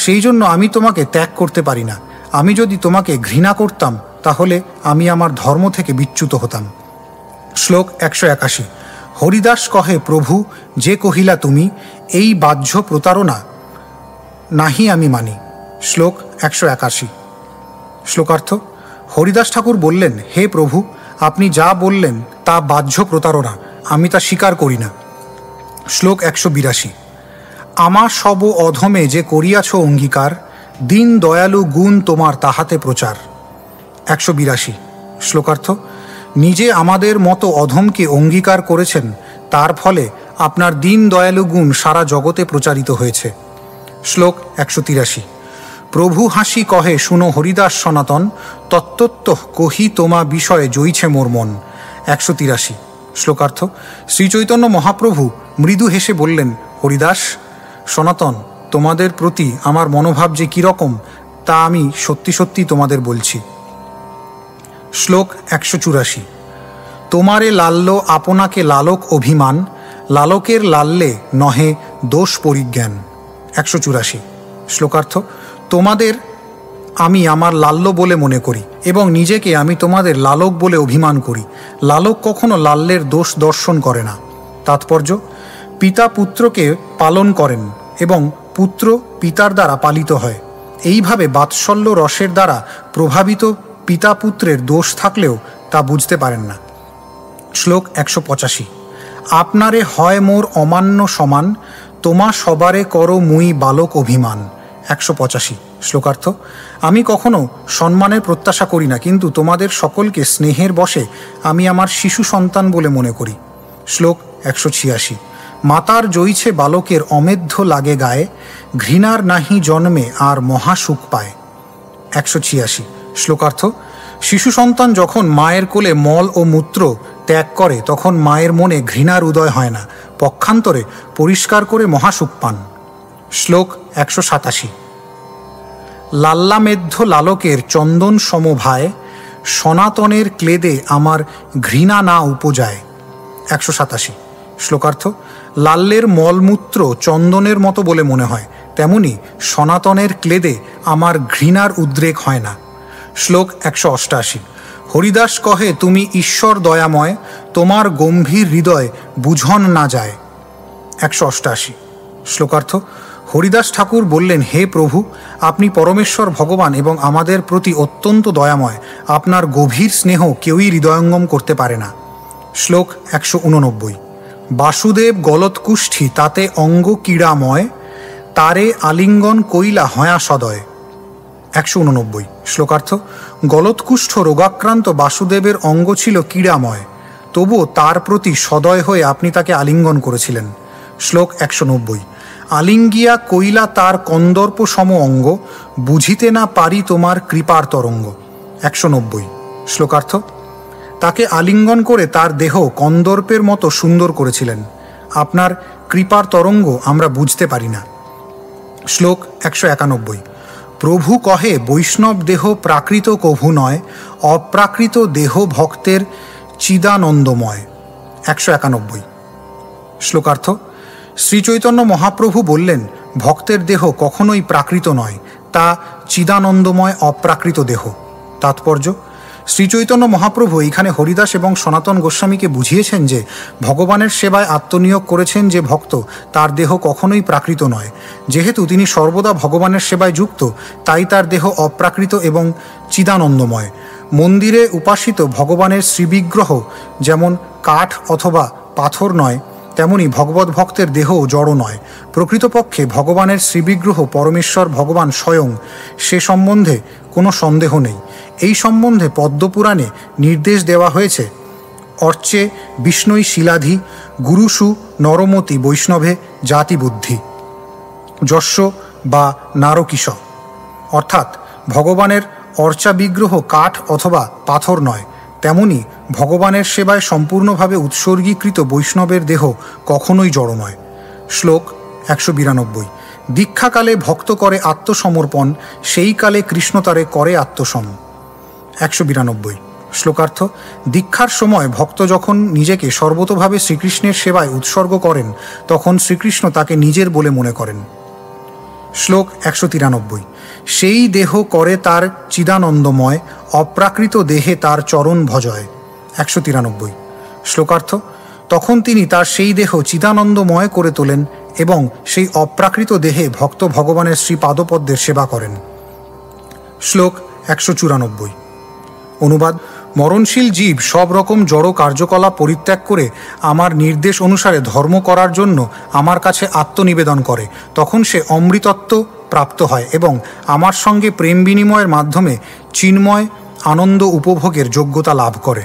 সেই জন্য আমি তোমাকে ত্যাগ করতে পারি না। আমি যদি তোমাকে ঘৃণা করতাম তাহলে আমি আমার ধর্ম থেকে বিচ্যুত হতাম। শ্লোক 181। হরিদাস কহে প্রভু যে কহিলা তুমি, এই বাহ্য প্রতারণা নাহি আমি মানি। শ্লোক 181। শ্লোকার্থ: হরিদাস ঠাকুর বললেন, হে প্রভু, আপনি যা বললেন তা বাহ্য প্রতারণা, আমি তা স্বীকার করি না। শ্লোক 182। আমা সব অধমে যে করিয়াছ অঙ্গীকার, দীন দয়ালু গুণ তোমার তাহাতে প্রচার। 182। শ্লোকার্থ: নিজে আমাদের মতো অধমকে অঙ্গীকার করেছেন, তার ফলে আপনার দীন দয়ালু গুণ সারা জগতে প্রচারিত হয়েছে। শ্লোক 183। প্রভু হাসি কহে শুনো হরিদাস সনাতন, তত্ত্বত্ব কহি তোমা বিষয়ে জইছে মোর মন। 183। শ্লোকার্থ: শ্রীচৈতন্য মহাপ্রভু মৃদু হেসে বললেন, হরিদাস, সনাতন, তোমাদের প্রতি আমার মনোভাব যে কীরকম তা আমি সত্যি সত্যি তোমাদের বলছি। শ্লোক 184। তোমারে লাল্য আপনাকে লালক অভিমান, লালকের লাল্যে নহে দোষ পরিজ্ঞান। 184। শ্লোকার্থ: তোমাদের আমি আমার লাল্য বলে মনে করি এবং নিজেকে আমি তোমাদের লালক বলে অভিমান করি। লালক কখনো লাল্যের দোষ দর্শন করে না। তাৎপর্য: পিতা পুত্রকে পালন করেন এবং পুত্র পিতার দ্বারা পালিত হয়। এইভাবে বাৎসল্য রসের দ্বারা প্রভাবিত পিতা পুত্রের দোষ থাকলেও তা বুঝতে পারেন না। শ্লোক 185। আপনারে হয় মোর অমান্য সমান, তোমা সবারে করো মুই বালক অভিমান। 185। শ্লোকার্থ: আমি কখনো সম্মানের প্রত্যাশা করি না, কিন্তু তোমাদের সকলকে স্নেহের বশে আমি আমার শিশু সন্তান বলে মনে করি। শ্লোক 186। মাতার জইছে বালকের অমেধ্য লাগে গায়ে, ঘৃণার নাহি জন্মে আর মহাসুখ পায়। 186। শ্লোকার্থ: শিশু সন্তান যখন মায়ের কোলে মল ও মূত্র ত্যাগ করে তখন মায়ের মনে ঘৃণার উদয় হয় না, পক্ষান্তরে পরিষ্কার করে মহাসুখ পান। শ্লোক 187। লাল্লামেধ্য লালকের চন্দন সমভায়, সনাতনের ক্লেদে আমার ঘৃণা না উপজায়। 187। শ্লোকার্থ: লাল্যের মলমূত্র চন্দনের মতো বলে মনে হয়, তেমনি সনাতনের ক্লেদে আমার ঘৃণার উদ্রেক হয় না। শ্লোক 188। হরিদাস কহে তুমি ঈশ্বর দয়াময়, তোমার গম্ভীর হৃদয় বুঝন না যায়। 188। শ্লোকার্থ। হরিদাস ঠাকুর বললেন, হে প্রভু, আপনি পরমেশ্বর ভগবান এবং আমাদের প্রতি অত্যন্ত দয়াময়। আপনার গভীর স্নেহ কেউই হৃদয়ঙ্গম করতে পারে না। শ্লোক 189। বাসুদেব গলৎকুষ্ঠী তাতে অঙ্গ ক্রীড়াময়, তারে আলিঙ্গন কইলা হয়া সদয়। 189। শ্লোকার্থ। গলৎকুষ্ঠ রোগাক্রান্ত বাসুদেবের অঙ্গ ছিল ক্রীড়াময়, তবুও তার প্রতি সদয় হয়ে আপনি তাকে আলিঙ্গন করেছিলেন। শ্লোক 190। আলিঙ্গিয়া কইলা তার কন্দর্প সম অঙ্গ, বুঝিতে না পারি তোমার কৃপার তরঙ্গ। 190। শ্লোকার্থ। তাকে আলিঙ্গন করে তার দেহ কন্দর্পের মতো সুন্দর করেছিলেন। আপনার কৃপার তরঙ্গ আমরা বুঝতে পারি না। শ্লোক 191। প্রভু কহে বৈষ্ণব দেহ প্রাকৃত কভু নয়, অপ্রাকৃত দেহ ভক্তের চিদানন্দময়। 191। শ্লোকার্থ। শ্রীচৈতন্য মহাপ্রভু বললেন, ভক্তের দেহ কখনোই প্রাকৃত নয়, তা চিদানন্দময় অপ্রাকৃত দেহ। তাৎপর্য: শ্রীচৈতন্য মহাপ্রভু এইখানে হরিদাস এবং সনাতন গোস্বামীকে বুঝিয়েছেন যে ভগবানের সেবায় আত্মনিয়োগ করেছেন যে ভক্ত, তার দেহ কখনোই প্রাকৃত নয়। যেহেতু তিনি সর্বদা ভগবানের সেবায় যুক্ত, তাই তার দেহ অপ্রাকৃত এবং চিদানন্দময়। মন্দিরে উপাসিত ভগবানের শ্রীবিগ্রহ যেমন কাঠ অথবা পাথর নয়, তেমনি ভগবত ভক্তের দেহও জড় নয়। প্রকৃতপক্ষে ভগবানের শ্রীবিগ্রহ পরমেশ্বর ভগবান স্বয়ং, সে সম্বন্ধে কোনো সন্দেহ নেই। এই সম্বন্ধে পদ্মপুরাণে নির্দেশ দেওয়া হয়েছে, অর্চে বিষ্ণুই শিলাধি, গুরুষু নরমতি বৈষ্ণবে জাতি বুদ্ধি যস্য বা নারকিশ। অর্থাৎ ভগবানের অর্চা বিগ্রহ কাঠ অথবা পাথর নয়, তেমনি ভগবানের সেবায় সম্পূর্ণভাবে উৎসর্গীকৃত বৈষ্ণবের দেহ কখনোই জড় নয়। শ্লোক 192। দীক্ষাকালে ভক্ত করে আত্মসমর্পণ, সেই কালে কৃষ্ণ তারে করে আত্মসম। 192। শ্লোকার্থ। দীক্ষার সময় ভক্ত যখন নিজেকে সর্বতোভাবে শ্রীকৃষ্ণের সেবায় উৎসর্গ করেন, তখন শ্রীকৃষ্ণ তাকে নিজের বলে মনে করেন। শ্লোক 193। সেই দেহ করে তার চিদানন্দময়, অপ্রাকৃত দেহে তার চরণ ভজয়। 193। শ্লোকার্থ। তখন তিনি তার সেই দেহ চিদানন্দময় করে তোলেন এবং সেই অপ্রাকৃত দেহে ভক্ত ভগবানের শ্রীপাদপদ্মের সেবা করেন। শ্লোক 194। অনুবাদ: মরণশীল জীব সব রকম জড় কার্যকলাপ পরিত্যাগ করে আমার নির্দেশ অনুসারে ধর্ম করার জন্য আমার কাছে আত্মনিবেদন করে, তখন সে অমৃতত্ব প্রাপ্ত হয় এবং আমার সঙ্গে প্রেম বিনিময়ের মাধ্যমে চিন্ময় আনন্দ উপভোগের যোগ্যতা লাভ করে।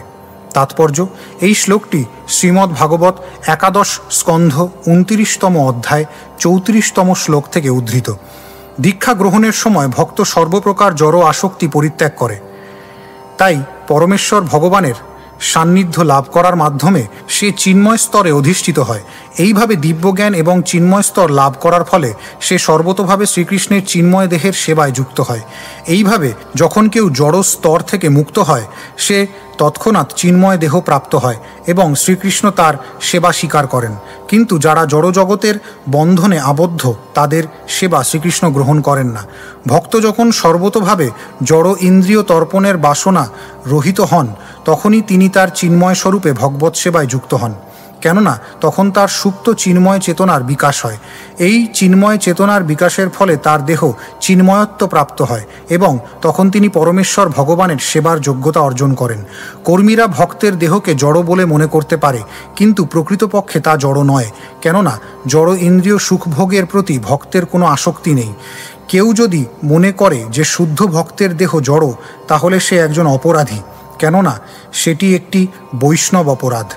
তাৎপর্য: এই শ্লোকটি শ্রীমদ্ ভাগবত 11 স্কন্ধ 29তম অধ্যায় 34তম শ্লোক থেকে উদ্ধৃত। দীক্ষা গ্রহণের সময় ভক্ত সর্বপ্রকার জড় আসক্তি পরিত্যাগ করে, তাই পরমেশ্বর ভগবানের সান্নিধ্য লাভ করার মাধ্যমে সে চিন্ময় স্তরে অধিষ্ঠিত হয়। এইভাবে দিব্যজ্ঞান এবং চিন্ময় স্তর লাভ করার ফলে সে সর্বতোভাবে শ্রীকৃষ্ণের চিন্ময় দেহের সেবায় যুক্ত হয়। এইভাবে যখন কেউ জড় স্তর থেকে মুক্ত হয়, সে তৎক্ষণাৎ চিন্ময় দেহ প্রাপ্ত হয় এবং শ্রীকৃষ্ণ তার সেবা স্বীকার করেন। কিন্তু যারা জড়জগতের বন্ধনে আবদ্ধ, তাদের সেবা শ্রীকৃষ্ণ গ্রহণ করেন না। ভক্ত যখন সর্বতোভাবে জড় ইন্দ্রিয় তর্পণের বাসনা রহিত হন, তখনই তিনি তার চিন্ময় স্বরূপে ভগবৎ সেবায় যুক্ত হন, কেননা তখন তার সুপ্ত চিন্ময় চেতনার বিকাশ হয়। এই চিন্ময় চেতনার বিকাশের ফলে তার দেহ চিন্ময়ত্ব প্রাপ্ত হয় এবং তখন তিনি পরমেশ্বর ভগবানের সেবার যোগ্যতা অর্জন করেন। কর্মীরা ভক্তের দেহকে জড় বলে মনে করতে পারে, কিন্তু প্রকৃতপক্ষে তা জড় নয়, কেননা জড় ইন্দ্রিয় সুখভোগের প্রতি ভক্তের কোনো আসক্তি নেই। কেউ যদি মনে করে যে শুদ্ধ ভক্তের দেহ জড়, তাহলে সে একজন অপরাধী, কেননা সেটি একটি বৈষ্ণব অপরাধ।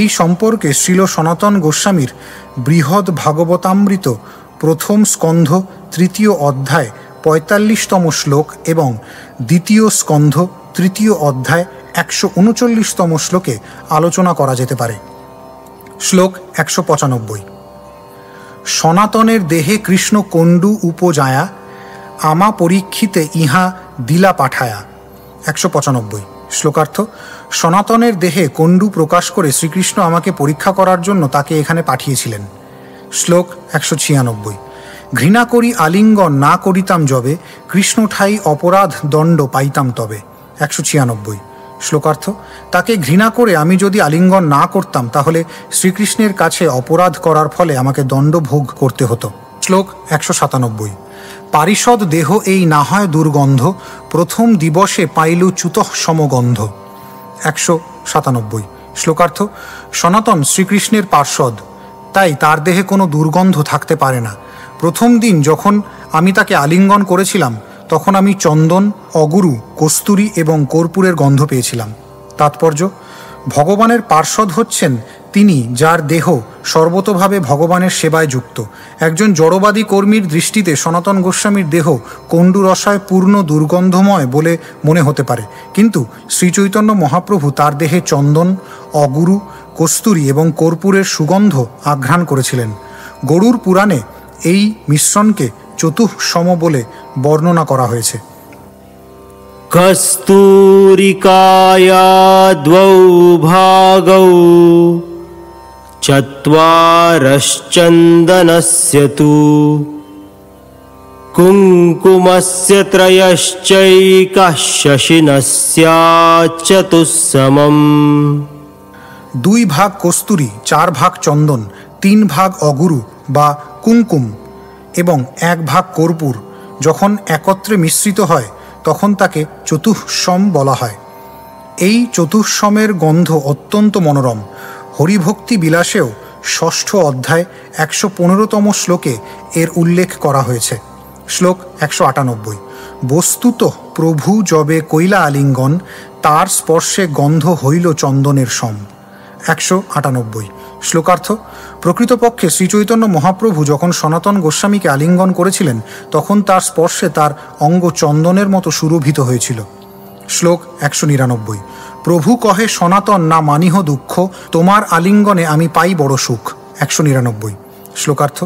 এই সম্পর্কে শ্রীল সনাতন গোস্বামীর বৃহৎ ভাগবতামৃত 1ম স্কন্ধ 3য় অধ্যায় 45তম শ্লোক এবং 2য় স্কন্ধ 3য় অধ্যায় 139তম শ্লোকে আলোচনা করা যেতে পারে। শ্লোক 195। সনাতনের দেহে কৃষ্ণ কণ্ডু উপজায়া, আমা পরীক্ষিতে ইহা দিলা পাঠায়া। 195। শ্লোকার্থ। সনাতনের দেহে কণ্ডু প্রকাশ করে শ্রীকৃষ্ণ আমাকে পরীক্ষা করার জন্য তাকে এখানে পাঠিয়েছিলেন। শ্লোক 196। ঘৃণা করি আলিঙ্গন না করিতাম যবে, কৃষ্ণ ঠাই অপরাধ দণ্ড পাইতাম তবে। 196। শ্লোকার্থ: তাকে ঘৃণা করে আমি যদি আলিঙ্গন না করতাম তাহলে শ্রীকৃষ্ণের কাছে অপরাধ করার ফলে আমাকে দণ্ড ভোগ করতে হতো। শ্লোক 197। পারিষদ দেহ এই না হয় দুর্গন্ধ, প্রথম দিবসে পাইলু চ্যুতঃ সমগন্ধ। 197। শ্লোকার্থ: সনাতন শ্রীকৃষ্ণের পার্ষদ, তাই তার দেহে কোনো দুর্গন্ধ থাকতে পারে না। প্রথম দিন যখন আমি তাকে আলিঙ্গন করেছিলাম তখন আমি চন্দন, অগুরু, কস্তুরী এবং কর্পূরের গন্ধ পেয়েছিলাম। তাৎপর্য: ভগবানের পার্ষদ হচ্ছেন তিনি যার দেহ সর্বতোভাবে ভগবানের সেবায় যুক্ত। একজন জড়বাদী কর্মীর দৃষ্টিতে সনাতন গোস্বামীর দেহ কণ্ডুরসায় পূর্ণ দুর্গন্ধময় বলে মনে হতে পারে, কিন্তু শ্রীচৈতন্য মহাপ্রভু তার দেহে চন্দন, অগুরু, কস্তুরী এবং কর্পূরের সুগন্ধ আঘ্রাণ করেছিলেন। গরুড় পুরাণে এই মিশ্রণকে চতুঃসম বলে বর্ণনা করা হয়েছে।
কস্তুরিকায়া দ্বৌ ভাগৌ চত্বারশ্চন্দনস্য তু কুঙ্কুমস্য ত্রয়শ্চৈকঃ শশিনস্য চতুঃসমম।
2 ভাগ কস্তুরী, 4 ভাগ চন্দন, 3 ভাগ অগুরু বা কুঙ্কুম এবং 1 ভাগ কর্পূর যখন একত্রে মিশ্রিত হয় তখন তাকে চতুঃসম বলা হয়। এই চতুঃসমের গন্ধ অত্যন্ত মনোরম। হরিভক্তি বিলাসেও 6ষ্ঠ অধ্যায় 115তম শ্লোকে এর উল্লেখ করা হয়েছে। শ্লোক 198। বস্তুত প্রভু যবে কৈলা আলিঙ্গন, তার স্পর্শে গন্ধ হইল চন্দনের সম। 198। শ্লোকার্থ: প্রকৃতপক্ষে শ্রীচৈতন্য মহাপ্রভু যখন সনাতন গোস্বামীকে আলিঙ্গন করেছিলেন তখন তার স্পর্শে তার অঙ্গ চন্দনের মতো সুরভিত হয়েছিল। শ্লোক 199। প্রভু কহে সনাতন না মানিহ দুঃখ, তোমার আলিঙ্গনে আমি পাই বড় সুখ। 199। শ্লোকার্থ: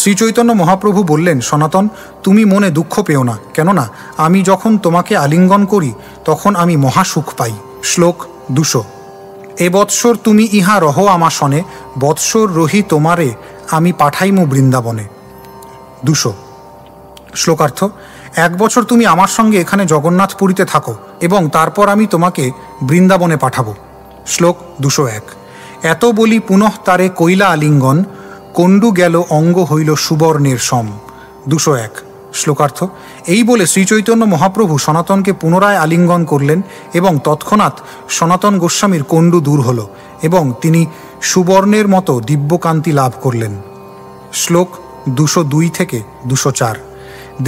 শ্রীচৈতন্য মহাপ্রভু বললেন, সনাতন তুমি মনে দুঃখ পেও না, কেননা আমি যখন তোমাকে আলিঙ্গন করি তখন আমি মহাসুখ পাই। শ্লোক 200। এ বৎসর তুমি ইহা রহ আমা সনে, বৎসর রহি তোমারে আমি পাঠাইমু বৃন্দাবনে। 200। শ্লোকার্থ: 1 বছর তুমি আমার সঙ্গে এখানে জগন্নাথপুরীতে থাকো এবং তারপর আমি তোমাকে বৃন্দাবনে পাঠাবো। শ্লোক 201। এত বলি পুনঃ তারে কৈলা আলিঙ্গন, কণ্ডু গেল অঙ্গ হইল সুবর্ণের সম। 201। শ্লোকার্থ: এই বলে শ্রীচৈতন্য মহাপ্রভু সনাতনকে পুনরায় আলিঙ্গন করলেন এবং তৎক্ষণাৎ সনাতন গোস্বামীর কণ্ডু দূর হল এবং তিনি সুবর্ণের মতো দিব্যকান্তি লাভ করলেন। শ্লোক 202 থেকে 204।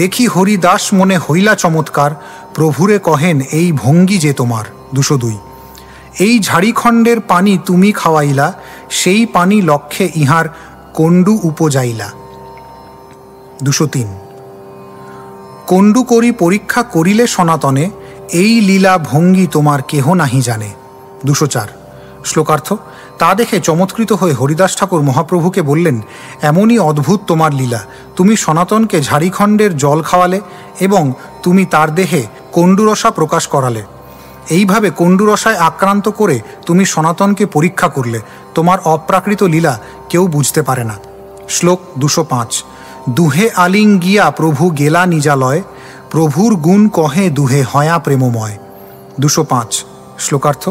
দেখি হরিদাস মনে হইলা চমৎকার, প্রভুরে কহেন এই ভঙ্গি যে তোমার। 202। এই ঝাড়িখণ্ডের পানি তুমি খাওয়াইলা, সেই পানি লক্ষ্যে ইহার কণ্ডু উপজাইলা। 203। কণ্ডু করি পরীক্ষা করিলে সনাতনে, এই লীলা ভঙ্গি তোমার কেহ নাহি জানে। 204। শ্লোকার্থ: তা দেখে চমৎকৃত হয়ে হরিদাস ঠাকুর মহাপ্রভুকে বললেন, এমনই অদ্ভুত তোমার লীলা, তুমি সনাতনকে ঝাড়িখণ্ডের জল খাওয়ালে এবং তুমি তার দেহে কণ্ডুরসা প্রকাশ করালে। এইভাবে কণ্ডুরসায় আক্রান্ত করে তুমি সনাতনকে পরীক্ষা করলে। তোমার অপ্রাকৃত লীলা কেউ বুঝতে পারে না। শ্লোক 205। দুহে আলিং গিয়া প্রভু গেলা নিজালয়, প্রভুর গুণ কহে দুহে হয়া প্রেমময়। 205। শ্লোকার্থ: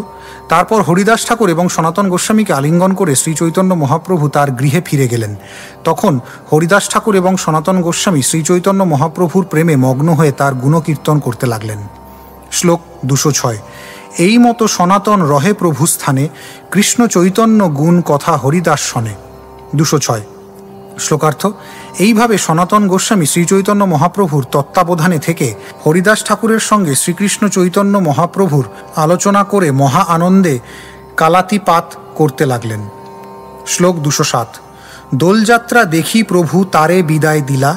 তারপর হরিদাস ঠাকুর এবং সনাতন গোস্বামীকে আলিঙ্গন করে শ্রীচৈতন্য মহাপ্রভু তার গৃহে ফিরে গেলেন। তখন হরিদাস ঠাকুর এবং সনাতন গোস্বামী শ্রীচৈতন্য মহাপ্রভুর প্রেমে মগ্ন হয়ে তার গুণকীর্তন করতে লাগলেন। শ্লোক 206। এই মতো সনাতন রহে প্রভু স্থানে, কৃষ্ণ চৈতন্য গুণ কথা হরিদাস শনে। 206। শ্লোকার্থ: এইভাবে সনাতন গোস্বামী শ্রীচৈতন্য মহাপ্রভুর তত্ত্বাবধানে থেকে হরিদাস ঠাকুরের সঙ্গে শ্রীকৃষ্ণ চৈতন্য মহাপ্রভুর আলোচনা করে মহা আনন্দে কালাতিপাত করতে লাগলেন। শ্লোক 207। দোলযাত্রা দেখি প্রভু তারে বিদায় দিলা,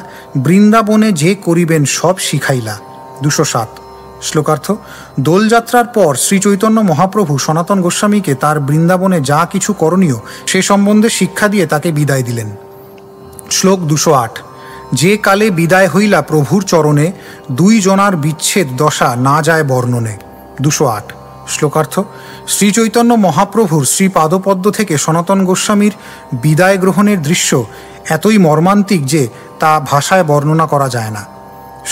বৃন্দাবনে যে করিবেন সব শিখাইলা। 207। শ্লোকার্থ: দোলযাত্রার পর শ্রীচৈতন্য মহাপ্রভু সনাতন গোস্বামীকে তার বৃন্দাবনে যা কিছু করণীয় সে সম্বন্ধে শিক্ষা দিয়ে তাকে বিদায় দিলেন। শ্লোক 208। যে কালে বিদায় হইলা প্রভুর চরণে, 2 জনার বিচ্ছেদ দশা না যায় বর্ণনে। 208। শ্লোকার্থ: শ্রীচৈতন্য মহাপ্রভুর শ্রীপাদপদ্ম থেকে সনাতন গোস্বামীর বিদায় গ্রহণের দৃশ্য এতই মর্মান্তিক যে তা ভাষায় বর্ণনা করা যায় না।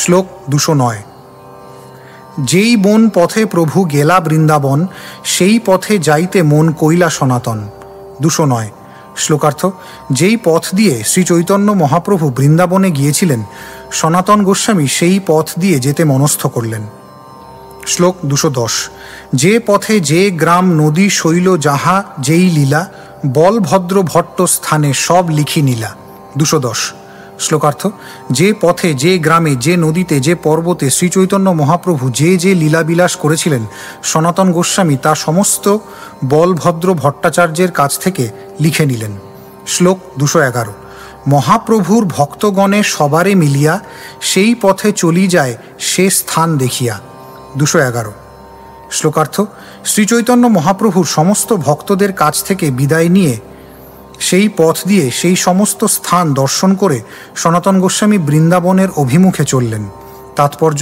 শ্লোক 209। যেই বন পথে প্রভু গেলা বৃন্দাবন, সেই পথে যাইতে মন কইলা সনাতন। 209। শ্লোকার্থ। যেই পথ দিয়ে শ্রী চৈতন্য মহাপ্রভু বৃন্দাবনে গিয়েছিলেন, সনাতন গোস্বামী সেই পথ দিয়ে যেতে মনস্থ করলেন। শ্লোক 210। যে পথে যে গ্রাম নদী শৈল যাহা যেই লীলা, বলভদ্র ভট্ট স্থানে সব লিখি নীলা। 210। শ্লোকার্থ। যে পথে যে গ্রামে যে নদীতে যে পর্বতে শ্রীচৈতন্য মহাপ্রভু যে যে লীলাবিলাস করেছিলেন, সনাতন গোস্বামী তা সমস্ত বলভদ্র ভট্টাচার্যের কাছ থেকে লিখে নিলেন। শ্লোক 211। মহাপ্রভুর ভক্তগণে সবারে মিলিয়া, সেই পথে চলি যায় সে স্থান দেখিয়া। 211। শ্লোকার্থ। শ্রীচৈতন্য মহাপ্রভুর সমস্ত ভক্তদের কাছ থেকে বিদায় নিয়ে সেই পথ দিয়ে সেই সমস্ত স্থান দর্শন করে সনাতন গোস্বামী বৃন্দাবনের অভিমুখে চললেন। তাৎপর্য: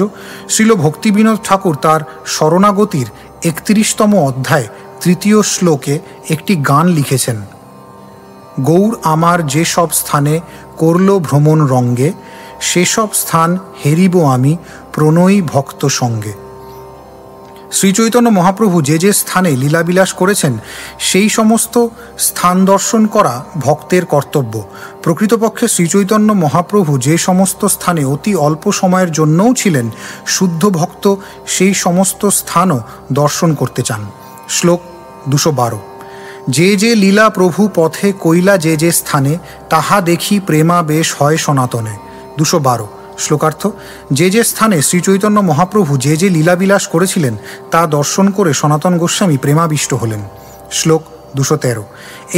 শ্রীল ভক্তিবিনোদ ঠাকুর তার শরণাগতির 31তম অধ্যায় 3য় শ্লোকে একটি গান লিখেছেন। গৌর আমার যে সব স্থানে করল ভ্রমণ রঙ্গে, সেসব স্থান হেরিব আমি প্রণয়ী ভক্ত সঙ্গে। শ্রীচৈতন্য মহাপ্রভু যে যে স্থানে লীলাবিলাস করেছেন, সেই সমস্ত স্থান দর্শন করা ভক্তের কর্তব্য। প্রকৃতপক্ষে শ্রীচৈতন্য মহাপ্রভু যে সমস্ত স্থানে অতি অল্প সময়ের জন্যও ছিলেন, শুদ্ধ ভক্ত সেই সমস্ত স্থানও দর্শন করতে চান। শ্লোক 212। যে যে লীলা প্রভু পথে কইলা যে যে স্থানে, তাহা দেখি প্রেমা বেশ হয় সনাতনে। 212। শ্লোকার্থ। যে যে স্থানে শ্রীচৈতন্য মহাপ্রভু যে যে লীলাবিলাস করেছিলেন, তা দর্শন করে সনাতন গোস্বামী প্রেমাবিষ্ট হলেন। শ্লোক 213।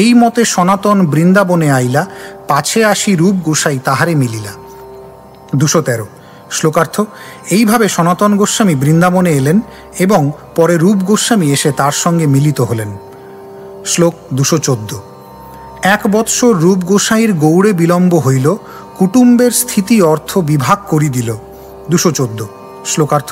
এই মতে সনাতন বৃন্দাবনে আইলা, পাছে আসি রূপ গোসাই তাহারে মিলিলা। 213। শ্লোকার্থ। এইভাবে সনাতন গোস্বামী বৃন্দাবনে এলেন এবং পরে রূপ গোস্বামী এসে তার সঙ্গে মিলিত হলেন। শ্লোক 214। 1 বৎসর রূপ গোসাইয়ের গৌড়ে বিলম্ব হইল, কুটুম্বের স্থিতি অর্থ বিভাগ করি দিল। 214। শ্লোকার্থ।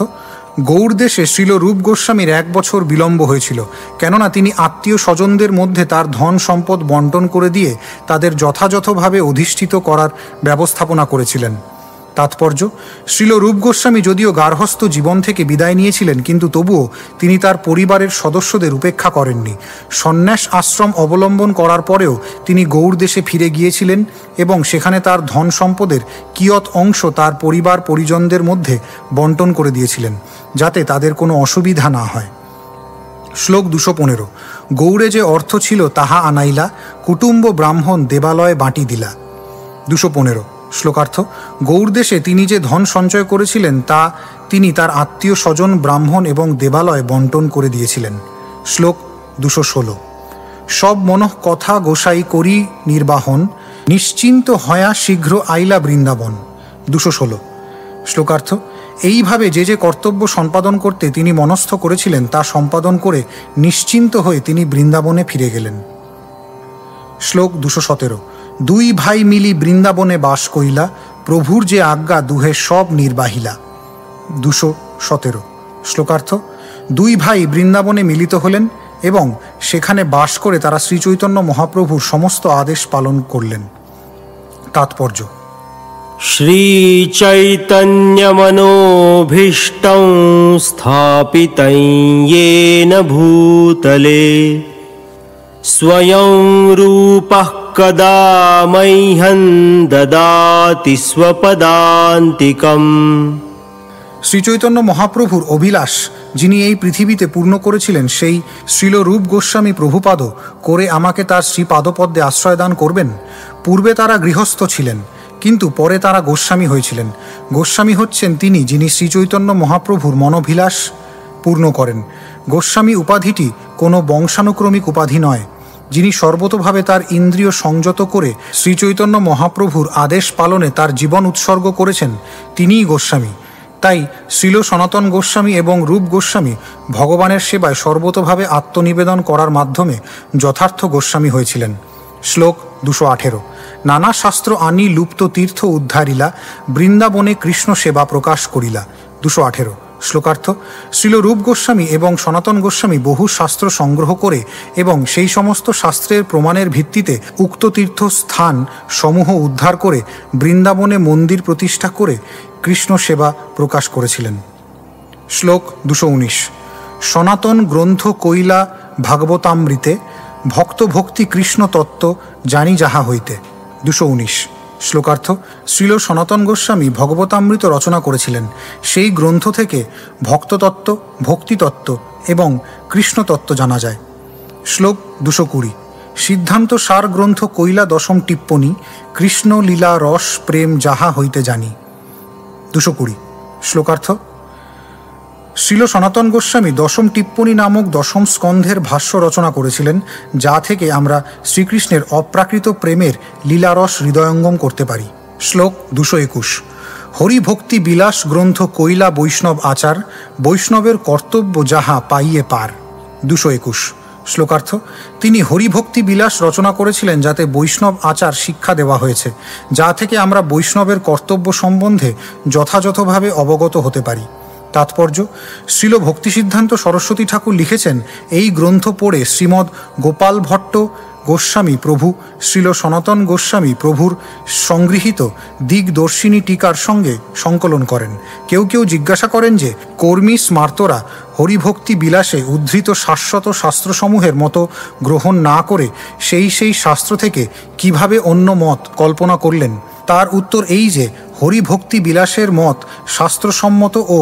গৌড় দেশে শ্রীল রূপ গোস্বামীর 1 বছর বিলম্ব হয়েছিল, কেননা তিনি আত্মীয় স্বজনদের মধ্যে তার ধন সম্পদ বন্টন করে দিয়ে তাদের যথাযথভাবে অধিষ্ঠিত করার ব্যবস্থাপনা করেছিলেন। তাৎপর্য: শ্রীল রূপ গোস্বামী যদিও গার্হস্থ্য জীবন থেকে বিদায় নিয়েছিলেন, কিন্তু তবুও তিনি তার পরিবারের সদস্যদের উপেক্ষা করেননি। সন্ন্যাস আশ্রম অবলম্বন করার পরেও তিনি গৌড় দেশে ফিরে গিয়েছিলেন এবং সেখানে তার ধন সম্পদের কিয়ৎ অংশ তার পরিবার পরিজনদের মধ্যে বন্টন করে দিয়েছিলেন, যাতে তাদের কোনো অসুবিধা না হয়। শ্লোক 215। গৌড়ে যে অর্থ ছিল তাহা আনাইলা, কুটুম্ব ব্রাহ্মণ দেবালয়ে বাঁটি দিলা। 215। শ্লোকার্থ। গৌড়দেশে তিনি যে ধন সঞ্চয় করেছিলেন, তা তিনি তার আত্মীয় স্বজন ব্রাহ্মণ এবং দেবালয় বন্টন করে দিয়েছিলেন। শ্লোক 216। সব মনঃ কথা গোসাই করি নির্বাহন, নিশ্চিন্ত হয়া শীঘ্র আইলা বৃন্দাবন। 216। শ্লোকার্থ। এইভাবে যে যে কর্তব্য সম্পাদন করতে তিনি মনস্থ করেছিলেন, তা সম্পাদন করে নিশ্চিন্ত হয়ে তিনি বৃন্দাবনে ফিরে গেলেন। শ্লোক 217। 2 ভাই মিলি বৃন্দাবনে বাস কইলা, প্রভুর যে আজ্ঞা দুহে সব নির্বাহিলা। 217। শ্লোকার্থ। 2 ভাই বৃন্দাবনে মিলিত হলেন এবং সেখানে বাস করে তারা শ্রীচৈতন্য মহাপ্রভুর সমস্ত আদেশ পালন করলেন। তাৎপর্য:
শ্রীচৈতন্যমনোভীষ্টং স্থাপিতং येन ভূতলে, স্বয়ং রূপঃ কদা মহ্যং দদাতি স্বপদান্তিকম।
শ্রীচৈতন্য মহাপ্রভুর অভিলাষ যিনি এই পৃথিবীতে পূর্ণ করেছিলেন, সেই শ্রীল রূপ গোস্বামী প্রভুপাদ করে আমাকে তার শ্রীপাদপদ্মে আশ্রয় দান করবেন। পূর্বে তারা গৃহস্থ ছিলেন, কিন্তু পরে তারা গোস্বামী হয়েছিলেন। গোস্বামী হচ্ছেন তিনি যিনি শ্রীচৈতন্য মহাপ্রভুর মনোভিলাষ পূর্ণ করেন। গোস্বামী উপাধিটি কোনো বংশানুক্রমিক উপাধি নয়। যিনি সর্বতোভাবে তার ইন্দ্রিয় সংযত করে শ্রীচৈতন্য মহাপ্রভুর আদেশ পালনে তার জীবন উৎসর্গ করেছেন, তিনিই গোস্বামী। তাই শ্রীল সনাতন গোস্বামী এবং রূপ গোস্বামী ভগবানের সেবায় সর্বতোভাবে আত্মনিবেদন করার মাধ্যমে যথার্থ গোস্বামী হয়েছিলেন। শ্লোক 218। নানা শাস্ত্র আনি লুপ্ত তীর্থ উদ্ধারিলা, বৃন্দাবনে কৃষ্ণ সেবা প্রকাশ করিলা। 218। শ্লোকার্থ। শ্রীল রূপ গোস্বামী এবং সনাতন গোস্বামী বহু শাস্ত্র সংগ্রহ করে এবং সেই সমস্ত শাস্ত্রের প্রমাণের ভিত্তিতে উক্ত তীর্থ স্থান সমূহ উদ্ধার করে বৃন্দাবনে মন্দির প্রতিষ্ঠা করে কৃষ্ণ সেবা প্রকাশ করেছিলেন। শ্লোক 219। সনাতন গ্রন্থ কৈলা ভাগবতামৃতে ভক্ত ভক্তি কৃষ্ণ তত্ত্ব জানি যাহা হইতে। 219। শ্লোকার্থ। শ্রীল সনাতন গোস্বামী ভগবতামৃত রচনা করেছিলেন। সেই গ্রন্থ থেকে ভক্ততত্ত্ব, ভক্তিতত্ত্ব এবং কৃষ্ণতত্ত্ব জানা যায়। শ্লোক 220। সিদ্ধান্ত সার গ্রন্থ কৈলা দশম টিপ্পণী কৃষ্ণ লীলা রস প্রেম যাহা হইতে জানি। 220। শ্লোকার্থ। শ্রীল সনাতন গোস্বামী দশম টিপ্পণী নামক দশম স্কন্ধের ভাষ্য রচনা করেছিলেন, যা থেকে আমরা শ্রীকৃষ্ণের অপ্রাকৃত প্রেমের লীলারস হৃদয়ঙ্গম করতে পারি। শ্লোক 221। হরিভক্তি বিলাস গ্রন্থ কৈলা বৈষ্ণব আচার বৈষ্ণবের কর্তব্য যাহা পাইয়ে পার। 221। শ্লোকার্থ। তিনি হরিভক্তি বিলাস রচনা করেছিলেন, যাতে বৈষ্ণব আচার শিক্ষা দেওয়া হয়েছে, যা থেকে আমরা বৈষ্ণবের কর্তব্য সম্বন্ধে যথাযথভাবে অবগত হতে পারি। তাৎপর্য: শ্রীল ভক্তিসিদ্ধান্ত সরস্বতী ঠাকুর লিখেছেন, এই গ্রন্থ পড়ে শ্রীমদ্ গোপাল ভট্ট গোস্বামী প্রভু শ্রীল সনাতন গোস্বামী প্রভুর সংগৃহীত দিগদর্শিনী টিকার সঙ্গে সংকলন করেন। কেউ কেউ জিজ্ঞাসা করেন যে কর্মী স্মার্তরা হরিভক্তি বিলাসে উদ্ধৃত শাশ্বত শাস্ত্রসমূহের মতো গ্রহণ না করে সেই শাস্ত্র থেকে কিভাবে অন্য মত কল্পনা করলেন। তার উত্তর এই যে হরিভক্তি বিলাসের মত শাস্ত্রসম্মত ও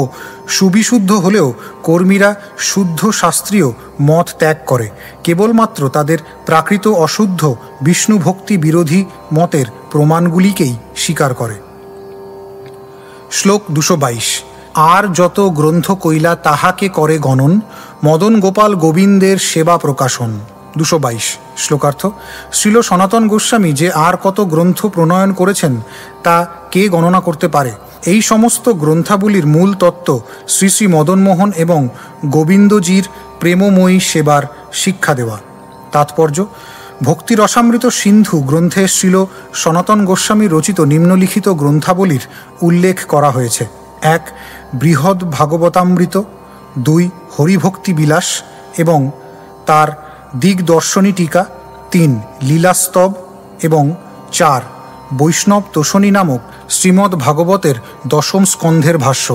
সুবিশুদ্ধ হলেও কর্মীরা শুদ্ধ শাস্ত্রীয় মত ত্যাগ করে কেবলমাত্র তাদের প্রাকৃত অশুদ্ধ বিষ্ণু ভক্তি বিরোধী মতের প্রমাণগুলিকেই স্বীকার করে। শ্লোক 222। আর যত গ্রন্থ কৈলা তাহাকে করে গণন মদন গোপাল গোবিন্দের সেবা প্রকাশন। 222। শ্লোকার্থ। শ্রীল সনাতন গোস্বামী যে আর কত গ্রন্থ প্রণয়ন করেছেন তা কে গণনা করতে পারে। এই সমস্ত গ্রন্থাবলীর মূল তত্ত্ব শ্রী শ্রী মদনমোহন এবং গোবিন্দজির প্রেমময়ী সেবার শিক্ষা দেওয়া। তাৎপর্য: ভক্তি রসামৃত সিন্ধু গ্রন্থে শ্রীল সনাতন গোস্বামী রচিত নিম্নলিখিত গ্রন্থাবলীর উল্লেখ করা হয়েছে: 1. বৃহৎ ভাগবতামৃত, 2. হরিভক্তি বিলাস এবং তার দিগদর্শনী টিকা, 3. লীলাস্তব এবং 4. বৈষ্ণব তোষণী নামক শ্রীমদ্ ভাগবতের দশম স্কন্ধের ভাষ্য।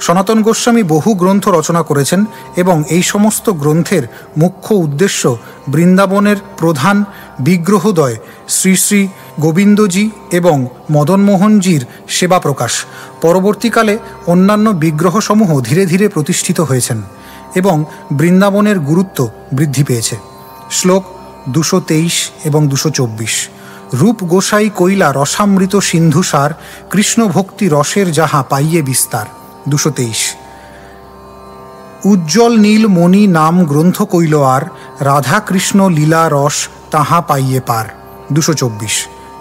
সনাতন গোস্বামী বহু গ্রন্থ রচনা করেছেন এবং এই সমস্ত গ্রন্থের মুখ্য উদ্দেশ্য বৃন্দাবনের প্রধান বিগ্রহদ্বয় শ্রী শ্রী গোবিন্দজি এবং মদনমোহনজির সেবা প্রকাশ। পরবর্তীকালে অন্যান্য বিগ্রহসমূহ ধীরে ধীরে প্রতিষ্ঠিত হয়েছেন এবং বৃন্দাবনের গুরুত্ব বৃদ্ধি পেয়েছে। শ্লোক 223 এবং 224। রূপ গোসাই কৈলা রসামৃত সিন্ধুসার কৃষ্ণ ভক্তি রসের যাহা পাইয়ে বিস্তার। 223। উজ্জ্বল নীল মণি নাম গ্রন্থ কৈল আর রাধা কৃষ্ণ লীলা রস তাহা পাইয়ে পার। 224।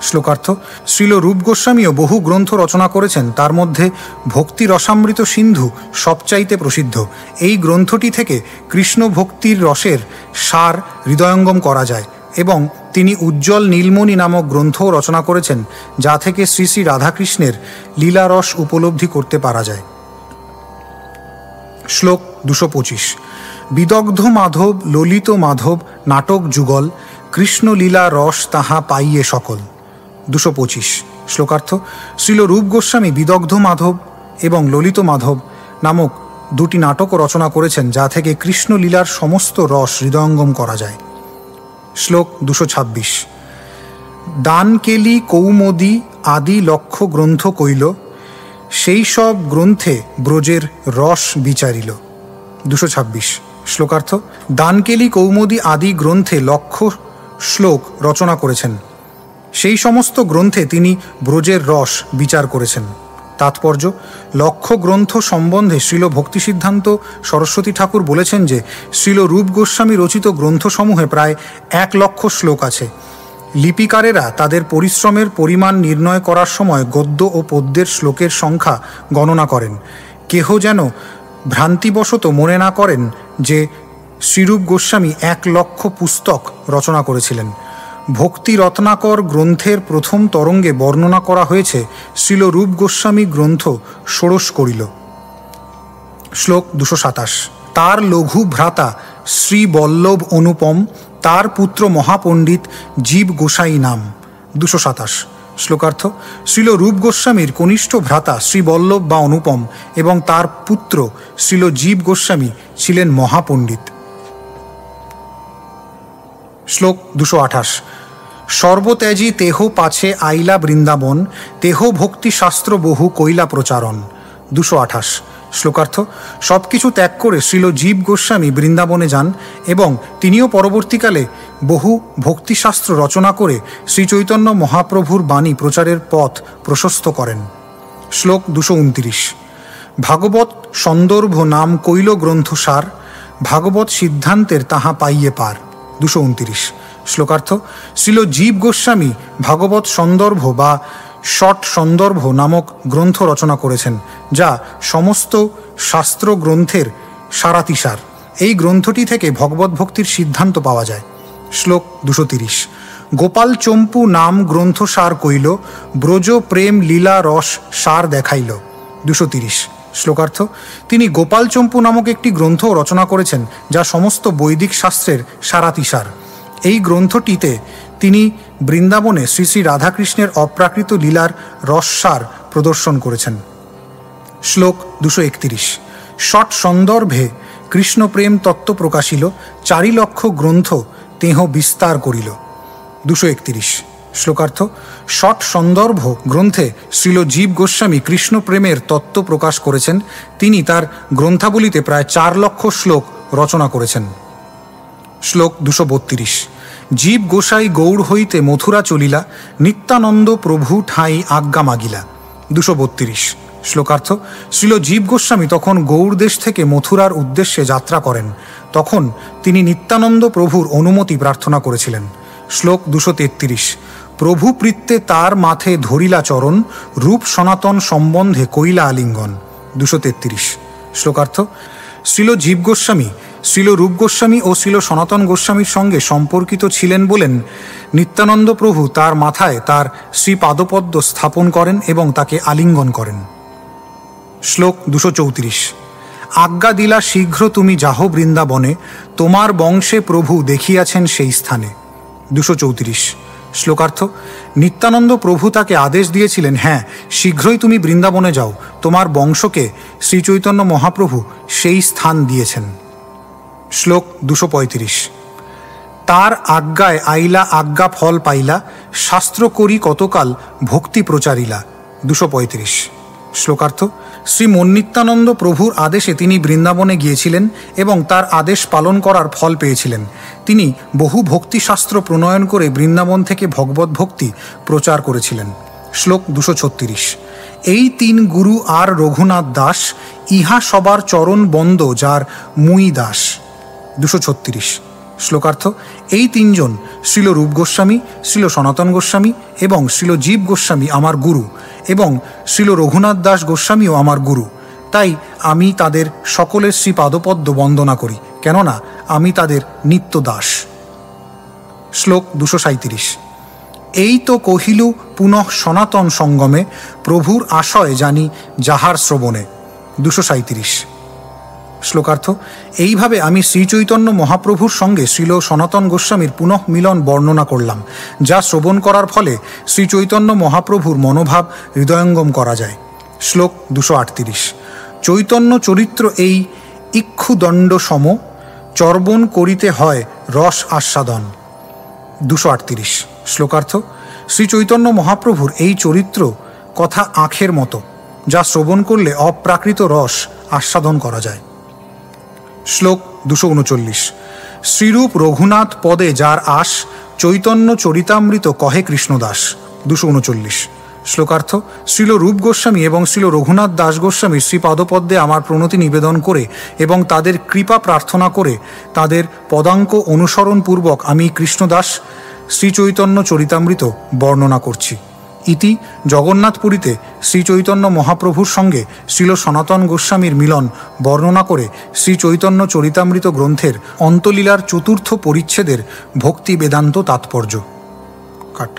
শ্লোকার্থ। শ্রীল রূপ গোস্বামীও বহু গ্রন্থ রচনা করেছেন, তার মধ্যে ভক্তি রসামৃত সিন্ধু সবচাইতে প্রসিদ্ধ। এই গ্রন্থটি থেকে কৃষ্ণ ভক্তির রসের সার হৃদয়ঙ্গম করা যায় এবং তিনি উজ্জ্বল নীলমণি নামক গ্রন্থও রচনা করেছেন, যা থেকে শ্রী শ্রী রাধাকৃষ্ণের লীলারস উপলব্ধি করতে পারা যায়। শ্লোক 225। বিদগ্ধ মাধব ললিত মাধব নাটক যুগল কৃষ্ণ লীলা রস তাহা পাইয়ে সকল। 225। শ্লোকার্থ। শ্রীল রূপ গোস্বামী বিদগ্ধ মাধব এবং ললিত মাধব নামক দুটি নাটকও রচনা করেছেন, যা থেকে কৃষ্ণ লীলার সমস্ত রস হৃদয়ঙ্গম করা যায়। শ্লোক 226। দানকেলি কৌমুদী আদি লক্ষ্য গ্রন্থ কৈল সেই সব গ্রন্থে ব্রজের রস বিচারিল। 226। শ্লোকার্থ। দানকেলি কৌমুদী আদি গ্রন্থে লক্ষ্য শ্লোক রচনা করেছেন, সেই সমস্ত গ্রন্থে তিনি ব্রজের রস বিচার করেছেন। তাৎপর্য: লক্ষ্য গ্রন্থ সম্বন্ধে শ্রীল ভক্তিসিদ্ধান্ত সরস্বতী ঠাকুর বলেছেন যে শ্রীল রূপ গোস্বামী রচিত গ্রন্থসমূহে প্রায় 1 লক্ষ শ্লোক আছে। লিপিকারেরা তাদের পরিশ্রমের পরিমাণ নির্ণয় করার সময় গদ্য ও পদ্যের শ্লোকের সংখ্যা গণনা করেন। কেহ যেন ভ্রান্তিবশত মনে না করেন যে শ্রীরূপ গোস্বামী 1 লক্ষ পুস্তক রচনা করেছিলেন। ভক্তি রত্নাকর গ্রন্থের প্রথম তরঙ্গে বর্ণনা করা হয়েছে শ্রীল রূপ গোস্বামী গ্রন্থ ষোড়শ করিল। শ্লোক 227। তার লঘু ভ্রাতা শ্রী বল্লভ অনুপম তার পুত্র মহাপণ্ডিত জীব গোসাই নাম। 227। শ্লোকার্থ শ্রীল রূপ গোস্বামীর কনিষ্ঠ ভ্রাতা শ্রী বল্লভ বা অনুপম এবং তার পুত্র শ্রীল জীব গোস্বামী ছিলেন মহাপণ্ডিত। শ্লোক 228। সর্বত্যাজি তেহ পাছে আইলা বৃন্দাবন, তেহ ভক্তি শাস্ত্র বহু কইলা প্রচারণ। 228। শ্লোকার্থ সব কিছু ত্যাগ করে শ্রীল জীব গোস্বামী বৃন্দাবনে যান এবং তিনিও পরবর্তীকালে বহু ভক্তিশাস্ত্র রচনা করে শ্রীচৈতন্য মহাপ্রভুর বাণী প্রচারের পথ প্রশস্ত করেন। শ্লোক 229। ভাগবত সন্দর্ভ নাম কৈল গ্রন্থসার, ভাগবত সিদ্ধান্তের তাহা পাইয়ে পার। 229। শ্লোকার্থ শ্রীল জীব গোস্বামী ভাগবত সন্দর্ভ বা ষট সন্দর্ভ নামক গ্রন্থ রচনা করেছেন, যা সমস্ত শাস্ত্র গ্রন্থের সারাতিসার। এই গ্রন্থটি থেকে ভগবত ভক্তির সিদ্ধান্ত পাওয়া যায়। শ্লোক 230। গোপাল চম্পু নাম গ্রন্থ সার কইল, ব্রজ প্রেম লীলা রস সার দেখাইল। 230। শ্লোকার্থ তিনি গোপাল চম্পু নামক একটি গ্রন্থ রচনা করেছেন, যা সমস্ত বৈদিক শাস্ত্রের সারাতিসার। এই গ্রন্থটিতে তিনি বৃন্দাবনে শ্রী শ্রী রাধাকৃষ্ণের অপ্রাকৃত লীলার রসসার প্রদর্শন করেছেন। শ্লোক 231। ষট সন্দর্ভে কৃষ্ণপ্রেম তত্ত্ব প্রকাশিল, 4 লক্ষ গ্রন্থ তেহ বিস্তার করিল। 231। শ্লোকার্থ ষট সন্দর্ভ গ্রন্থে শ্রীল জীব গোস্বামী কৃষ্ণপ্রেমের তত্ত্ব প্রকাশ করেছেন। তিনি তার গ্রন্থাবলীতে প্রায় 4 লক্ষ শ্লোক রচনা করেছেন। শ্লোক 232। জীব গোসাই গৌড় হইতে মথুরা চলিলা, নিত্যানন্দ প্রভু ঠাঁই আজ্ঞা মাগিলা। 232। শ্লোকার্থ শ্রীল জীব গোস্বামী তখন গৌড় দেশ থেকে মথুরার উদ্দেশ্যে যাত্রা করেন। তখন তিনি নিত্যানন্দ প্রভুর অনুমতি প্রার্থনা করেছিলেন। শ্লোক 233। প্রভু প্রীত্যে তার মাথে ধরিলা চরণ, রূপ সনাতন সম্বন্ধে কইলা আলিঙ্গন। 233। শ্লোকার্থ শ্রীল জীব গোস্বামী শ্রীল রূপ গোস্বামী ও শ্রীল সনাতন গোস্বামীর সঙ্গে সম্পর্কিত ছিলেন বলেন নিত্যানন্দ প্রভু তার মাথায় তার শ্রীপাদপদ্ম স্থাপন করেন এবং তাকে আলিঙ্গন করেন। শ্লোক 234। আজ্ঞা দিলা শীঘ্র তুমি যাহ বৃন্দাবনে, তোমার বংশে প্রভু দেখিয়াছেন সেই স্থানে। 234। শ্লোকার্থ নিত্যানন্দ প্রভু তাকে আদেশ দিয়েছিলেন, হ্যাঁ শীঘ্রই তুমি বৃন্দাবনে যাও, তোমার বংশকে শ্রীচৈতন্য মহাপ্রভু সেই স্থান দিয়েছেন। শ্লোক 235। তার আজ্ঞায় আইলা আজ্ঞা ফল পাইলা, শাস্ত্র করি কতকাল ভক্তি প্রচারিলা। 235। শ্লোকার্থ শ্রী মন্নিত্যানন্দ প্রভুর আদেশে তিনি বৃন্দাবনে গিয়েছিলেন এবং তার আদেশ পালন করার ফল পেয়েছিলেন। তিনি বহু ভক্তিশাস্ত্র প্রণয়ন করে বৃন্দাবন থেকে ভগবত ভক্তি প্রচার করেছিলেন। শ্লোক 236। এই 3 গুরু আর রঘুনাথ দাস, ইহা সবার চরণ বন্দ যার মুই দাস। 236। শ্লোকার্থ এই 3 জন শ্রীল রূপ গোস্বামী, শ্রীল সনাতন গোস্বামী এবং শ্রীল জীব গোস্বামী আমার গুরু, এবং শ্রীল রঘুনাথ দাস গোস্বামীও আমার গুরু। তাই আমি তাদের সকলের শ্রীপাদপদ্ম বন্দনা করি, কেননা আমি তাদের নিত্য দাস। শ্লোক 237। এই তো কহিলু পুনঃ সনাতন সঙ্গমে, প্রভুর আশয় জানি যাহার শ্রবণে। 237। শ্লোকার্থ এইভাবে আমি শ্রীচৈতন্য মহাপ্রভুর সঙ্গে শ্রীল সনাতন গোস্বামীর পুনঃ মিলন বর্ণনা করলাম, যা শ্রবণ করার ফলে শ্রীচৈতন্য মহাপ্রভুর মনোভাব হৃদয়ঙ্গম করা যায়। শ্লোক 238। চৈতন্য চরিত্র এই ইক্ষুদণ্ড সম, চর্বণ করিতে হয় রস আস্বাদন। 238। শ্লোকার্থ শ্রীচৈতন্য মহাপ্রভুর এই চরিত্র কথা আখের মতো, যা শ্রবণ করলে অপ্রাকৃত রস আস্বাদন করা যায়। শ্লোক 239। শ্রীরূপ রঘুনাথ পদে যার আস, চৈতন্য চরিতামৃত কহে কৃষ্ণদাস। 239। শ্লোকার্থ শ্রীল রূপ গোস্বামী এবং শ্রীল রঘুনাথ দাস গোস্বামী শ্রীপাদপদ্মে আমার প্রণতি নিবেদন করে এবং তাদের কৃপা প্রার্থনা করে তাদের পদাঙ্ক অনুসরণপূর্বক আমি কৃষ্ণদাস শ্রীচৈতন্য চরিতামৃত বর্ণনা করছি। ইতি জগন্নাথপুরীতে শ্রীচৈতন্য মহাপ্রভুর সঙ্গে শ্রীল সনাতন গোস্বামীর মিলন বর্ণনা করে শ্রীচৈতন্য চরিতামৃত গ্রন্থের অন্তলীলার 4র্থ পরিচ্ছেদের ভক্তি বেদান্ত তাৎপর্য। কাট।